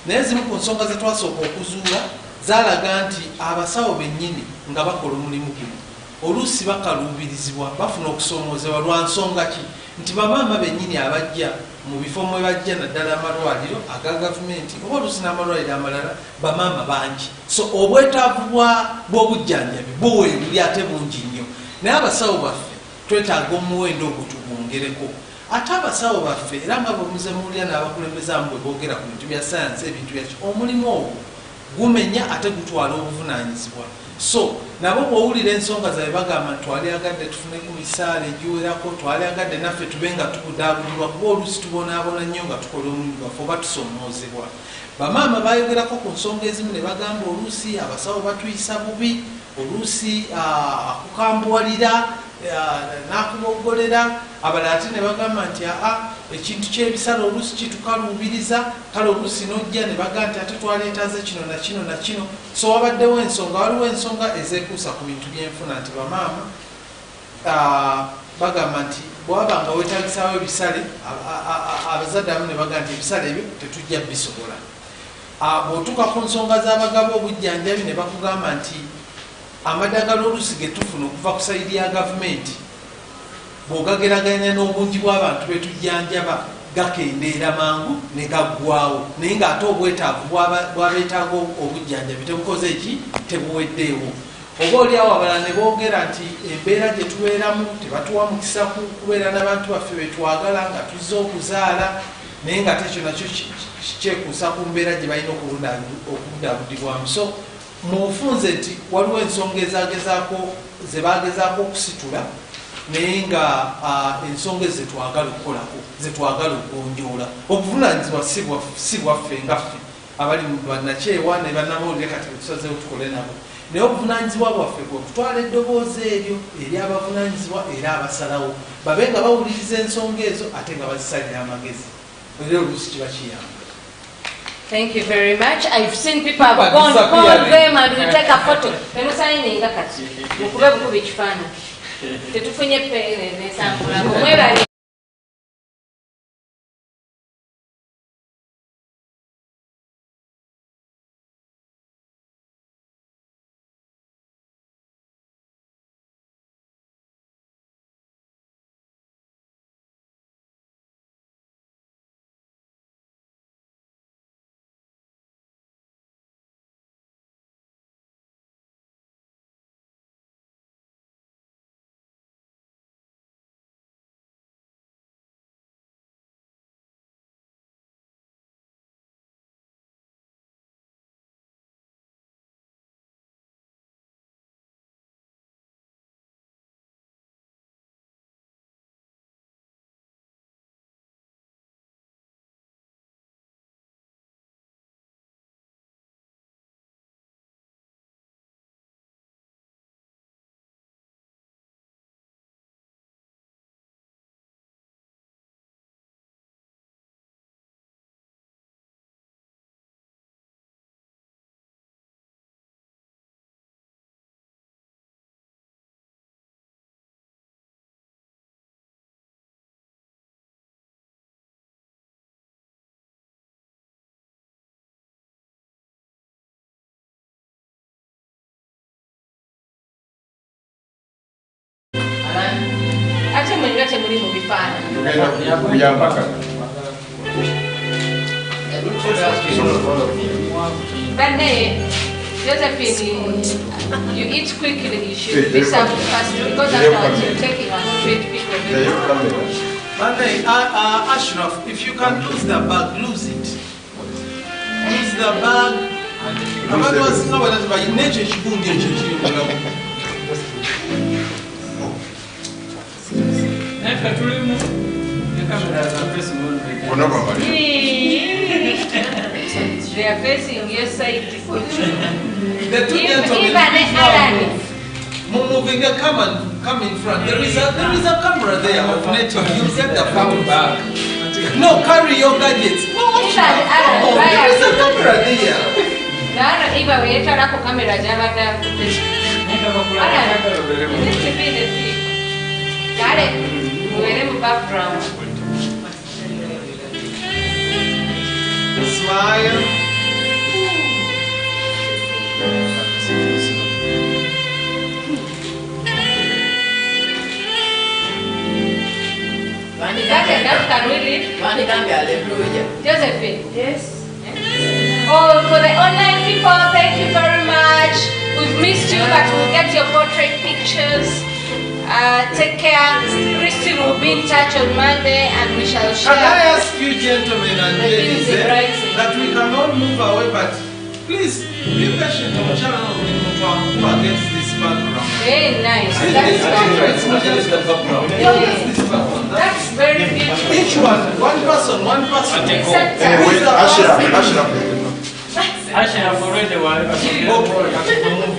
naye zimu ku nsonga ze twasooka okuzuula zaalaga nti abasawo bennyini nga bakola omulimu guno oluusi bakaluubirizibwa, bafuna okusoomoozebwa lwa nsonga ki, nti bamaama bennyini abajja mu bifo mwe bajja naddala amalwaliro aga gavumenti oba oluusi n'amalwaliro amalala bamaama bangi, so obwetaavu bw'obujjanjabi buweeruli ate bungi nnyo, naye abasawo baffe twetaaga omuwendo ogwo tugwongereko. Ate abasawo baffe era nga bwe muze muwulira n'abakulembezaamu bwe boogera ku bintu bya sayansi, ebintu byaki, omulimu ogwo gumenya ate gutwala obuvunaanyizibwa. So nabo bw'owulira ensonga zaabwe bagamba nti twalyagadde tufune ku misaala egiwerako, twalyagadde naffe tube nga tubudaabulirwa, kuba oluusi tubonaabona nnyo nga tukola omulimu gwaffe oba tusomoozebwa. Bamaama bayogerako ku nsonga ezimu ne bagamba oluusi abasawo batuyisa bubi, oluusi akukambuwalira n'akuboggolera, abalala ate ne bagamba nti ekintu ky'ebisala oluusi kitukaluubiriza, kale oluusi n'ojja ne baga nti ate twaleetaze kino na kino na kino. So wabaddewo ensonga, waliwo ensonga ezeekuusa ku bintu by'enfuna nti bamaama bagamba nti bwaba nga weetagisaawo ebisale, abazadde abamu ne baga nti ebisale ebyo tetujja bisobola. Bw'otuuka ku nsonga z'abagaba obujjanjabi ne bakugamba nti amadagala oluusi ge tufuna okuva ku sayidi ya gavumenti bw'ogageraganya n'obungi bw'abantu betujjanjaba gakendeera mangu ne gaggwawo, naye ng'ate obwetaavu bw'abeetaaga obujjanjabi tebukoze ki, tebuweddeewo. Oba oliawo abalala ne boogera nti embeera gye tubeeramu tebatuwa mukisa kubeera n'abantu baffe betwagala nga tuzze okuzaala, naye ng'ate ekyo nakyo kyekuusa ku mbeera gye balina okubudaabudibwamu. So mufunze nti waliwo ensonga ze bagezaako okusitula naye nga ensonga zetwagala okukolako zetwagala okugonjoola. Obuvunaanyizibwa si bwaffe nga ffe abali mu bannakyewa ne bannamawulire kati betusazeewo tukole nabo, naye obuvunaanyizibwa bwaffe bwe kutwala eddoboozi eryo eri abavunaanyizibwa era abasalawo babe nga bawuliriza ensonga ezo ate nga bazisalira amagezi. Era oluusi kiba kiyamba. Thank you very much. I've seen people have gone, call them and we take a photo. Temusayininga kati. Mukube bukubi ekifaananyi. Tetufunye pere nesambula. Mwebale. Ate mwenga temuli mu bifaananyi. Banne, Josephine, you eat quickly, you should be served fast because afterwards you're taking a hundred people. Banne, Ashraf, if you can lose the bag, lose it. Lose the bag. Abantu basinga bwetatuba nekyo ekibundi ekyo kiri mulamu. They are facing your side. The two gentlemen moving a come in front. There is a camera there of native. You get the phone back. No, carry your gadgets. No, there is a camera there. Iba we try to camera jabata. You need to be the people. Got it. We're in the background. Smile. Can we leave? Josephine. Yes. Oh, for the online people, thank you very much. We've missed you, but we'll get your portrait pictures. Take care. Christine will be in touch on Monday and we shall share. Can I ask you gentlemen and ladies that we cannot move away, but please be patient on the channel of who against this background. Very nice. That's very beautiful. Each one person. Ashraf already one. Okay.